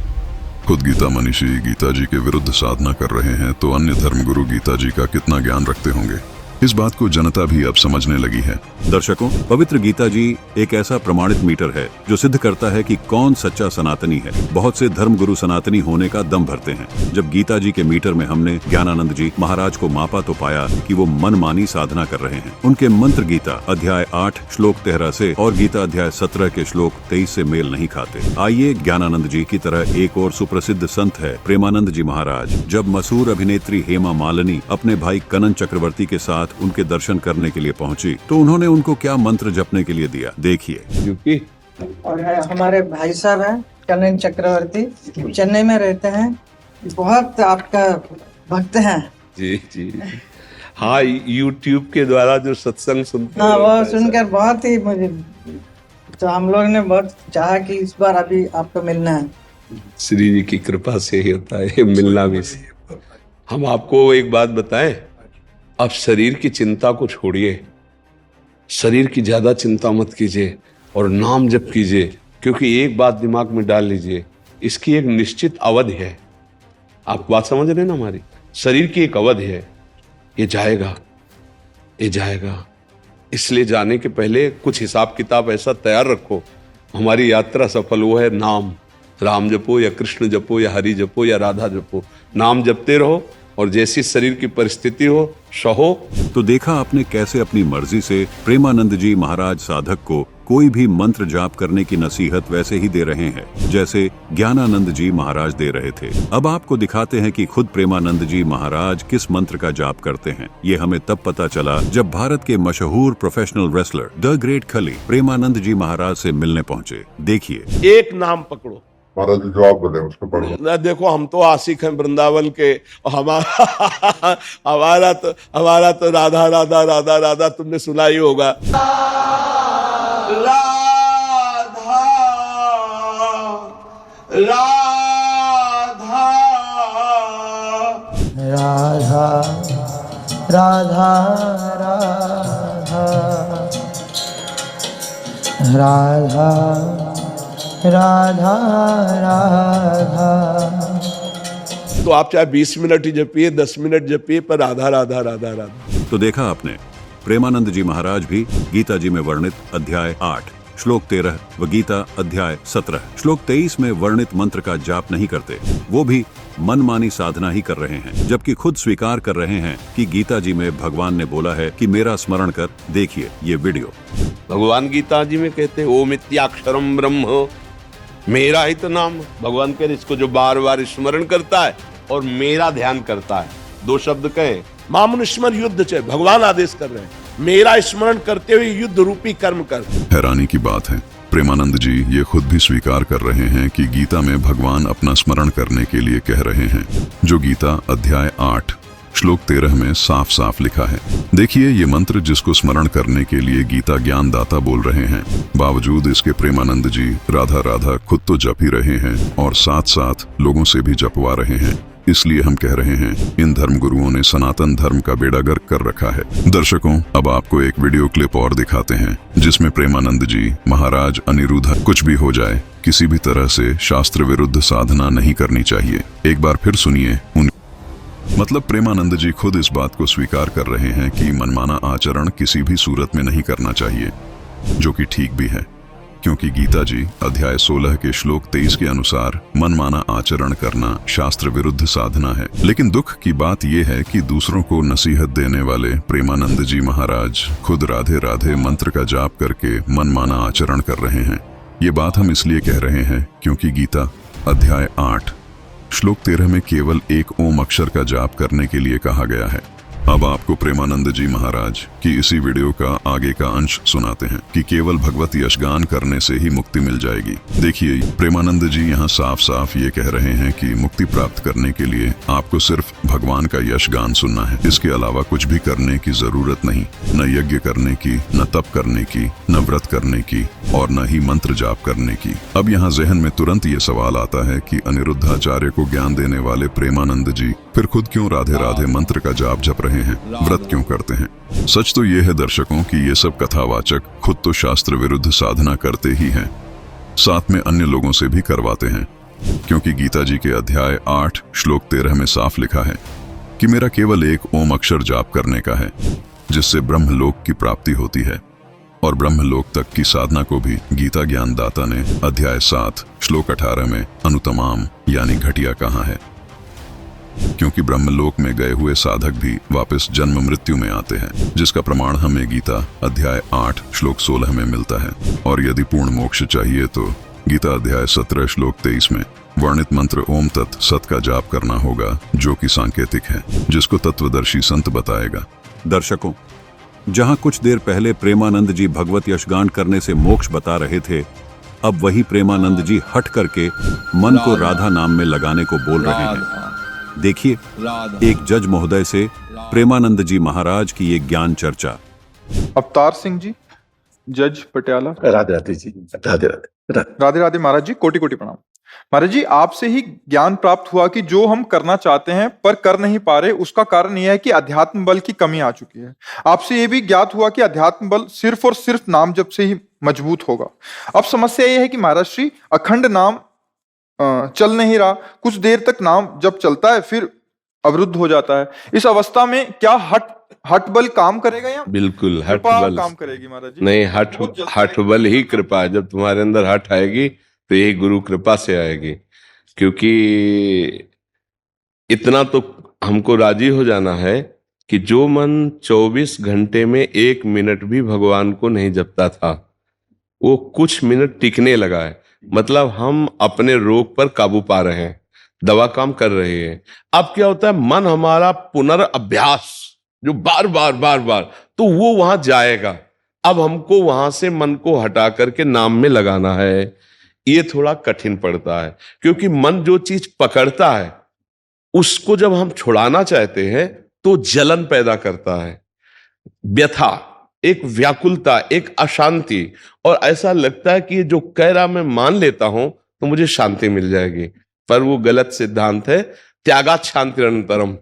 खुद गीता मनीषी गीता जी के विरुद्ध साधना कर रहे हैं, तो अन्य धर्मगुरु गीता जी का कितना ज्ञान रखते होंगे। इस बात को जनता भी अब समझने लगी है। दर्शकों, पवित्र गीता जी एक ऐसा प्रमाणित मीटर है जो सिद्ध करता है कि कौन सच्चा सनातनी है। बहुत से धर्मगुरु सनातनी होने का दम भरते हैं। जब गीता जी के मीटर में हमने ज्ञानानंद जी महाराज को मापा तो पाया कि वो मनमानी साधना कर रहे हैं। उनके मंत्र गीता अध्याय 8 श्लोक 13 से और गीता अध्याय 17 के श्लोक 23 से मेल नहीं खाते। आइए, ज्ञानानंद जी की तरह एक और सुप्रसिद्ध संत है प्रेमानंद जी महाराज। जब मशहूर अभिनेत्री हेमा मालिनी अपने भाई कनन चक्रवर्ती के साथ उनके दर्शन करने के लिए पहुंची तो उन्होंने उनको क्या मंत्र जपने के लिए दिया, देखिए। और हमारे भाई साहब हैं कनन चक्रवर्ती, चेन्नई में रहते हैं, बहुत आपका भक्त हैं। जी जी, हाँ, यूट्यूब के द्वारा जो सत्संग सुनते हाँ, वो सुनकर बहुत ही मुझे, तो हम लोग ने बहुत चाहा कि इस बार अभी आपको मिलना है। श्री जी की कृपा से ही होता है मिलना भी। हम आपको एक बात बताएं, आप शरीर की चिंता को छोड़िए, शरीर की ज्यादा चिंता मत कीजिए और नाम जप कीजिए, क्योंकि एक बात दिमाग में डाल लीजिए, इसकी एक निश्चित अवधि है। आप बात समझ रहे हैं ना हमारी? शरीर की एक अवधि है, ये जाएगा, ये जाएगा। इसलिए जाने के पहले कुछ हिसाब किताब ऐसा तैयार रखो, हमारी यात्रा सफल हो है नाम। राम जपो या कृष्ण जपो या हरि जपो या राधा जपो, नाम जपते रहो और जैसी शरीर की परिस्थिति हो सहो। तो देखा आपने कैसे अपनी मर्जी से प्रेमानंद जी महाराज साधक को कोई भी मंत्र जाप करने की नसीहत वैसे ही दे रहे हैं जैसे ज्ञानानंद जी महाराज दे रहे थे। अब आपको दिखाते हैं कि खुद प्रेमानंद जी महाराज किस मंत्र का जाप करते हैं। ये हमें तब पता चला जब भारत के मशहूर प्रोफेशनल रेसलर द ग्रेट खली प्रेमानंद जी महाराज से मिलने पहुंचे। देखिए, एक नाम पकड़ो महाराज, जो आप बोले उसको पढ़ो। देखो, हम तो आशिक हैं वृंदावन के, हमारा तो राधा राधा राधा राधा तुमने सुना ही होगा। राधा राधा राधा राधा राधा राधा राधा तो आप चाहे 20 मिनट ही जपिए, 10 मिनट जपिए, पर राधा राधा राधा राधा। तो देखा आपने, प्रेमानंद जी महाराज भी गीता जी में वर्णित अध्याय 8 श्लोक 13 व गीता अध्याय 17 श्लोक 23 में वर्णित मंत्र का जाप नहीं करते। वो भी मनमानी साधना ही कर रहे हैं, जबकि खुद स्वीकार कर रहे हैं कि गीता जी में भगवान ने बोला है कि मेरा स्मरण कर। देखिए ये वीडियो। भगवान गीता जी में कहते हैं ओम इत्याक्षरम ब्रह्म, मेरा ही तो नाम। भगवान कह रहे इसको जो बार बार स्मरण करता है और मेरा ध्यान करता है, 2 शब्द कहे। मामनुस्मर युद्ध चे, भगवान आदेश कर रहे हैं, मेरा स्मरण करते हुए युद्ध रूपी कर्म कर। हैरानी की बात है, प्रेमानंद जी ये खुद भी स्वीकार कर रहे हैं कि गीता में भगवान अपना स्मरण करने के लिए कह रहे हैं, जो गीता अध्याय 8 श्लोक 13 में साफ साफ लिखा है। देखिए ये मंत्र जिसको स्मरण करने के लिए गीता ज्ञानदाता बोल रहे हैं, बावजूद इसके प्रेमानंद जी राधा राधा खुद तो जप ही रहे हैं और साथ साथ लोगों से भी जपवा रहे हैं। इसलिए हम कह रहे हैं इन धर्म गुरुओं ने सनातन धर्म का बेड़ा गर्क कर रखा है। दर्शकों, अब आपको एक वीडियो क्लिप और दिखाते हैं जिसमें प्रेमानंद जी महाराज अनिरुद्ध, कुछ भी हो जाए किसी भी तरह से शास्त्र विरुद्ध साधना नहीं करनी चाहिए। एक बार फिर सुनिए मतलब प्रेमानंद जी खुद इस बात को स्वीकार कर रहे हैं कि मनमाना आचरण किसी भी सूरत में नहीं करना चाहिए, जो कि ठीक भी है, क्योंकि गीता जी अध्याय 16 के श्लोक 23 के अनुसार मनमाना आचरण करना शास्त्र विरुद्ध साधना है। लेकिन दुख की बात यह है कि दूसरों को नसीहत देने वाले प्रेमानंद जी महाराज खुद राधे राधे मंत्र का जाप करके मनमाना आचरण कर रहे हैं। ये बात हम इसलिए कह रहे हैं क्योंकि गीता अध्याय 8 श्लोक 13 में केवल एक ओम अक्षर का जाप करने के लिए कहा गया है। अब आपको प्रेमानंद जी महाराज की इसी वीडियो का आगे का अंश सुनाते हैं कि केवल भगवत यशगान करने से ही मुक्ति मिल जाएगी। देखिए प्रेमानंद जी यहाँ साफ साफ ये कह रहे हैं कि मुक्ति प्राप्त करने के लिए आपको सिर्फ भगवान का यशगान सुनना है, इसके अलावा कुछ भी करने की जरूरत नहीं। न यज्ञ करने की, न तप करने की, न व्रत करने की और न ही मंत्र जाप करने की। अब यहाँ जहन में तुरंत ये सवाल आता है कि अनिरुद्धाचार्य को ज्ञान देने वाले प्रेमानंद जी फिर खुद क्यों राधे राधे मंत्र का जाप जप रहे हैं, व्रत क्यों करते हैं? सच तो ये है दर्शकों कि ये सब कथावाचक खुद तो शास्त्र विरुद्ध साधना करते ही हैं, साथ में अन्य लोगों से भी करवाते हैं, क्योंकि गीता जी के अध्याय 8 श्लोक 13 में साफ लिखा है कि मेरा केवल एक ओम अक्षर जाप करने का है, जिससे ब्रह्मलोक की प्राप्ति होती है। और ब्रह्मलोक तक की साधना को भी गीता ज्ञानदाता ने अध्याय 7 श्लोक 18 में अनुतमाम यानी घटिया कहा है, क्योंकि ब्रह्मलोक में गए हुए साधक भी वापस जन्म मृत्यु में आते हैं, जिसका प्रमाण हमें गीता अध्याय 8 श्लोक 16 में मिलता है। और यदि पूर्ण मोक्ष चाहिए तो गीता अध्याय 17 श्लोक 23 में वर्णित मंत्र ओम तत् सत का जाप करना होगा, जो कि सांकेतिक है, जिसको तत्वदर्शी संत बताएगा। दर्शकों, जहां कुछ देर पहले प्रेमानंद जी भगवत यशगान करने से मोक्ष बता रहे थे, अब वही प्रेमानंद जी हट करके मन को राधा नाम में लगाने को बोल रहे हैं। देखिए एक जज महोदय से प्रेमानंद जी महाराज की ये ज्ञान चर्चा। अवतार सिंह जी, जज पटियाला। राधे राधे जी, राधे राधे। राधे राधे महाराज जी, कोटि कोटि प्रणाम। महाराज जी, आपसे ही ज्ञान प्राप्त हुआ कि जो हम करना चाहते हैं पर कर नहीं पा रहे, उसका कारण यह है कि अध्यात्म बल की कमी आ चुकी है। आपसे यह भी ज्ञात हुआ कि अध्यात्म बल सिर्फ और सिर्फ नाम जप से ही मजबूत होगा। अब समस्या यह है कि महाराज श्री अखंड नाम चल नहीं रहा, कुछ देर तक नाम जब चलता है फिर अवरुद्ध हो जाता है। इस अवस्था में क्या हठ बल काम करेगा या बिल्कुल हठ बल काम करेगी महाराज जी? नहीं, हठ बल ही कृपा है। जब तुम्हारे अंदर हठ आएगी तो यही गुरु कृपा से आएगी, क्योंकि इतना तो हमको राजी हो जाना है कि जो मन 24 घंटे में 1 मिनट भी भगवान को नहीं जपता था, वो कुछ मिनट टिकने लगा है। मतलब हम अपने रोग पर काबू पा रहे हैं, दवा काम कर रही है। अब क्या होता है, मन हमारा पुनर्अभ्यास जो बार बार तो वो वहां जाएगा। अब हमको वहां से मन को हटा करके नाम में लगाना है। ये थोड़ा कठिन पड़ता है, क्योंकि मन जो चीज पकड़ता है उसको जब हम छुड़ाना चाहते हैं तो जलन पैदा करता है, व्यथा, एक व्याकुलता, एक अशांति, और ऐसा लगता है कि ये जो कह रहा मैं मान लेता हूं तो मुझे शांति मिल जाएगी। पर वो गलत सिद्धांत है। त्यागात् शांतिरनंतरम।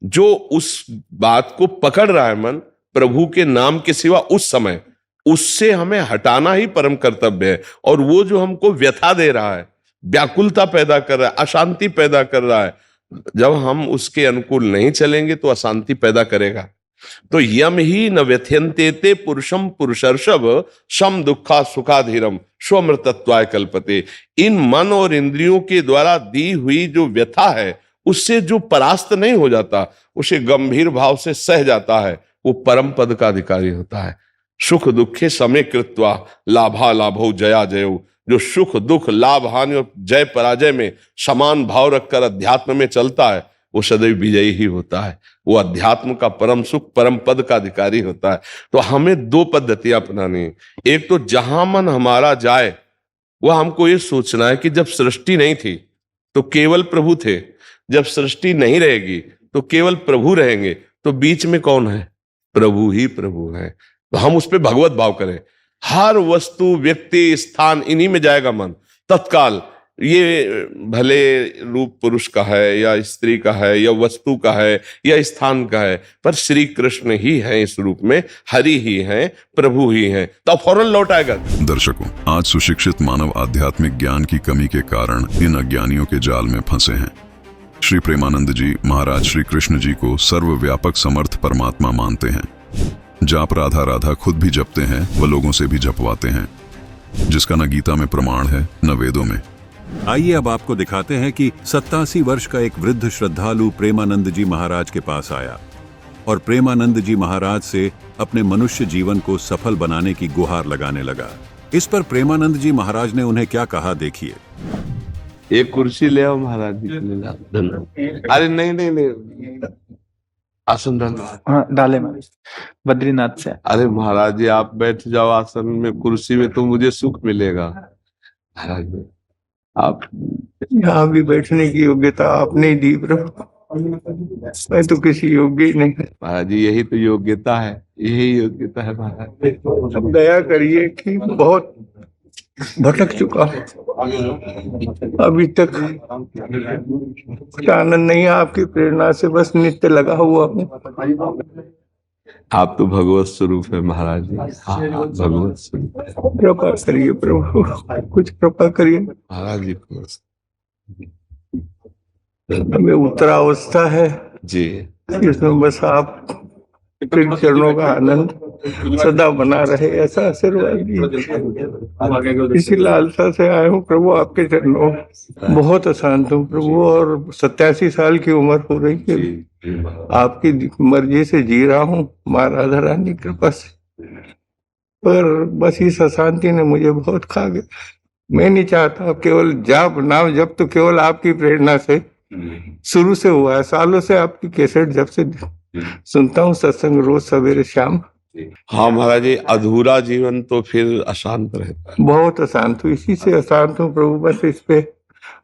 जो उस बात को पकड़ रहा है मन प्रभु के नाम के सिवा उस समय, उससे हमें हटाना ही परम कर्तव्य है। और वो जो हमको व्यथा दे रहा है, व्याकुलता पैदा कर रहा है, अशांति पैदा कर रहा है, जब हम उसके अनुकूल नहीं चलेंगे तो अशांति पैदा करेगा। तो यम ही न व्यथ्यन्ते पुरुषम पुरुषर्षभ शम दुखा सुखाधीरम स्वमृतत्वाय कल्पते। इन मन और इंद्रियों के द्वारा दी हुई जो व्यथा है उससे जो परास्त नहीं हो जाता, उसे गंभीर भाव से सह जाता है, वो परम पद का अधिकारी होता है। सुख दुखे समय कृत्वा लाभा लाभो जया जयो। जो सुख दुख लाभ हानि और जय पराजय में समान भाव रखकर अध्यात्म में चलता है वो सदैव विजयी ही होता है। वो अध्यात्म का परम सुख परम पद का अधिकारी होता है। तो हमें दो पद्धतियां अपनानी है। एक तो जहां मन हमारा जाए वह हमको ये सोचना है कि जब सृष्टि नहीं थी तो केवल प्रभु थे, जब सृष्टि नहीं रहेगी तो केवल प्रभु रहेंगे, तो बीच में कौन है? प्रभु ही प्रभु है। तो हम उस पर भगवत भाव करें। हर वस्तु व्यक्ति स्थान इन्हीं में जाएगा मन तत्काल। ये भले रूप पुरुष का है या स्त्री का है या वस्तु का है या स्थान का है, पर श्री कृष्ण ही है इस रूप में, हरि ही है, प्रभु ही है, तब फौरन लौट आएगा। दर्शकों, आज सुशिक्षित मानव आध्यात्मिक ज्ञान की कमी के कारण इन अज्ञानियों के जाल में फंसे हैं। श्री प्रेमानंद जी महाराज श्री कृष्ण जी को सर्वव्यापक समर्थ परमात्मा मानते हैं। जाप राधा राधा खुद भी जपते हैं, व लोगों से भी जपवाते हैं, जिसका न गीता में प्रमाण है न वेदों में। आइए अब आपको दिखाते हैं कि 87 वर्ष का एक वृद्ध श्रद्धालु प्रेमानंद जी महाराज के पास आया और प्रेमानंद जी महाराज से अपने मनुष्य जीवन को सफल बनाने की गुहार लगाने लगा। इस पर प्रेमानंद जी महाराज ने उन्हें क्या कहा, देखिए। एक कुर्सी ले आओ महाराज जी के लिए। अरे नहीं, आसन डाले बद्रीनाथ से। अरे महाराज जी आप बैठ जाओ आसन में, कुर्सी में तो मुझे सुख मिलेगा। महाराज जी आप यहाँ भी बैठने की योग्यता आपने ही दी प्रभु, मैं तो किसी योग्य ही नहीं। महाराज जी यही तो योग्यता है, यही योग्यता है महाराज। अब दया करिए कि बहुत भटक चुका, अभी तक कुछ आनंद नहीं है। आपकी प्रेरणा से बस नित्य लगा हुआ हूँ। आप तो भगवत स्वरूप है महाराज जी। हाँ, भगवत स्वरूप। कृपा करिए प्रभु, कुछ कृपा करिए महाराज जी। हमें उत्तरावस्था है जी, इसमें बस आप के चरणों का आनंद सदा बना रहे, ऐसा आशीर्वाद दीजिए। इसी लालसा से आए हूँ प्रभु आपके चरणों। बहुत अशांत हूँ प्रभु, और 87 साल की उम्र हो रही है। आपकी मर्जी से जी रहा हूँ माँ राधा रानी की कृपा से, पर बस इस अशांति ने मुझे बहुत खा गया। मैं नहीं चाहता, अब केवल जाप नाम जब तो केवल आपकी प्रेरणा से शुरू से हुआ है। सालों से आपकी कैसेट जब से सुनता हूँ, सत्संग रोज सवेरे शाम। हाँ महाराज जी, अधूरा जीवन तो फिर अशांत रहता है। बहुत अशांत हूँ, इसी से अशांत हूँ प्रभु। बस इस पे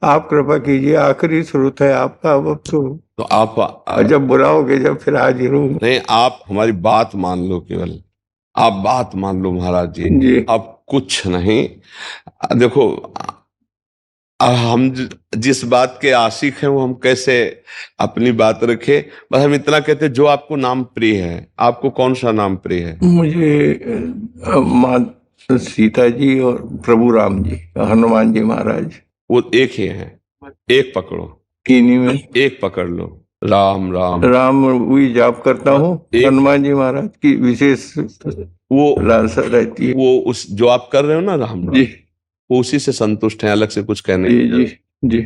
आप कृपा कीजिए, आखिरी स्रोत है आपका। अब तो आप जब बुलाओगे जब फिर हाजिर हूँ। नहीं, आप हमारी बात मान लो, केवल आप बात मान लो महाराज जी। अब कुछ नहीं, देखो हम जिस बात के आशिक हैं वो हम कैसे अपनी बात रखे। बस हम इतना कहते हैं जो आपको नाम प्रिय है। आपको कौन सा नाम प्रिय है? मुझे माँ सीता जी और प्रभु राम जी, हनुमान जी महाराज, वो एक ही है। एक पकड़ो, किन्हीं में एक पकड़ लो। राम राम राम वही जाप करता हूँ। हनुमान जी महाराज की विशेष वो लालसा रहती है। वो उस जो आप कर रहे हो ना राम राम, वो उसी से संतुष्ट है, अलग से कुछ कहने। जी।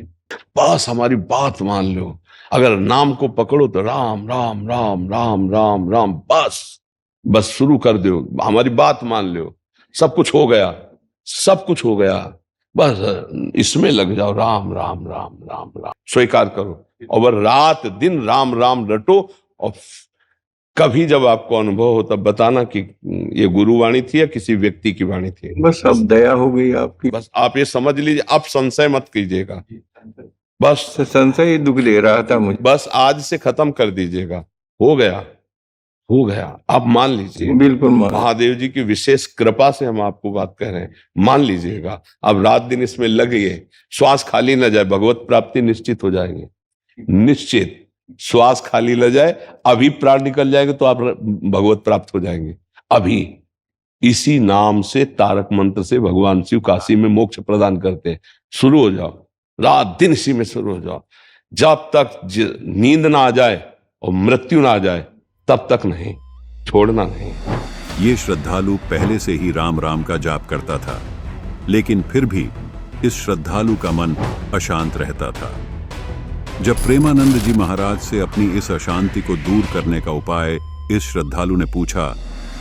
बस हमारी बात मान लो। अगर नाम को पकड़ो तो राम राम राम राम राम राम, बस शुरू कर दो। हमारी बात मान लो, सब कुछ हो गया, सब कुछ हो गया। बस इसमें लग जाओ, राम राम राम राम राम स्वीकार करो, और रात दिन राम राम रटो। और कभी जब आपको अनुभव हो तब बताना कि ये गुरुवाणी थी या किसी व्यक्ति की वाणी थी। बस अब दया हो गई आपकी। बस आप ये समझ लीजिए, अब संशय मत कीजिएगा। बस संशय दुख दे रहा था मुझे, बस आज से खत्म कर दीजिएगा। हो गया, हो गया, आप मान लीजिए। बिल्कुल महादेव जी की विशेष कृपा से हम आपको बात कह रहे हैं, मान लीजिएगा। अब रात दिन इसमें लगिए, श्वास खाली न जाए, भगवत प्राप्ति निश्चित हो जाएंगे। निश्चित श्वास खाली न जाए, अभी प्राण निकल जाएंगे तो आप भगवत प्राप्त हो जाएंगे। अभी इसी नाम से, तारक मंत्र से भगवान शिव काशी में मोक्ष प्रदान करते हैं। शुरू हो जाओ, रात दिन इसी में शुरू हो जाओ। जब तक नींद ना आ जाए और मृत्यु ना आ जाए तब तक नहीं, छोड़ना नहीं। ये श्रद्धालु पहले से ही राम राम का जाप करता था, लेकिन फिर भी इस श्रद्धालु का मन अशांत रहता था। जब प्रेमानंद जी महाराज से अपनी इस अशांति को दूर करने का उपाय इस श्रद्धालु ने पूछा,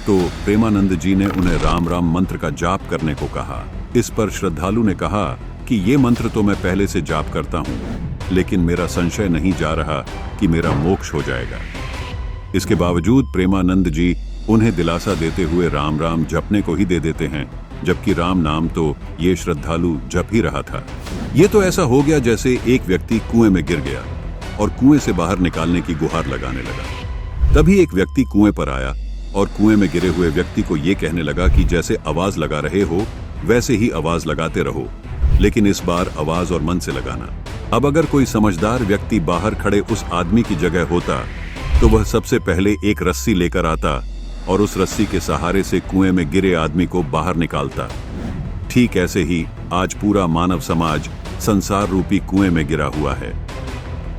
तो प्रेमानंद जी ने उन्हें राम राम मंत्र का जाप करने को कहा। इस पर श्रद्धालु ने कहा कि ये मंत्र तो मैं पहले से जाप करता हूँ, लेकिन मेरा संशय नहीं जा रहा कि मेरा मोक्ष हो जाएगा। इसके बावजूद प्रेमानंद जी उन्हें दिलासा देते हुए राम राम जपने को ही दे देते हैं, जबकि राम नाम तो ये श्रद्धालु जप ही रहा था। ये तो ऐसा हो गया जैसे एक व्यक्ति कुएं में गिर गया और कुएं से बाहर निकालने की गुहार लगाने लगा। तभी एक व्यक्ति कुएं पर आया और कुएं में गिरे हुए व्यक्ति को ये कहने लगा कि जैसे आवाज लगा रहे हो वैसे ही आवाज लगाते रहो, लेकिन इस बार आवाज और मन से लगाना। अब अगर कोई समझदार व्यक्ति बाहर खड़े उस आदमी की जगह होता तो वह सबसे पहले एक रस्सी लेकर आता और उस रस्सी के सहारे से कुएं में गिरे आदमी को बाहर निकालता। ठीक ऐसे ही आज पूरा मानव समाज संसार रूपी कुएं में गिरा हुआ है,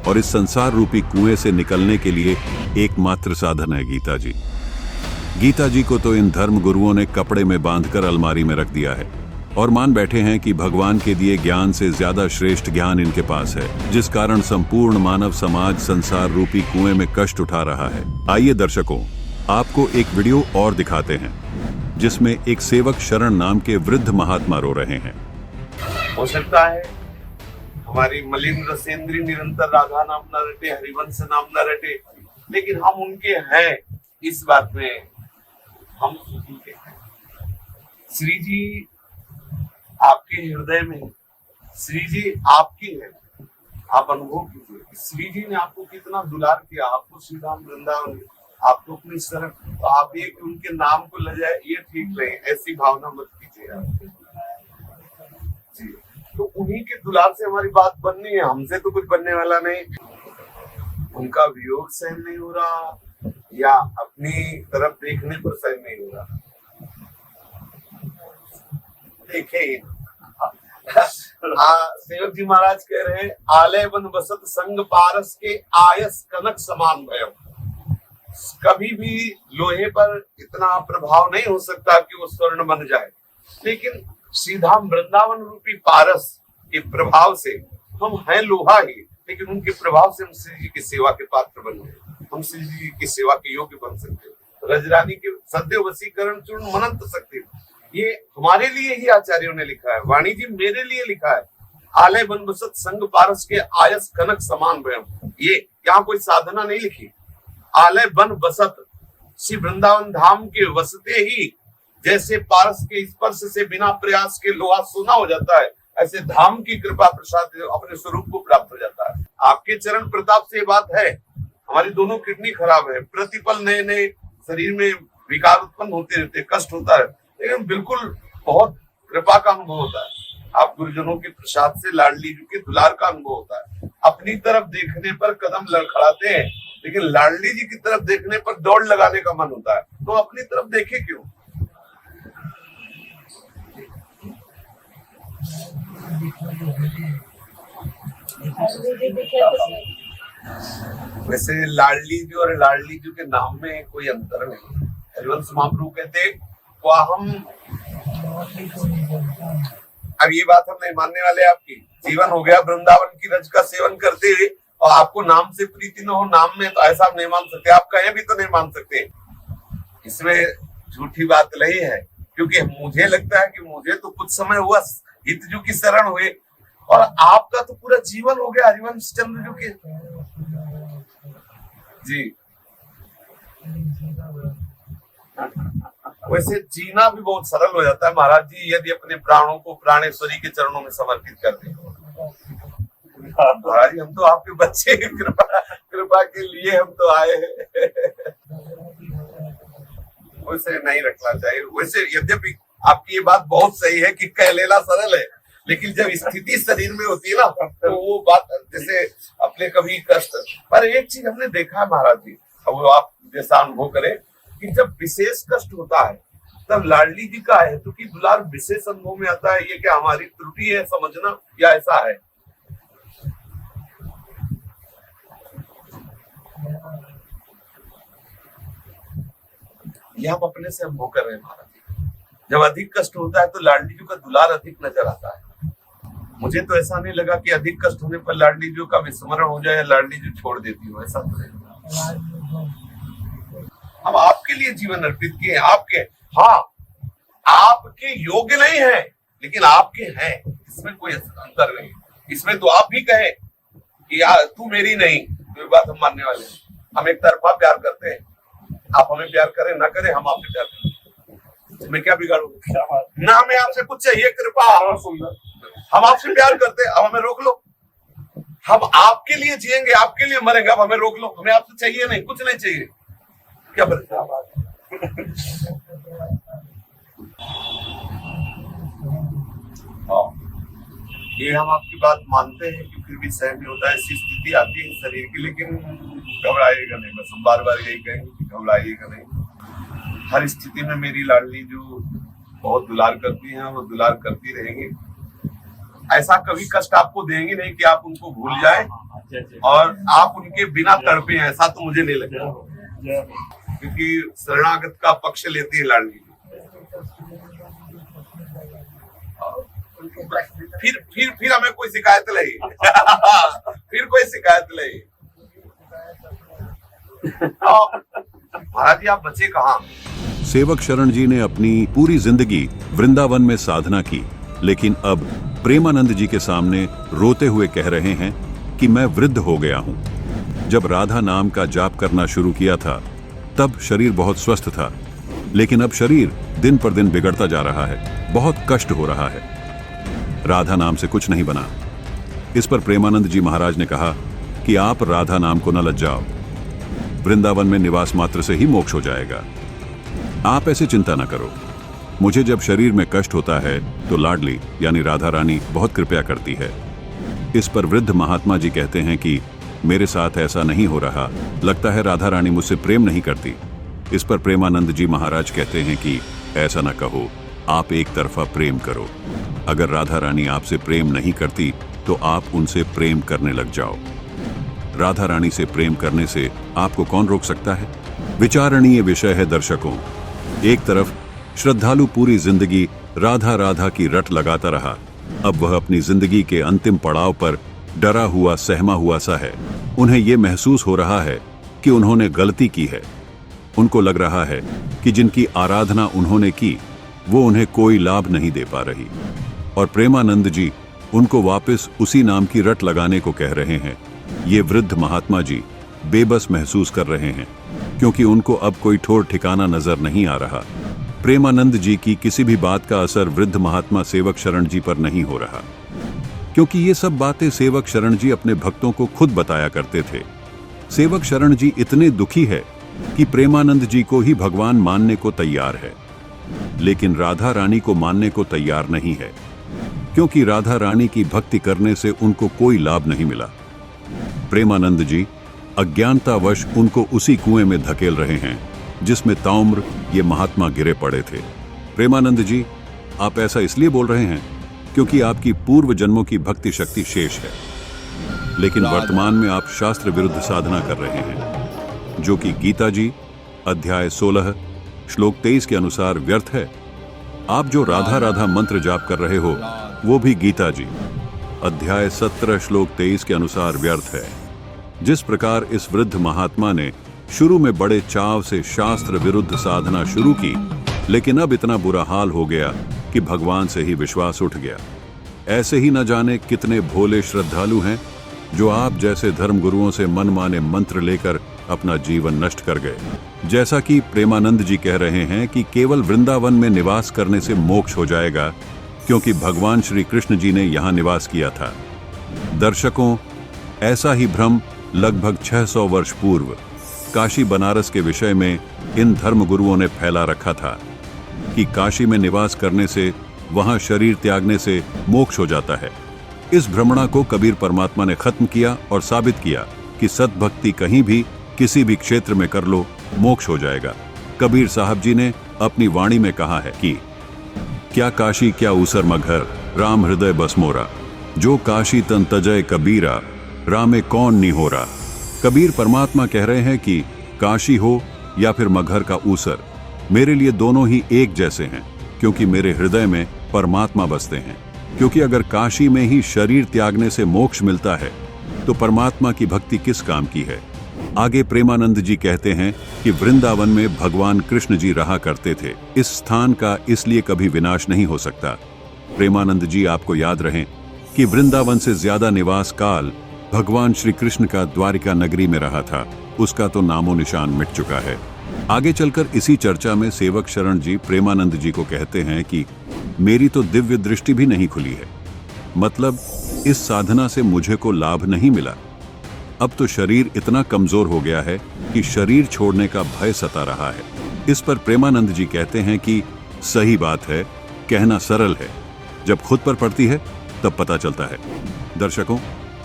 और इस संसार रूपी कुएं से निकलने के लिए एकमात्र साधन है गीता जी। गीता जी को तो इन धर्म गुरुओं ने कपड़े में बांधकर अलमारी में रख दिया है और मान बैठे हैं कि भगवान के दिए ज्ञान से ज्यादा श्रेष्ठ ज्ञान इनके पास है, जिस कारण संपूर्ण मानव समाज संसार रूपी कुएं में कष्ट उठा रहा है। आइए दर्शकों, आपको एक वीडियो और दिखाते हैं जिसमें एक सेवक शरण नाम के वृद्ध महात्मा रो रहे हैं। हो सकता है हमारी मलिन रसेंद्री निरंतर राधा नाम न रटे, हरिवंश नाम न रटे, लेकिन हम उनके हैं, इस बात में हम उनके हैं। श्री जी आपके हृदय में, श्री जी आपकी है, आप अनुभव कीजिए। श्री जी ने आपको कितना दुलार किया, आपको श्री राम वृंदावन, आपको अपनी शरण, तो आप ये कि उनके नाम को ले जाए ये ठीक नहीं, ऐसी भावना मत कीजिए आप जी। तो उन्हीं के दुलार से हमारी बात बननी है, हमसे तो कुछ बनने वाला नहीं। उनका वियोग सहन नहीं हो रहा या अपनी तरफ देखने पर सहन नहीं हो रहा। देखे सेवक जी महाराज कह रहे हैं, आलय वन बसत संग पारस के आयस कनक समान भयम। कभी भी लोहे पर इतना प्रभाव नहीं हो सकता कि वो स्वर्ण बन जाए, लेकिन सीधा वृंदावन रूपी पारस के प्रभाव से हम हैं लोहा ही, लेकिन उनके प्रभाव से हम श्री जी की सेवा के पात्र बन गए, हम श्री जी की सेवा के योग्य बन सकते हैं। रजरानी के सद्य वसीकरण चूर्ण मनंत सकते, ये हमारे लिए ही आचार्यों ने लिखा है, वाणी जी मेरे लिए लिखा है। आलय बन बसत संग पारस के आयस कनक समान भयम, ये यहाँ कोई साधना नहीं लिखी। आलय बन बसत, श्री वृंदावन धाम के वसते ही जैसे पारस के स्पर्श से बिना प्रयास के लोहा सोना हो जाता है, ऐसे धाम की कृपा प्रसाद अपने स्वरूप को प्राप्त हो जाता है। आपके चरण प्रताप से बात है, हमारी दोनों किडनी खराब है, प्रतिपल नए नए शरीर में विकार उत्पन्न होते रहते, कष्ट होता है, लेकिन बिल्कुल बहुत कृपा का अनुभव होता है। आप गुरुजनों के प्रसाद से, लाडली जी के दुलार का अनुभव होता है। अपनी तरफ देखने पर कदम लड़खड़ाते हैं, लेकिन लाडली जी की तरफ देखने पर दौड़ लगाने का मन होता है, तो अपनी तरफ देखे क्यों? वैसे लाडली जी और लाडली जी के नाम में कोई अंतर नहीं। हरिवंश महाप्रभु कहते हम, अब ये बात हम नहीं मानने वाले, आपकी जीवन हो गया वृंदावन की रज का सेवन करते हुए और आपको नाम से प्रीति न हो, नाम में तो ऐसा आप नहीं मान सकते, आप कहें भी तो नहीं मान सकते। इसमें झूठी बात नहीं है, क्योंकि मुझे लगता है कि मुझे तो कुछ समय हुआ हितजू की शरण हुए और आपका तो पूरा जीवन हो गया हरिवंश चंद्र जू के जी। वैसे जीना भी बहुत सरल हो जाता है महाराज जी, यदि अपने प्राणों को प्राणेश्वरी के चरणों में समर्पित कर दें। महाराज हम तो आपके बच्चे, कृपा के लिए हम तो आए हैं। वैसे नहीं रखना चाहिए। वैसे यद्यपि आपकी ये बात बहुत सही है कि कह लेना सरल है, लेकिन जब स्थिति शरीर में होती है ना, तो वो बात जैसे अपने कभी कष्ट। पर एक चीज हमने देखा है महाराज जी, अब आप जैसा अनुभव करें कि जब विशेष कष्ट होता है तब लाडली जी का है तो कि दुलार विशेष अनुभव में आता है। ये क्या हमारी त्रुटि है समझना या ऐसा है? ये हम अपने से अनुभव कर रहे हैं महाराज जी। जब अधिक कष्ट होता है तो लाडली जी का दुलार अधिक नजर आता है। मुझे तो ऐसा नहीं लगा कि अधिक कष्ट होने पर लाडली जी का विस्मरण हो जाए, लाडली जी छोड़ देती हो, ऐसा तो नहीं। हम आपके लिए जीवन अर्पित किए, आपके, हाँ आपके योग्य नहीं है लेकिन आपके हैं, इसमें कोई अंतर नहीं। इसमें तो आप भी कहे कि यार तू मेरी नहीं, तो बात हम मानने वाले हैं। हम एक तरफा प्यार करते हैं, आप हमें प्यार करें ना करें, हम आपसे प्यार करें, मैं क्या बिगाड़ूंगा? ना हमें आपसे कुछ चाहिए, कृपा, हम आपसे प्यार करते हैं, अब हमें रोक लो। हम आपके लिए जिएंगे, आपके लिए मरेंगे, अब हमें रोक लो। हमें आपसे चाहिए नहीं, कुछ नहीं चाहिए। क्या ये हम आपकी बात मानते हैं कि फिर भी सहन नहीं होता है, ऐसी स्थिति आती है शरीर की, लेकिन घबराइएगा नहीं। बस हम बार बार यही कहेंगे कि घबराइएगा नहीं। हर स्थिति में मेरी लाडली जो बहुत दुलार करती हैं, वो दुलार करती रहेंगी। ऐसा कभी कष्ट आपको देंगे नहीं कि आप उनको भूल जाएं और आप उनके बिना तड़पे, ऐसा तो मुझे नहीं लगता, क्योंकि शरणागत का पक्ष लेती है लाडली। फिर हमें कोई शिकायत नहीं फिर कोई शिकायत नहीं। महाराज जी आप बचे कहाँ? सेवक शरण जी ने अपनी पूरी जिंदगी वृंदावन में साधना की, लेकिन अब प्रेमानंद जी के सामने रोते हुए कह रहे हैं कि मैं वृद्ध हो गया हूँ। जब राधा नाम का जाप करना शुरू किया था तब शरीर बहुत स्वस्थ था, लेकिन अब शरीर दिन पर दिन बिगड़ता जा रहा है, बहुत कष्ट हो रहा है। राधा नाम से कुछ नहीं बना। इस पर प्रेमानंद जी महाराज ने कहा कि आप राधा नाम को न लज्जाओ, वृंदावन में निवास मात्र से ही मोक्ष हो जाएगा। आप ऐसे चिंता न करो। मुझे जब शरीर में कष्ट होता है तो लाडली यानी राधा रानी बहुत कृपया करती है। इस पर वृद्ध महात्मा जी कहते हैं कि मेरे साथ ऐसा नहीं हो रहा, लगता है राधा रानी मुझसे प्रेम नहीं करती। इस पर प्रेमानंद जी महाराज कहते हैं कि ऐसा न कहो, आप एक तरफा प्रेम करो। अगर राधा रानी आपसे प्रेम नहीं करती तो आप उनसे प्रेम करने लग जाओ। राधा रानी से प्रेम करने से आपको कौन रोक सकता है? विचारणीय विषय है दर्शकों। एक तरफ श्रद्धालु पूरी जिंदगी राधा राधा की रट लगाता रहा, अब वह अपनी जिंदगी के अंतिम पड़ाव पर डरा हुआ सहमा हुआ सा है। उन्हें यह महसूस हो रहा है कि उन्होंने गलती की है। उनको लग रहा है कि जिनकी आराधना उन्होंने की वो उन्हें कोई लाभ नहीं दे पा रही, और प्रेमानंद जी उनको वापस उसी नाम की रट लगाने को कह रहे हैं। ये वृद्ध महात्मा जी बेबस महसूस कर रहे हैं, क्योंकि उनको अब कोई ठोर ठिकाना नजर नहीं आ रहा। प्रेमानंद जी की किसी भी बात का असर वृद्ध महात्मा सेवक शरण जी पर नहीं हो रहा, क्योंकि ये सब बातें सेवक शरण जी अपने भक्तों को खुद बताया करते थे। सेवक शरण जी इतने दुखी है कि प्रेमानंद जी को ही भगवान मानने को तैयार है, लेकिन राधा रानी को मानने को तैयार नहीं है, क्योंकि राधा रानी की भक्ति करने से उनको कोई लाभ नहीं मिला। प्रेमानंद जी अज्ञानतावश उनको उसी कुएं में धकेल रहे हैं जिसमें ताउम्र ये महात्मा गिरे पड़े थे। प्रेमानंद जी, आप ऐसा इसलिए बोल रहे हैं क्योंकि आपकी पूर्व जन्मों की भक्ति शक्ति शेष है, लेकिन वर्तमान में आप शास्त्र विरुद्ध साधना कर रहे हैं, जो कि गीता जी अध्याय 16 श्लोक 23 के अनुसार व्यर्थ है। आप जो राधा राधा मंत्र जाप कर रहे हो वो भी गीता जी अध्याय 17 श्लोक 23 के अनुसार व्यर्थ है। जिस प्रकार इस वृद्ध महात्मा ने शुरू में बड़े चाव से शास्त्र विरुद्ध साधना शुरू की, लेकिन अब इतना बुरा हाल हो गया कि भगवान से ही विश्वास उठ गया। ऐसे ही न जाने कितने भोले श्रद्धालु हैं जो आप जैसे धर्मगुरुओं से मनमाने मंत्र लेकर अपना जीवन नष्ट कर गए। जैसा कि प्रेमानंद जी कह रहे हैं कि केवल वृंदावन में निवास करने से मोक्ष हो जाएगा, क्योंकि भगवान श्री कृष्ण जी ने यहाँ निवास किया था। दर्शकों, ऐसा ही भ्रम लगभग 600 वर्ष पूर्व काशी बनारस के विषय में इन धर्मगुरुओं ने फैला रखा था कि काशी में निवास करने से वहां शरीर त्यागने से मोक्ष हो जाता है। इस भ्रमणा को कबीर परमात्मा ने खत्म किया और साबित किया कि सतभक्ति कहीं भी किसी भी क्षेत्र में कर लो, मोक्ष हो जाएगा। कबीर साहब जी ने अपनी वाणी में कहा है कि क्या काशी क्या ऊसर मघर, राम हृदय बस मोरा, जो काशी तन तजय कबीरा, रामे कौन निहोरा। कबीर परमात्मा कह रहे हैं कि काशी हो या फिर मगहर का ऊसर, मेरे लिए दोनों ही एक जैसे हैं, क्योंकि मेरे हृदय में परमात्मा बसते हैं। क्योंकि अगर काशी में ही शरीर त्यागने से मोक्ष मिलता है तो परमात्मा की भक्ति किस काम की है। आगे प्रेमानंद जी कहते हैं कि वृंदावन में भगवान कृष्ण जी रहा करते थे। इस स्थान का इसलिए कभी विनाश नहीं हो सकता। प्रेमानंद जी, आपको याद रहे कि वृंदावन से ज्यादा निवास काल भगवान श्री कृष्ण का द्वारिका नगरी में रहा था। उसका तो नामो निशान मिट चुका है। आगे चलकर इसी चर्चा में सेवक शरण जी प्रेमानंद जी को कहते हैं कि मेरी तो दिव्य दृष्टि भी नहीं खुली है, मतलब इस साधना से मुझे को लाभ नहीं मिला। अब तो शरीर इतना कमजोर हो गया है कि शरीर छोड़ने का भय सता रहा है। इस पर प्रेमानंद जी कहते हैं कि सही बात है, कहना सरल है, जब खुद पर पड़ती है तब पता चलता है। दर्शकों,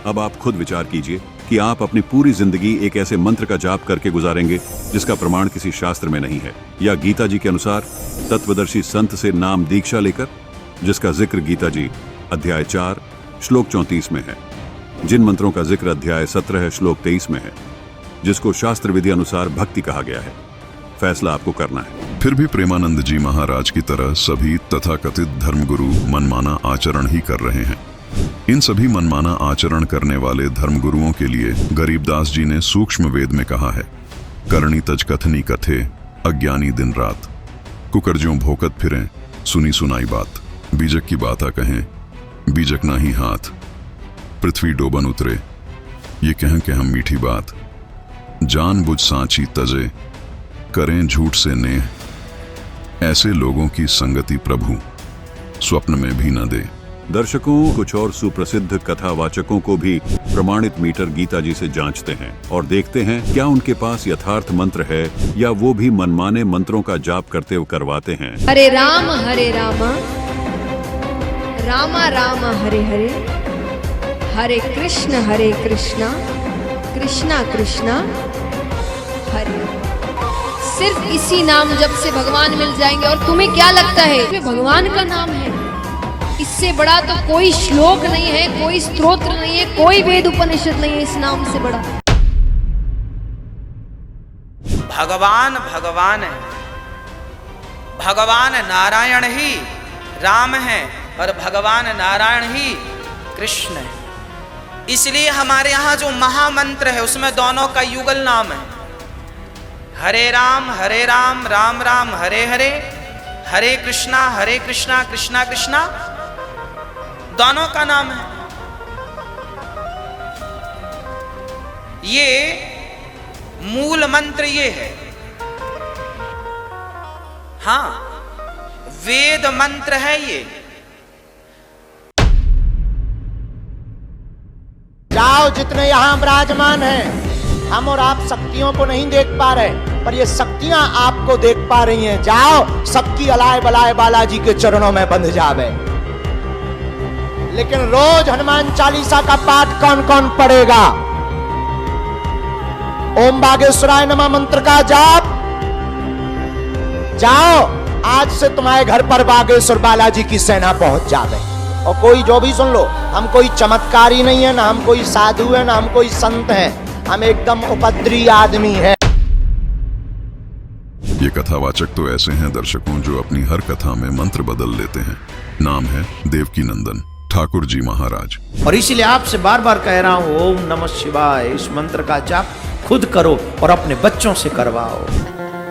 अब आप खुद विचार कीजिए कि आप अपनी पूरी जिंदगी एक ऐसे मंत्र का जाप करके गुजारेंगे जिसका प्रमाण किसी शास्त्र में नहीं है, या गीता जी के अनुसार तत्वदर्शी संत से नाम दीक्षा लेकर, जिसका जिक्र गीता जी अध्याय 4 श्लोक 34 में है, जिन मंत्रों का जिक्र अध्याय 17 श्लोक 23 में है, जिसको शास्त्र विधि अनुसार भक्ति कहा गया है। फैसला आपको करना है। फिर भी प्रेमानंद जी महाराज की तरह सभी तथाकथित धर्मगुरु मनमाना आचरण ही कर रहे हैं। इन सभी मनमाना आचरण करने वाले धर्मगुरुओं के लिए गरीबदास जी ने सूक्ष्म वेद में कहा है, करणी तज कथनी कथे अज्ञानी दिन रात, कुकर्जों भोकत फिरें सुनी सुनाई बात, बीजक की बाता कहें बीजक ना ही हाथ, पृथ्वी डोबन उतरे ये कहें कि हम मीठी बात, जान बुझ सांची तजे करें झूठ से नेह, ऐसे लोगों की संगति प्रभु स्वप्न में भी न दे। दर्शकों, कुछ और सुप्रसिद्ध कथावाचकों को भी प्रमाणित मीटर गीता जी से जांचते हैं और देखते हैं क्या उनके पास यथार्थ मंत्र है या वो भी मनमाने मंत्रों का जाप करते हुए करवाते हैं। हरे राम रामा रामा हरे हरे, हरे कृष्णा कृष्णा कृष्णा हरे। सिर्फ इसी नाम जप से भगवान मिल जाएंगे। और तुम्हें क्या लगता है इसमें भगवान का नाम है? इससे बड़ा तो कोई श्लोक नहीं है, कोई स्तोत्र नहीं है, कोई वेद उपनिषद नहीं है इस नाम से बड़ा। भगवान भगवान है, भगवान नारायण ही राम है और भगवान नारायण ही कृष्ण है। इसलिए हमारे यहाँ जो महामंत्र है उसमें दोनों का युगल नाम है, हरे राम राम राम हरे हरे, हरे कृष्णा कृष्णा कृष्णा, दोनों का नाम है। ये मूल मंत्र ये है। हाँ, वेद मंत्र है ये। जाओ, जितने यहाँ विराजमान हैं, हम और आप शक्तियों को नहीं देख पा रहे, पर ये शक्तियां आपको देख पा रही हैं। जाओ, सबकी अलाय बलाय बालाजी के चरणों में बंध जावे। लेकिन रोज हनुमान चालीसा का पाठ कौन कौन पढ़ेगा? ओम बागेश्वराय नमः मंत्र का जाप। जाओ, आज से तुम्हारे घर पर बागेश्वर बालाजी की सेना पहुंच जावे। और कोई जो भी सुन लो, हम कोई चमत्कारी नहीं है, ना हम कोई साधु है, ना हम कोई संत है, हम एकदम उपद्री आदमी है। ये कथावाचक तो ऐसे हैं दर्शकों जो अपनी हर कथा में मंत्र बदल लेते हैं। नाम है देवकी नंदन ठाकुर जी महाराज। और इसलिए आपसे बार बार कह रहा हूँ, ओम नमः शिवाय इस मंत्र का जाप खुद करो और अपने बच्चों से करवाओ।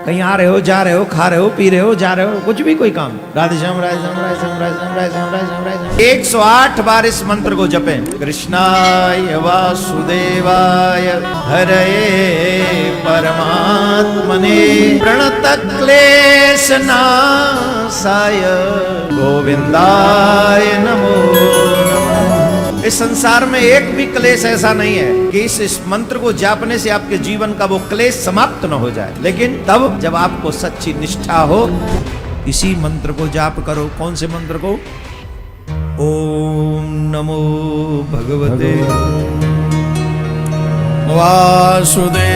कहीं आ रहे हो, जा रहे हो, खा रहे हो, पी रहे हो, जा रहे हो, कुछ भी कोई काम, राधे श्याम राधे श्याम राधे श्याम राधे श्याम राधे श्याम राधे श्याम राधे श्याम 108 बार इस मंत्र को जपें। कृष्णाय वासुदेवाय हरये परमात्मने प्रणतक्लेशनाशाय गोविंदाय नमो नमः। इस संसार में एक भी क्लेश ऐसा नहीं है कि इस मंत्र को जापने से आपके जीवन का वो क्लेश समाप्त न हो जाए। लेकिन तब जब आपको सच्ची निष्ठा हो, इसी मंत्र को जाप करो। कौन से मंत्र को? ओम नमो भगवते वासुदेवाय।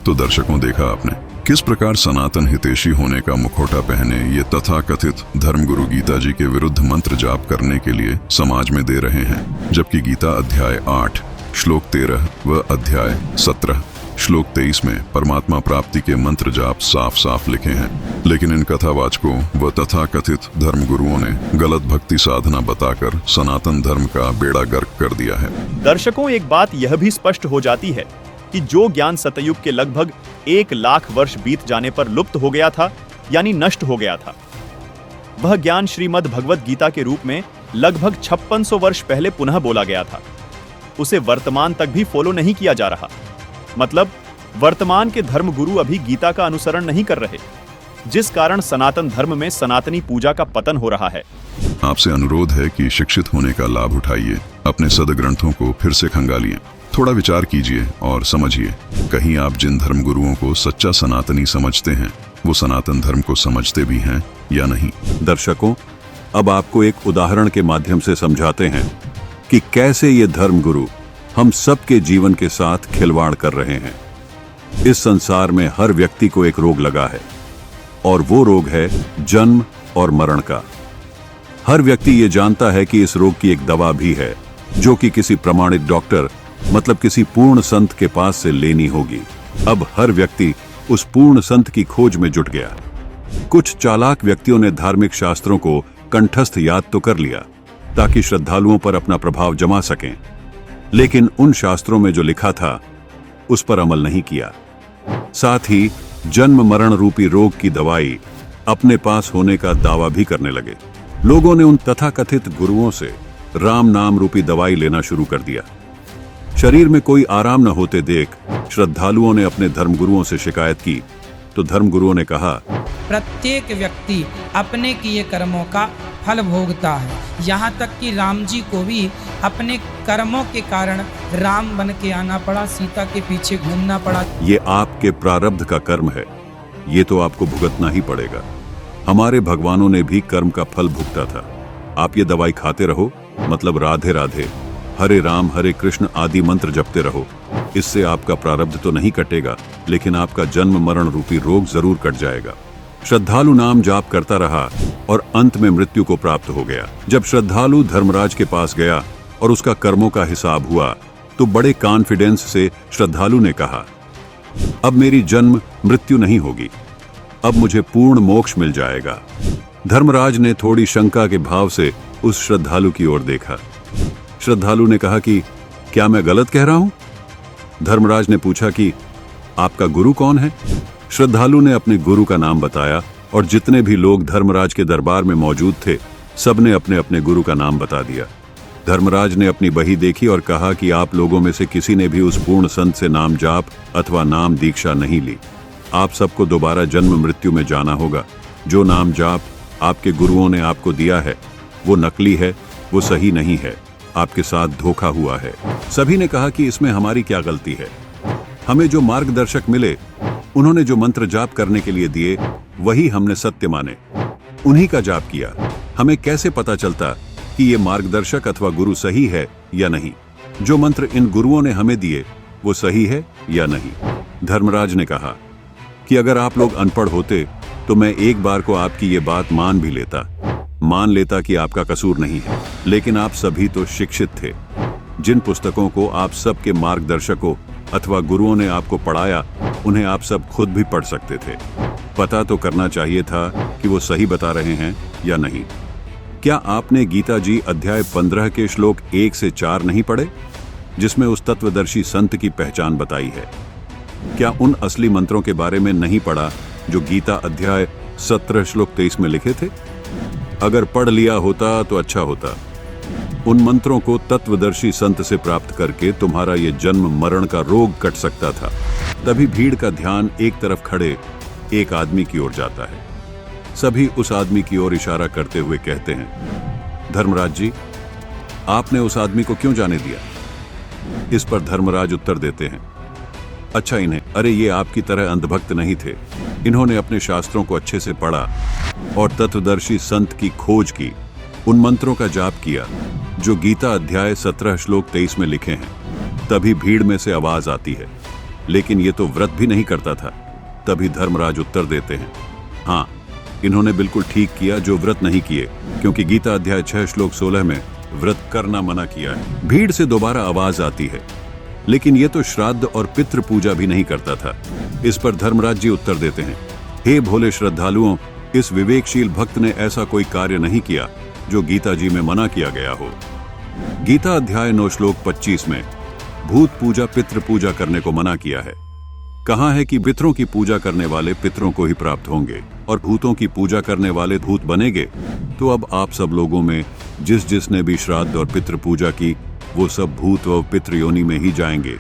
तो दर्शकों, देखा आपने किस प्रकार सनातन हितैषी होने का मुखौटा पहने ये तथाकथित धर्मगुरु गीता जी के विरुद्ध मंत्र जाप करने के लिए समाज में दे रहे हैं, जबकि गीता अध्याय 8 श्लोक 13 व अध्याय 17 श्लोक 23 में परमात्मा प्राप्ति के मंत्र जाप साफ साफ लिखे हैं, लेकिन इन कथावाचकों व तथाकथित धर्मगुरुओं ने गलत भक्ति साधना बताकर सनातन धर्म का बेड़ा गर्क कर दिया है। दर्शकों, एक बात यह भी स्पष्ट हो जाती है कि जो ज्ञान सतयुग के लगभग 1 लाख वर्ष बीत जाने पर लुप्त हो गया था, यानी नष्ट हो गया था, वह ज्ञान श्रीमद् भगवत गीता के रूप में लगभग 5600 वर्ष पहले पुनः बोला गया था। उसे वर्तमान तक भी फॉलो नहीं किया जा रहा। मतलब वर्तमान के धर्मगुरु अभी गीता का अनुसरण नहीं कर रहे, जिस कारण सनातन धर्म में सनातनी पूजा का पतन हो रहा है। आपसे अनुरोध है कि शिक्षित होने का लाभ उठाइए, अपने सदग्रंथों को फिर से खंगालिए, थोड़ा विचार कीजिए और समझिए, कहीं आप जिन धर्मगुरुओं को सच्चा सनातनी समझते हैं वो सनातन धर्म को समझते भी हैं या नहीं। दर्शकों, अब आपको एक उदाहरण के माध्यम से समझाते हैं कि कैसे ये धर्मगुरु हम सबके जीवन के साथ खिलवाड़ कर रहे हैं। इस संसार में हर व्यक्ति को एक रोग लगा है, और वो रोग है जन्म और मरण का। हर व्यक्ति ये जानता है कि इस रोग की एक दवा भी है, जो कि किसी प्रमाणित डॉक्टर मतलब किसी पूर्ण संत के पास से लेनी होगी। अब हर व्यक्ति उस पूर्ण संत की खोज में जुट गया। कुछ चालाक व्यक्तियों ने धार्मिक शास्त्रों को कंठस्थ याद तो कर लिया ताकि श्रद्धालुओं पर अपना प्रभाव जमा सकें, लेकिन उन शास्त्रों में जो लिखा था उस पर अमल नहीं किया। साथ ही जन्म मरण रूपी रोग की दवाई अपने पास होने का दावा भी करने लगे। लोगों ने उन तथाकथित गुरुओं से राम नाम रूपी दवाई लेना शुरू कर दिया। शरीर में कोई आराम न होते देख श्रद्धालुओं ने अपने धर्मगुरुओं से शिकायत की, तो धर्मगुरुओं ने कहा, प्रत्येक व्यक्ति अपने किए कर्मों का फल भोगता है। यहाँ तक कि राम जी को भी अपने कर्मों के कारण राम बन के आना पड़ा, सीता के पीछे घूमना पड़ा। ये आपके प्रारब्ध का कर्म है, ये तो आपको भुगतना ही पड़ेगा। हमारे भगवानों ने भी कर्म का फल भुगता था। आप ये दवाई खाते रहो, मतलब राधे राधे, हरे राम हरे कृष्ण आदि मंत्र जपते रहो। इससे आपका प्रारब्ध तो नहीं कटेगा, लेकिन आपका जन्म मरण रूपी रोग जरूर कट जाएगा। श्रद्धालु नाम जाप करता रहा और अंत में मृत्यु को प्राप्त हो गया। जब श्रद्धालु धर्मराज के पास गया और उसका कर्मों का हिसाब हुआ, तो बड़े कॉन्फिडेंस से श्रद्धालु ने कहा, अब मेरी जन्म मृत्यु नहीं होगी, अब मुझे पूर्ण मोक्ष मिल जाएगा। धर्मराज ने थोड़ी शंका के भाव से उस श्रद्धालु की ओर देखा। श्रद्धालु ने कहा कि क्या मैं गलत कह रहा हूं? धर्मराज ने पूछा कि आपका गुरु कौन है? श्रद्धालु ने अपने गुरु का नाम बताया और जितने भी लोग धर्मराज के दरबार में मौजूद थे, सबने अपने अपने गुरु का नाम बता दिया। धर्मराज ने अपनी बही देखी और कहा कि आप लोगों में से किसी ने भी उस पूर्ण संत से नाम जाप अथवा नाम दीक्षा नहीं ली। आप सबको दोबारा जन्म मृत्यु में जाना होगा। जो नाम जाप आपके गुरुओं ने आपको दिया है वो नकली है, वो सही नहीं है, आपके साथ धोखा हुआ है। सभी ने कहा कि इसमें हमारी क्या गलती है? हमें जो मार्गदर्शक मिले, उन्होंने जो मंत्र जाप करने के लिए दिए, वही हमने सत्य माने, उन्हीं का जाप किया। हमें कैसे पता चलता कि ये मार्गदर्शक अथवा गुरु सही है या नहीं? जो मंत्र इन गुरुओं ने हमें दिए वो सही है या नहीं? धर्मराज ने कहा कि अगर आप लोग अनपढ़ होते तो मैं एक बार को आपकी ये बात मान भी लेता कि आपका कसूर नहीं है, लेकिन आप सभी तो शिक्षित थे। जिन पुस्तकों को आप सबके मार्गदर्शकों अथवा गुरुओं ने आपको पढ़ाया, उन्हें आप सब खुद भी पढ़ सकते थे। पता तो करना चाहिए था कि वो सही बता रहे हैं या नहीं। क्या आपने गीता जी अध्याय 15 के श्लोक 1 से 4 नहीं पढ़े, जिसमें उस तत्वदर्शी संत की पहचान बताई है? क्या उन असली मंत्रों के बारे में नहीं पढ़ा जो गीता अध्याय 17 श्लोक 23 में लिखे थे? अगर पढ़ लिया होता तो अच्छा होता। उन मंत्रों को तत्वदर्शी संत से प्राप्त करके तुम्हारा ये जन्म मरण का रोग कट सकता था। तभी भीड़ का ध्यान एक तरफ खड़े एक आदमी की ओर जाता है। सभी उस आदमी की ओर इशारा करते हुए कहते हैं, धर्मराज जी, आपने उस आदमी को क्यों जाने दिया? इस पर धर्मराज उत्तर देते हैं, अच्छा इन्हें, अरे ये आपकी तरह अंधभक्त नहीं थे। इन्होंने अपने शास्त्रों को अच्छे से पढ़ा और तत्वदर्शी संत की खोज की, उन मंत्रों का जाप किया जो गीता अध्याय 17 श्लोक 23 में लिखे हैं। तभी भीड़ में से आवाज आती है, लेकिन ये तो व्रत भी नहीं करता था। तभी धर्मराज उत्तर देते हैं, हाँ, इन्होंने बिल्कुल ठीक किया जो व्रत नहीं किए, क्योंकि गीता अध्याय 6 श्लोक 16 में व्रत करना मना किया है। भीड़ से दोबारा आवाज आती है, लेकिन ये तो श्राद्ध और पितृ पूजा भी नहीं करता था। इस पर धर्मराज जी उत्तर देते हैं, हे भोले श्रद्धालुओं, इस विवेकशील भक्त ने ऐसा कोई कार्य नहीं किया जो गीता जी में मना किया गया हो। गीता अध्याय 9 श्लोक 25 में भूत पूजा पितृ पूजा करने को मना किया है। कहा है कि पितरों की पूजा करने वाले पितरों को ही प्राप्त होंगे और भूतों की पूजा करने वाले भूत बनेंगे। तो अब आप सब लोगों में जिसने भी श्राद्ध और पितृ पूजा की वो सब भूत व पितृ योनि में ही जाएंगे।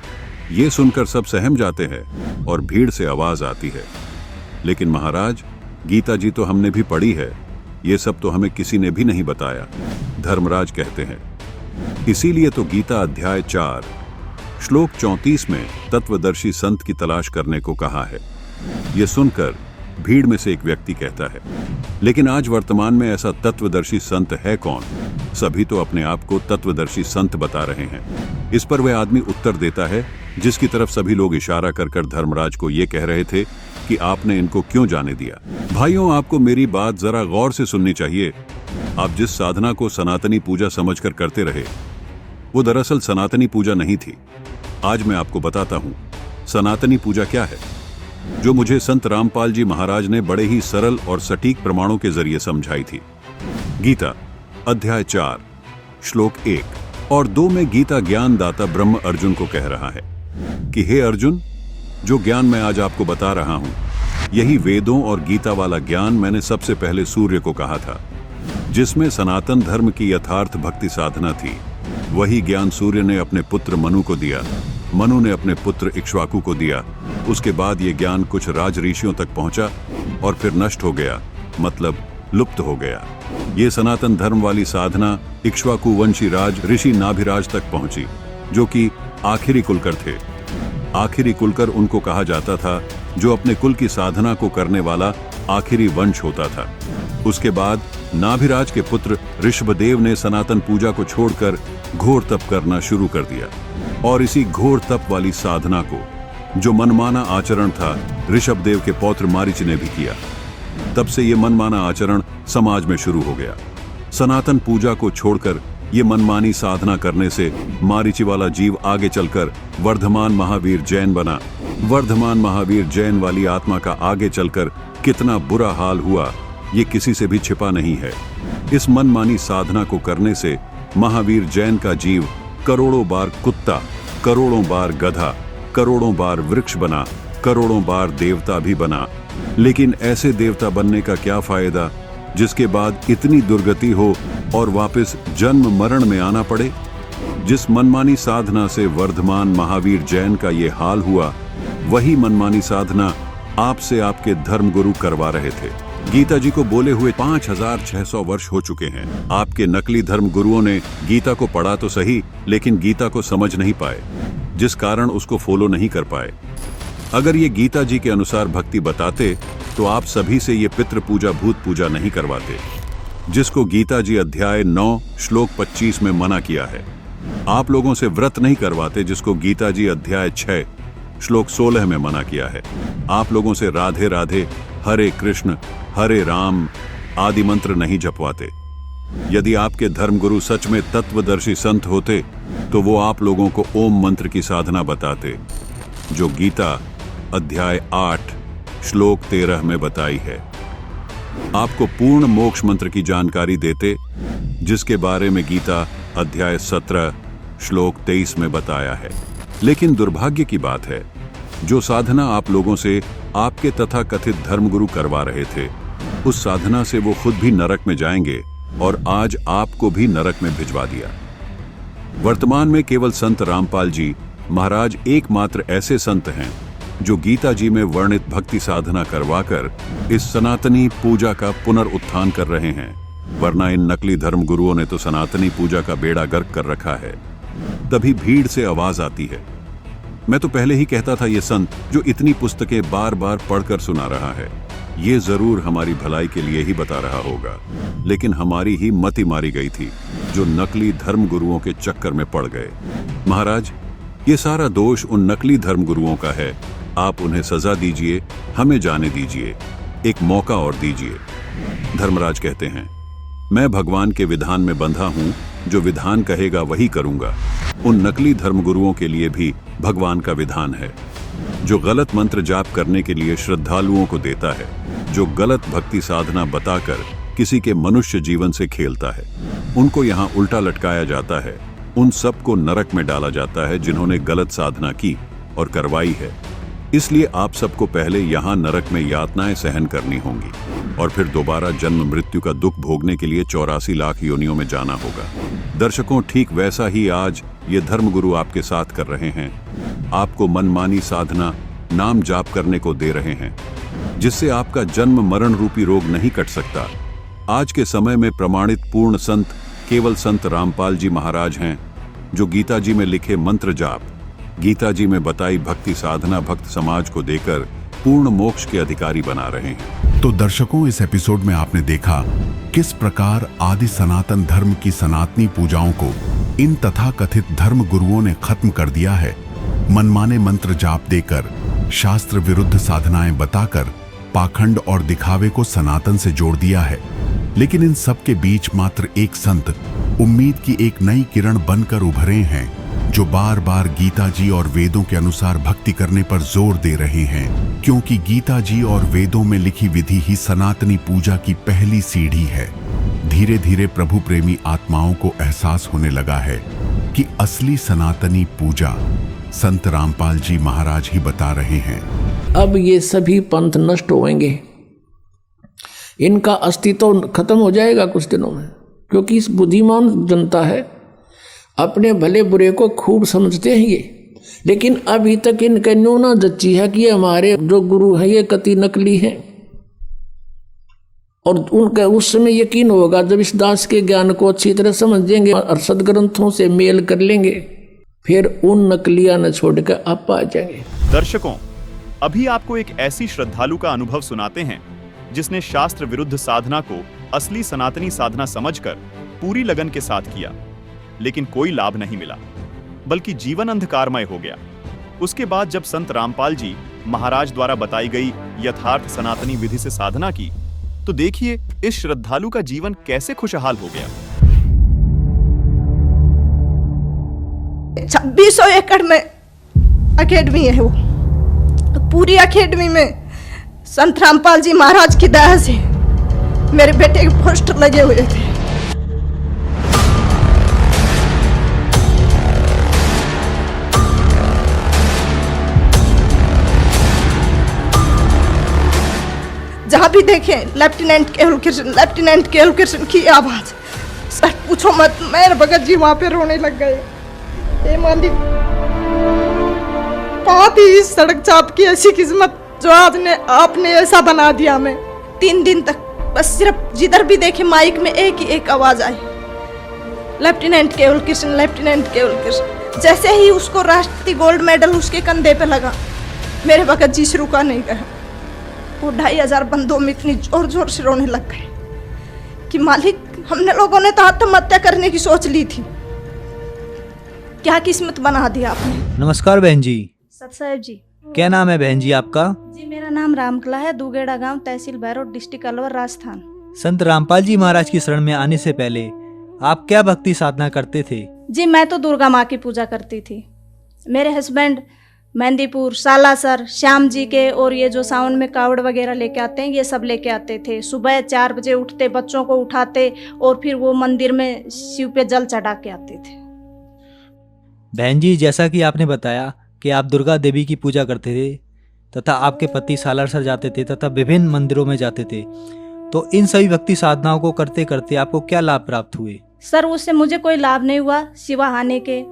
ये सुनकर सब सहम जाते हैं और भीड़ से आवाज आती है, लेकिन महाराज, गीता जी तो हमने भी पढ़ी है, ये सब तो हमें किसी ने भी नहीं बताया। धर्मराज कहते हैं, इसीलिए तो गीता अध्याय 4 श्लोक 34 में तत्वदर्शी संत की तलाश करने को कहा है। यह सुनकर भीड़ में से एक व्यक्ति कहता है, लेकिन आज वर्तमान में ऐसा तत्वदर्शी संत है कौन? सभी तो अपने आप को तत्वदर्शी संत बता रहे हैं। इस पर वह आदमी उत्तर देता है जिसकी तरफ सभी लोग इशारा कर धर्मराज को यह कह रहे थे कि आपने इनको क्यों जाने दिया। भाइयों, आपको मेरी बात जरा गौर से सुननी चाहिए। आप जिस साधना को सनातनी पूजा समझकर करते रहे, वो दरअसल सनातनी पूजा नहीं थी। आज मैं आपको बताता हूं सनातनी पूजा क्या है, जो मुझे संत रामपाल जी महाराज ने बड़े ही सरल और सटीक प्रमाणों के जरिए समझाई थी। गीता अध्याय 4 श्लोक 1 और 2 में गीता ज्ञानदाता ब्रह्म अर्जुन को कह रहा है कि हे अर्जुन, जो ज्ञान मैं आज आपको बता रहा हूं, यही वेदों और गीता वाला ज्ञान मैंने सबसे पहले सूर्य को कहा था, जिसमें सनातन धर्म की यथार्थ भक्ति साधना थी। वही ज्ञान सूर्य ने अपने पुत्र मनु को दिया, मनु ने अपने पुत्र इक्ष्वाकु को दिया। उसके बाद ये ज्ञान कुछ राज ऋषियों तक पहुंचा और फिर नष्ट हो गया, मतलब लुप्त हो गया। ये सनातन धर्म वाली साधना इक्ष्वाकु वंशी राज ऋषि नाभिराज तक पहुंची, जो कि आखिरी कुलकर थे। आखिरी कुलकर उनको कहा जाता था जो अपने कुल की साधना को करने वाला आखिरी वंश होता था। उसके बाद नाभिराज के पुत्र ऋषभदेव ने सनातन पूजा को छोड़कर घोर तप करना शुरू कर दिया, और इसी घोर तप वाली साधना को, जो मनमाना आचरण था, ऋषभदेव के पौत्र मारीच ने भी किया। तब से ये मनमाना आचरण समाज में शुरू हो गया। सनातन पूजा को छोड़कर ये मनमानी साधना करने से मारीची वाला जीव आगे चलकर वर्धमान महावीर जैन बना। वर्धमान महावीर जैन वाली आत्मा का आगे चलकर कितना बुरा हाल हुआ, ये किसी से भी छिपा नहीं है। इस मनमानी साधना को करने से महावीर जैन का जीव करोड़ों बार कुत्ता, करोड़ों बार गधा, करोड़ों बार वृक्ष बना, करोड़ों बार देवता भी बना। लेकिन ऐसे देवता बनने का क्या फायदा जिसके बाद इतनी दुर्गति हो और वापस जन्म मरण में आना पड़े। जिस मनमानी साधना से वर्धमान महावीर जैन का ये हाल हुआ, वही मनमानी साधना आपसे आपके धर्मगुरु करवा रहे थे। गीता जी को बोले हुए 5600 वर्ष हो चुके हैं। आपके नकली धर्म गुरुओं ने गीता को पढ़ा तो सही, लेकिन गीता को समझ नहीं पाए, जिस कारण उसको फॉलो नहीं कर पाए। अगर ये गीता जी के अनुसार भक्ति बताते तो आप सभी से ये पितृ पूजा भूत पूजा नहीं करवाते, जिसको गीता जी अध्याय 9 श्लोक 25 में मना किया है। आप लोगों से व्रत नहीं करवाते, जिसको गीता जी अध्याय 6 श्लोक 16 में मना किया है। आप लोगों से राधे राधे, हरे कृष्ण, हरे राम आदि मंत्र नहीं जपवाते। यदि आपके धर्मगुरु सच में तत्वदर्शी संत होते तो वो आप लोगों को ओम मंत्र की साधना बताते, जो गीता अध्याय 8 श्लोक 13 में बताई है। आपको पूर्ण मोक्ष मंत्र की जानकारी देते, जिसके बारे में गीता अध्याय 17 श्लोक 23 में बताया है। लेकिन दुर्भाग्य की बात है, जो साधना आप लोगों से आपके तथा कथित धर्मगुरु करवा रहे थे, उस साधना से वो खुद भी नरक में जाएंगे, और आज आपको भी नरक में भिजवा दिया। वर्तमान में केवल संत रामपाल जी महाराज एकमात्र ऐसे संत हैं जो गीता जी में वर्णित भक्ति साधना करवाकर इस सनातनी पूजा का पुनरुत्थान कर रहे हैं। वरना इन नकली धर्म गुरुओं ने तो सनातनी पूजा का बेड़ा गर्क कर रखा है। तभी भीड़ से आवाज आती है, मैं तो पहले ही कहता था, ये संत जो इतनी पुस्तकें बार बार पढ़कर सुना रहा है, ये जरूर हमारी भलाई के लिए ही बता रहा होगा। लेकिन हमारी ही मति मारी गई थी, जो नकली धर्म गुरुओं के चक्कर में पड़ गए। महाराज, ये सारा दोष उन नकली धर्म गुरुओं का है। आप उन्हें सजा दीजिए, हमें जाने दीजिए, एक मौका और दीजिए। धर्मराज कहते हैं, मैं भगवान के विधान में बंधा हूँ, जो विधान कहेगा वही करूंगा। उन नकली धर्मगुरुओं के लिए भी भगवान का विधान है, जो गलत मंत्र जाप करने के लिए श्रद्धालुओं को देता है, जो गलत भक्ति साधना बताकर किसी के मनुष्य जीवन से खेलता है। उनको यहाँ उल्टा लटकाया जाता है। उन सबको नरक में डाला जाता है जिन्होंने गलत साधना की और करवाई है। इसलिए आप सबको पहले यहाँ नरक में यातनाएं सहन करनी होंगी और फिर दोबारा जन्म मृत्यु का दुख भोगने के लिए 84 लाख योनियों में जाना होगा। दर्शकों, ठीक वैसा ही आज ये धर्मगुरु आपके साथ कर रहे हैं। आपको मनमानी साधना, नाम जाप करने को दे रहे हैं, जिससे आपका जन्म मरण रूपी रोग नहीं कट सकता। आज के समय में प्रमाणित पूर्ण संत केवल संत रामपाल जी महाराज हैं, जो गीता जी में लिखे मंत्र जाप, गीता जी में बताई भक्ति साधना भक्त समाज को देकर पूर्ण मोक्ष के अधिकारी बना रहे हैं। तो दर्शकों, इस एपिसोड में आपने देखा किस प्रकार आदि सनातन धर्म की सनातनी पूजाओं को इन तथाकथित धर्म गुरुओं ने खत्म कर दिया है। मनमाने मंत्र जाप देकर, शास्त्र विरुद्ध साधनाएं बताकर पाखंड और दिखावे को सनातन से जोड़ दिया है। लेकिन इन सब के बीच मात्र एक संत उम्मीद की एक नई किरण बनकर उभरे हैं, जो बार बार गीता जी और वेदों के अनुसार भक्ति करने पर जोर दे रहे हैं, क्योंकि गीता जी और वेदों में लिखी विधि ही सनातनी पूजा की पहली सीढ़ी है। धीरे धीरे प्रभु प्रेमी आत्माओं को एहसास होने लगा है कि असली सनातनी पूजा संत रामपाल जी महाराज ही बता रहे हैं। अब ये सभी पंथ नष्ट होंगे, इनका अस्तित्व खत्म हो जाएगा कुछ दिनों में, क्योंकि इस बुद्धिमान जनता है, अपने भले बुरे को खूब समझते हैं ये। लेकिन अभी तक इनके न्यूना जच्ची है कि ये हमारे जो गुरु हैं ये कति नकली हैं, और उनका उस समय यकीन होगा जब इस दास के ज्ञान को अच्छी तरह समझेंगे और सदग्रंथों से मेल कर लेंगे, फिर उन नकलियां न छोड़कर आप आ जाएंगे। दर्शकों, अभी आपको एक ऐसी श्रद्धालु का अनुभव सुनाते हैं जिसने शास्त्र विरुद्ध साधना को असली सनातनी साधना समझकर पूरी लगन के साथ किया, लेकिन कोई लाभ नहीं मिला, बल्कि जीवन अंधकारमय हो गया। उसके बाद जब संत रामपाल जी महाराज द्वारा बताई गई यथार्थ सनातनी विधि से साधना की, तो देखिए इस श्रद्धालु का जीवन कैसे खुशहाल हो गया। 2600 एकड़ में अकेडमी है वो, तो पूरी अकेडमी में संत रामपाल जी महाराज की दया से मेरे बेटे के पोस्टर लगे हुए थे। जहां भी देखें लेफ्टिनेंट केवल कृष्ण, लेफ्टिनेंट केवल कृष्ण की आवाज। सर पूछो मत, मेरे भगत जी वहां पे रोने लग गए। हे मालिक, बहुत ही सड़क चाप की ऐसी किस्मत जो आज ने आपने ऐसा बना दिया। हमें 3 दिन तक बस सिर्फ जिधर भी देखे माइक में एक ही एक आवाज आई, लेफ्टिनेंट केवल कृष्ण, लेफ्टिनेंट केवल कृष्ण। जैसे ही उसको राष्ट्रीय गोल्ड मेडल उसके कंधे पे लगा, मेरे भगत जी से रुका नहीं गया। वो 2500 बंदों में इतनी जोर जोर से रोने लग गए कि मालिक, हमने लोगों ने तो आत्महत्या करने की सोच ली थी, क्या किस्मत बना दिया आपने। नमस्कार बहन जी। सत साहेब जी। क्या नाम है बहन जी आपका? जी मेरा नाम रामकला है, दुगेड़ा गांव, तहसील भैरोड, डिस्ट्रिक्ट अलवर, राजस्थान। संत रामपाल जी महाराज की शरण में आने से पहले आप क्या भक्ति साधना करते थे? जी मैं तो दुर्गा माँ की पूजा करती थी। मेरे हस्बैंड मेहंदीपुर, सालासर, श्याम जी के और ये जो सावन में कावड़ वगैरह लेके आते हैं, ये सब लेके आते थे। सुबह 4 बजे उठते, बच्चों को उठाते और फिर वो मंदिर में शिव पे जल चढ़ा के आते थे। बहन जी, जैसा कि आपने बताया कि आप दुर्गा देवी की पूजा करते थे तथा आपके पति सालासर जाते थे तथा विभिन्न मंदिरों में जाते थे, तो इन सभी भक्ति साधनाओं को करते करते आपको क्या लाभ प्राप्त हुए? सर उससे मुझे कोई लाभ नहीं हुआ सिवा हानि के।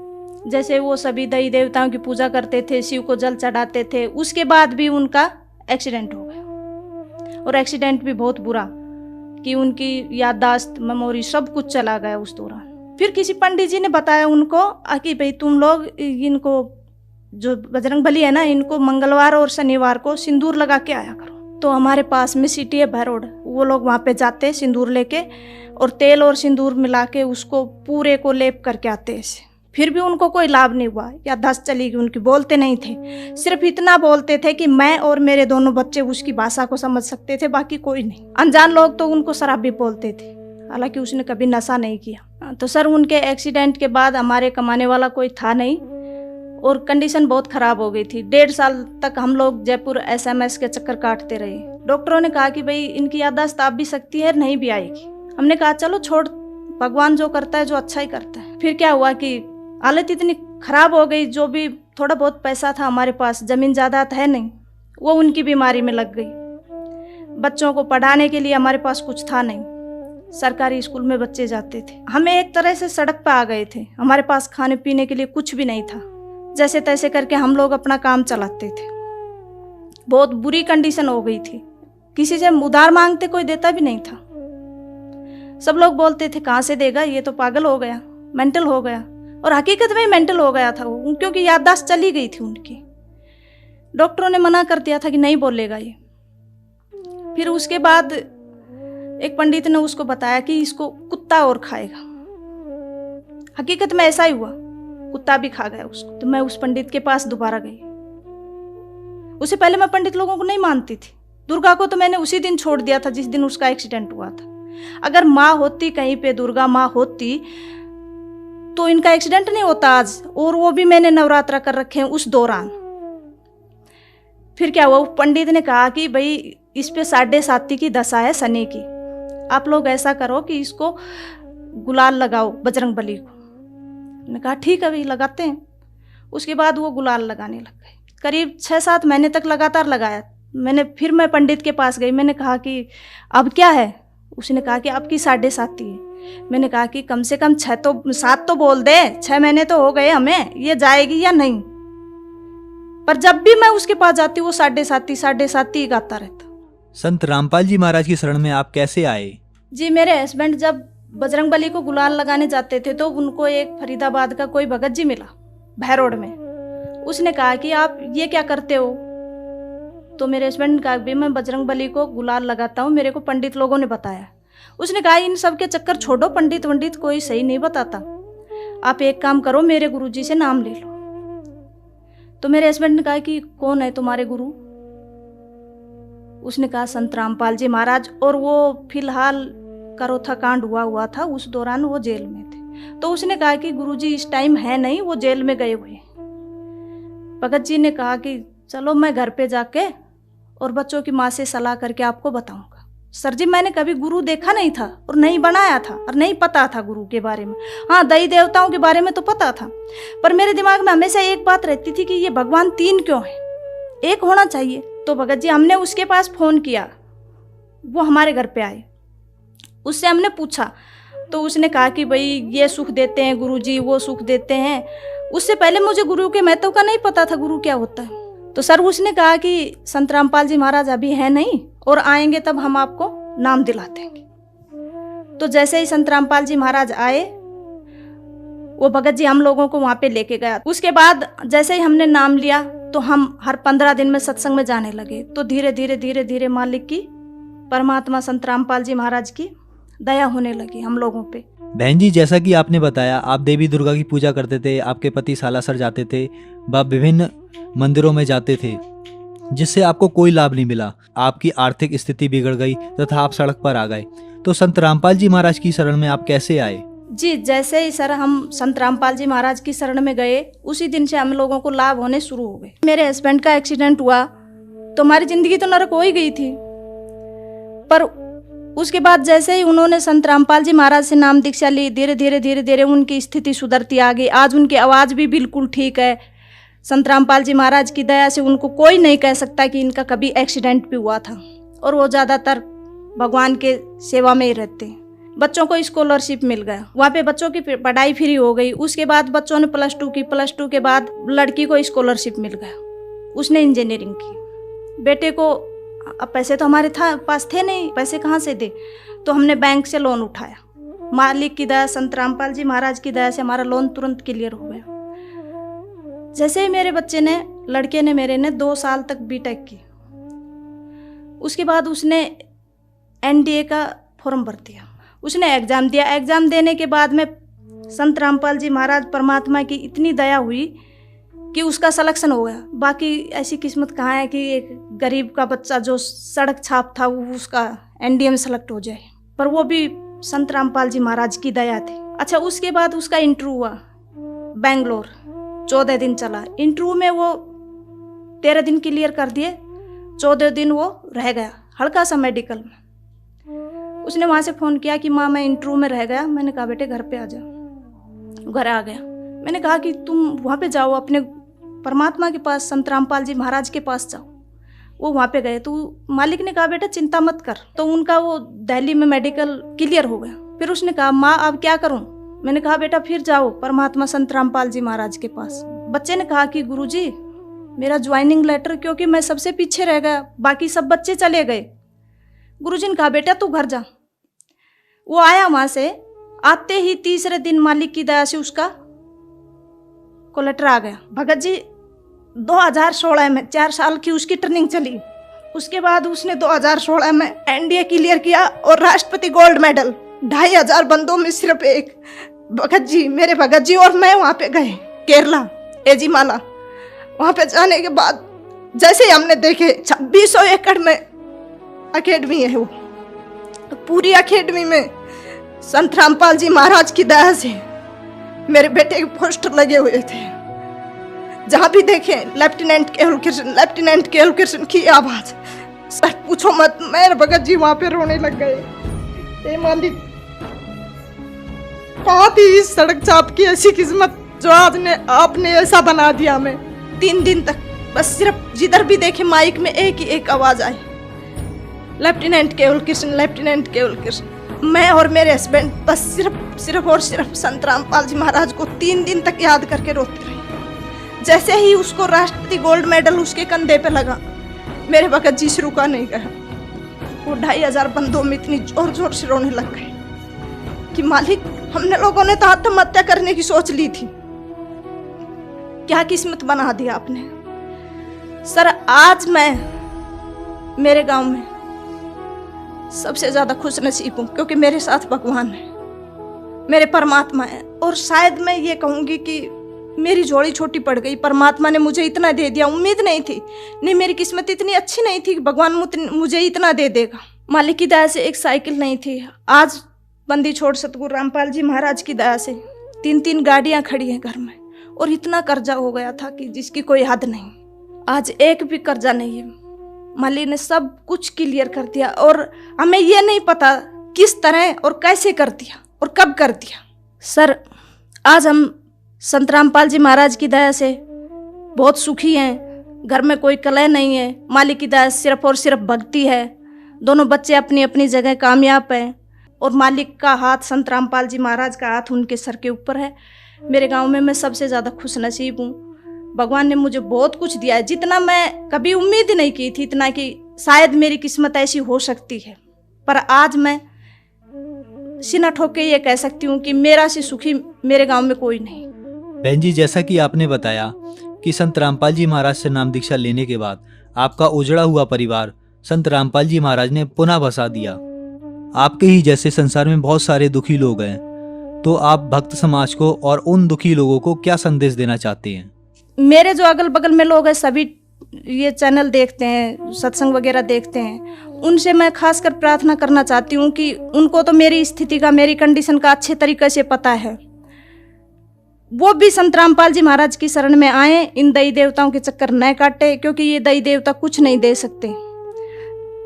जैसे वो सभी देवी देवताओं की पूजा करते थे, शिव को जल चढ़ाते थे, उसके बाद भी उनका एक्सीडेंट हो गया, और एक्सीडेंट भी बहुत बुरा कि उनकी याददाश्त, मेमोरी सब कुछ चला गया उस दौरान। फिर किसी पंडित जी ने बताया उनको कि भाई तुम लोग इनको जो बजरंगबली है ना, इनको मंगलवार और शनिवार को सिंदूर लगा के आया करो। तो हमारे पास में सिटी है भैरोड, वो लोग वहाँ पे जाते सिंदूर लेके और तेल और सिंदूर मिला के उसको पूरे को लेप करके आते ऐसे। फिर भी उनको कोई लाभ नहीं हुआ, याददाश्त चली गई उनकी, बोलते नहीं थे। सिर्फ इतना बोलते थे कि मैं और मेरे दोनों बच्चे उसकी भाषा को समझ सकते थे, बाकी कोई नहीं। अनजान लोग तो उनको शराबी बोलते थे। हालांकि उसने कभी नशा नहीं किया। तो सर उनके एक्सीडेंट के बाद हमारे कमाने वाला कोई था नहीं और कंडीशन बहुत ख़राब हो गई थी। 1.5 साल तक हम लोग जयपुर SMS के चक्कर काटते रहे। डॉक्टरों ने कहा कि भाई इनकी याददाश्त आ भी सकती है, नहीं भी आएगी। हमने कहा चलो छोड़, भगवान जो करता है जो अच्छा ही करता है। फिर क्या हुआ कि हालत इतनी ख़राब हो गई, जो भी थोड़ा बहुत पैसा था हमारे पास, ज़मीन जायदाद है नहीं, वो उनकी बीमारी में लग गई। बच्चों को पढ़ाने के लिए हमारे पास कुछ था नहीं, सरकारी स्कूल में बच्चे जाते थे। हमें एक तरह से सड़क पर आ गए थे, हमारे पास खाने पीने के लिए कुछ भी नहीं था। जैसे तैसे करके हम लोग अपना काम चलाते थे। बहुत बुरी कंडीशन हो गई थी, किसी से उधार मांगते कोई देता भी नहीं था। सब लोग बोलते थे कहाँ से देगा, ये तो पागल हो गया, मेंटल हो गया। और हकीकत में मेंटल हो गया था वो, क्योंकि याददाश्त चली गई थी उनकी। डॉक्टरों ने मना कर दिया था कि नहीं बोलेगा ये। फिर उसके बाद एक पंडित ने उसको बताया कि इसको कुत्ता और खाएगा। हकीकत में ऐसा ही हुआ, कुत्ता भी खा गया उसको। तो मैं उस पंडित के पास दोबारा गई। उससे पहले मैं पंडित लोगों को नहीं मानती थी। दुर्गा को तो मैंने उसी दिन छोड़ दिया था जिस दिन उसका एक्सीडेंट हुआ था। अगर माँ होती कहीं पे, दुर्गा माँ होती, तो इनका एक्सीडेंट नहीं होता आज, और वो भी मैंने नवरात्रा कर रखे हैं उस दौरान। फिर क्या हुआ, पंडित ने कहा कि भाई इस पे 7.5 की दशा है शनि की, आप लोग ऐसा करो कि इसको गुलाल लगाओ बजरंग बली को। मैंने कहा ठीक है भाई लगाते हैं। उसके बाद वो गुलाल लगाने लग गए। करीब 6-7 महीने तक लगातार लगाया। फिर मैं पंडित के पास गई, मैंने कहा कि अब क्या है। उसने कहा कि आपकी 7.5 है। मैंने कहा कि कम से कम 7 तो बोल दे, 6 महीने तो हो गए हमें, ये जाएगी या नहीं। पर जब भी मैं उसके पास जाती वो 7.5 ही गाता रहता। संत रामपाल जी महाराज की शरण में आप कैसे आए? जी, मेरे हस्बैंड जब बजरंग बली को गुलाल लगाने जाते थे तो उनको एक फरीदाबाद का कोई भगत जी मिला भै रोड में। उसने कहा कि आप ये क्या करते हो? तो मेरे हस्बैंड ने कहा भी मैं बजरंग बली को गुलाल लगाता हूँ, मेरे को पंडित लोगों ने बताया। उसने कहा इन सब के चक्कर छोड़ो, पंडित वंडित कोई सही नहीं बताता, आप एक काम करो मेरे गुरुजी से नाम ले लो। तो मेरे हस्बैंड ने कहा कि कौन है तुम्हारे गुरु? उसने कहा संत रामपाल जी महाराज। और वो फिलहाल करोथा कांड हुआ था, उस दौरान वो जेल में थे। तो उसने कहा कि गुरुजी इस टाइम है नहीं, वो जेल में गए हुए। भगत जी ने कहा कि चलो मैं घर पे जाके और बच्चों की माँ से सलाह करके आपको बताऊंगा। सर जी, मैंने कभी गुरु देखा नहीं था और नहीं बनाया था और नहीं पता था गुरु के बारे में। हाँ, देवी देवताओं के बारे में तो पता था, पर मेरे दिमाग में हमेशा एक बात रहती थी कि ये भगवान 3 क्यों है, एक होना चाहिए। तो भगत जी, हमने उसके पास फोन किया, वो हमारे घर पे आए, उससे हमने पूछा तो उसने कहा कि भाई ये सुख देते हैं गुरुजी, वो सुख देते हैं। उससे पहले मुझे गुरु के महत्व का नहीं पता था, गुरु क्या होता है। तो सर उसने कहा कि संत रामपाल जी महाराज अभी है नहीं और आएंगे तब हम आपको नाम दिला देंगे। तो जैसे ही संत रामपाल जी महाराज आए, वो भगत जी हम लोगों को वहाँ पे लेके गया। उसके बाद जैसे ही हमने नाम लिया तो हम हर 15 दिन में सत्संग में जाने लगे। तो धीरे धीरे मालिक की, परमात्मा संत रामपाल जी महाराज की दया होने लगी हम लोगों पे। बहन जी, जैसा कि आपने बताया आप देवी दुर्गा की पूजा करते थे, आपके पति सालासर जाते थे, आप विभिन्न मंदिरों में जाते थे, जिससे आपको कोई लाभ नहीं मिला, आपकी आर्थिक स्थिति बिगड़ गई तथा आप सड़क पर आ गए। तो संत रामपाल जी महाराज की शरण में आप कैसे आए? जी, जैसे ही सर हम संत रामपाल जी महाराज की शरण में गए, उसी दिन से हम लोगों को लाभ होने शुरू हो गए। मेरे हस्बैंड का एक्सीडेंट हुआ तो हमारी जिंदगी तो नरक हो ही गई थी, पर उसके बाद जैसे ही उन्होंने संत रामपाल जी महाराज से नाम दीक्षा ली, धीरे धीरे उनकी स्थिति सुधरती आ गई। आज उनकी आवाज़ भी बिल्कुल ठीक है। संत रामपाल जी महाराज की दया से उनको कोई नहीं कह सकता कि इनका कभी एक्सीडेंट भी हुआ था, और वो ज़्यादातर भगवान के सेवा में ही रहते हैं। बच्चों को स्कॉलरशिप मिल गया, वहाँ पे बच्चों की पढ़ाई फ्री हो गई। उसके बाद बच्चों ने +2 की, +2 के बाद लड़की को स्कॉलरशिप मिल गया, उसने इंजीनियरिंग की। बेटे को अब पैसे तो हमारे पास थे नहीं, पैसे कहाँ से दे, तो हमने बैंक से लोन उठाया। मालिक की दया, संत रामपाल जी महाराज की दया से हमारा लोन तुरंत क्लियर हो गया। जैसे ही मेरे बच्चे ने, लड़के ने मेरे ने 2 साल तक बीटेक की, उसके बाद उसने NDA का फॉर्म भर दिया, उसने एग्ज़ाम दिया। एग्ज़ाम देने के बाद में संत रामपाल जी महाराज, परमात्मा की इतनी दया हुई कि उसका सिलेक्शन हो गया। बाकी ऐसी किस्मत कहाँ है कि एक गरीब का बच्चा जो सड़क छाप था वो उसका NDA में सेलेक्ट हो जाए, पर वो भी संत रामपाल जी महाराज की दया थी। अच्छा, उसके बाद उसका इंटरव्यू हुआ बेंगलोर, 14 दिन चला। इंटरव्यू में वो 13 दिन क्लियर कर दिए, 14 दिन वो रह गया हल्का सा मेडिकल में। उसने वहाँ से फ़ोन किया कि माँ मैं इंटरव्यू में रह गया। मैंने कहा बेटे घर पे आ जाओ। घर आ गया। मैंने कहा कि तुम वहाँ पे जाओ, अपने परमात्मा के पास, संत रामपाल जी महाराज के पास जाओ। वो वहाँ पे गए तो मालिक ने कहा बेटा चिंता मत कर। तो उनका वो दिल्ली में मेडिकल क्लियर हो गया। फिर उसने कहा माँ अब क्या करूँ? मैंने कहा बेटा फिर जाओ परमात्मा संत रामपाल जी महाराज के पास। बच्चे ने कहा कि गुरुजी मेरा ज्वाइनिंग लेटर, क्योंकि मैं सबसे पीछे रह गया, बाकी सब बच्चे चले गए। गुरुजी ने कहा बेटा तू घर जा। वो आया वहाँ से, आते ही तीसरे दिन मालिक की दया से उसका को लेटर आ गया। भगत जी 2016 में 4 साल की उसकी ट्रेनिंग चली। उसके बाद उसने 2016 में एनडीए क्लियर किया और राष्ट्रपति गोल्ड मेडल। 2500 बंदों में सिर्फ एक भगत जी, मेरे भगत जी और मैं वहाँ पे गए केरला, एजीमाला। वहाँ पे जाने के बाद जैसे ही हमने देखे 2600 एकड़ में अकेडमी है वो, तो पूरी अकेडमी में संत रामपाल जी महाराज की दया से मेरे बेटे के पोस्टर लगे हुए थे। जहाँ भी देखे लेफ्टिनेंट केवल कृष्ण, लेफ्टिनेंट केवल कृष्ण की आवाज। सर पूछो मत, मेरे भगत जी वहाँ पे रोने लग गए। हे मालिक, कहाँ थी इस सड़क चाप की ऐसी किस्मत जो आज ने आपने ऐसा बना दिया। मैं 3 दिन तक बस सिर्फ जिधर भी देखे माइक में एक ही एक आवाज आई, लेफ्टिनेंट केवल कृष्ण, लेफ्टिनेंट केवल कृष्ण। मैं और मेरे हस्बैंड बस सिर्फ और सिर्फ संत रामपाल जी महाराज को 3 दिन तक याद करके रोते रहे। जैसे ही उसको राष्ट्रपति गोल्ड मेडल उसके कंधे पे लगा, मेरे भगत जी से रुका नहीं गया। वो 2500 बंदों में इतनी जोर जोर से रोने लग गए कि मालिक हमने लोगों ने तो आत्महत्या करने की सोच ली थी, क्या किस्मत बना दिया आपने। सर आज मैं मेरे गांव में सबसे ज्यादा खुश नसीब हूँ, क्योंकि मेरे साथ भगवान है, मेरे परमात्मा है। और शायद मैं ये कहूँगी कि मेरी झोली छोटी पड़ गई, परमात्मा ने मुझे इतना दे दिया। उम्मीद नहीं थी, नहीं मेरी किस्मत इतनी अच्छी नहीं थी कि भगवान मुझे इतना दे देगा। मालिक की दया से एक साइकिल नहीं थी, आज बंदी छोड़ सतगुरु रामपाल जी महाराज की दया से 3-3 गाड़ियाँ खड़ी हैं घर में। और इतना कर्जा हो गया था कि जिसकी कोई हद नहीं। आज एक भी कर्जा नहीं है। मालिक ने सब कुछ क्लियर कर दिया और हमें ये नहीं पता किस तरह और कैसे कर दिया और कब कर दिया। सर आज हम संत रामपाल जी महाराज की दया से बहुत सुखी हैं। घर में कोई कलह नहीं है। मालिक की दया सिर्फ और सिर्फ भक्ति है। दोनों बच्चे अपनी अपनी जगह कामयाब हैं और मालिक का हाथ, संत रामपाल जी महाराज का हाथ उनके सर के ऊपर है। मेरे गांव में मैं सबसे ज़्यादा खुश नसीब हूँ। भगवान ने मुझे बहुत कुछ दिया है, जितना मैं कभी उम्मीद नहीं की थी, इतना कि शायद मेरी किस्मत ऐसी हो सकती है। पर आज मैं सीना ठोक के ये कह सकती हूँ कि मेरा से सुखी मेरे गांव में कोई नहीं। बहन जी, जैसा कि आपने बताया कि संत रामपाल जी महाराज से नाम दीक्षा लेने के बाद आपका उजड़ा हुआ परिवार संत रामपाल जी महाराज ने पुनः बसा दिया। आपके ही जैसे संसार में बहुत सारे दुखी लोग हैं, तो आप भक्त समाज को और उन दुखी लोगों को क्या संदेश देना चाहते हैं? मेरे जो अगल बगल में लोग हैं सभी ये चैनल देखते हैं, सत्संग वगैरह देखते हैं, उनसे मैं खासकर प्रार्थना करना चाहती हूँ कि उनको तो मेरी स्थिति का, मेरी कंडीशन का अच्छे तरीके से पता है। वो भी संत रामपाल जी महाराज की शरण में आए, इन दई देवताओं के चक्कर न काटे, क्योंकि ये दई देवता कुछ नहीं दे सकते।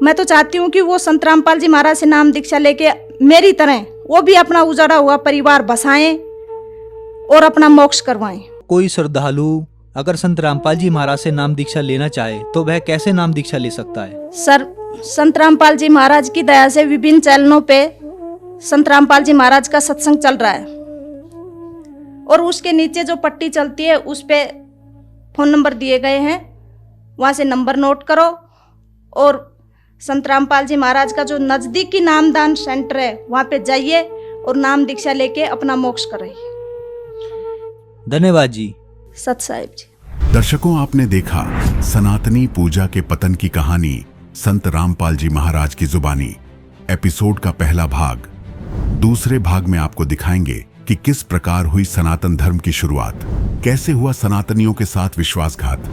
मैं तो चाहती हूँ कि वो संत रामपाल जी महाराज से नाम दीक्षा लेके मेरी तरह वो भी अपना उजाड़ा हुआ परिवार बसाएं और अपना मोक्ष करवाएं। कोई श्रद्धालु अगर संत रामपाल जी महाराज से नाम दीक्षा लेना चाहे तो वह कैसे नाम दीक्षा ले सकता है? सर संत रामपाल जी महाराज की दया से विभिन्न चैनलों पे संत रामपाल जी महाराज का सत्संग चल रहा है और उसके नीचे जो पट्टी चलती है उस पे फ़ोन नंबर दिए गए हैं, वहाँ से नंबर नोट करो और संत रामपाल जी महाराज का जो नज़दीकी नामदान सेंटर है वहाँ पे जाइए और नाम दीक्षा लेके अपना मोक्ष कराइए। धन्यवाद जी। सत साहिब जी। दर्शकों, आपने देखा सनातनी पूजा के पतन की कहानी संत रामपाल जी महाराज की जुबानी। एपिसोड का पहला भाग। दूसरे भाग में आपको दिखाएंगे कि किस प्रकार हुई सनातन धर्म की शुरुआत, कैसे हुआ सनातनियों के साथ विश्वासघात।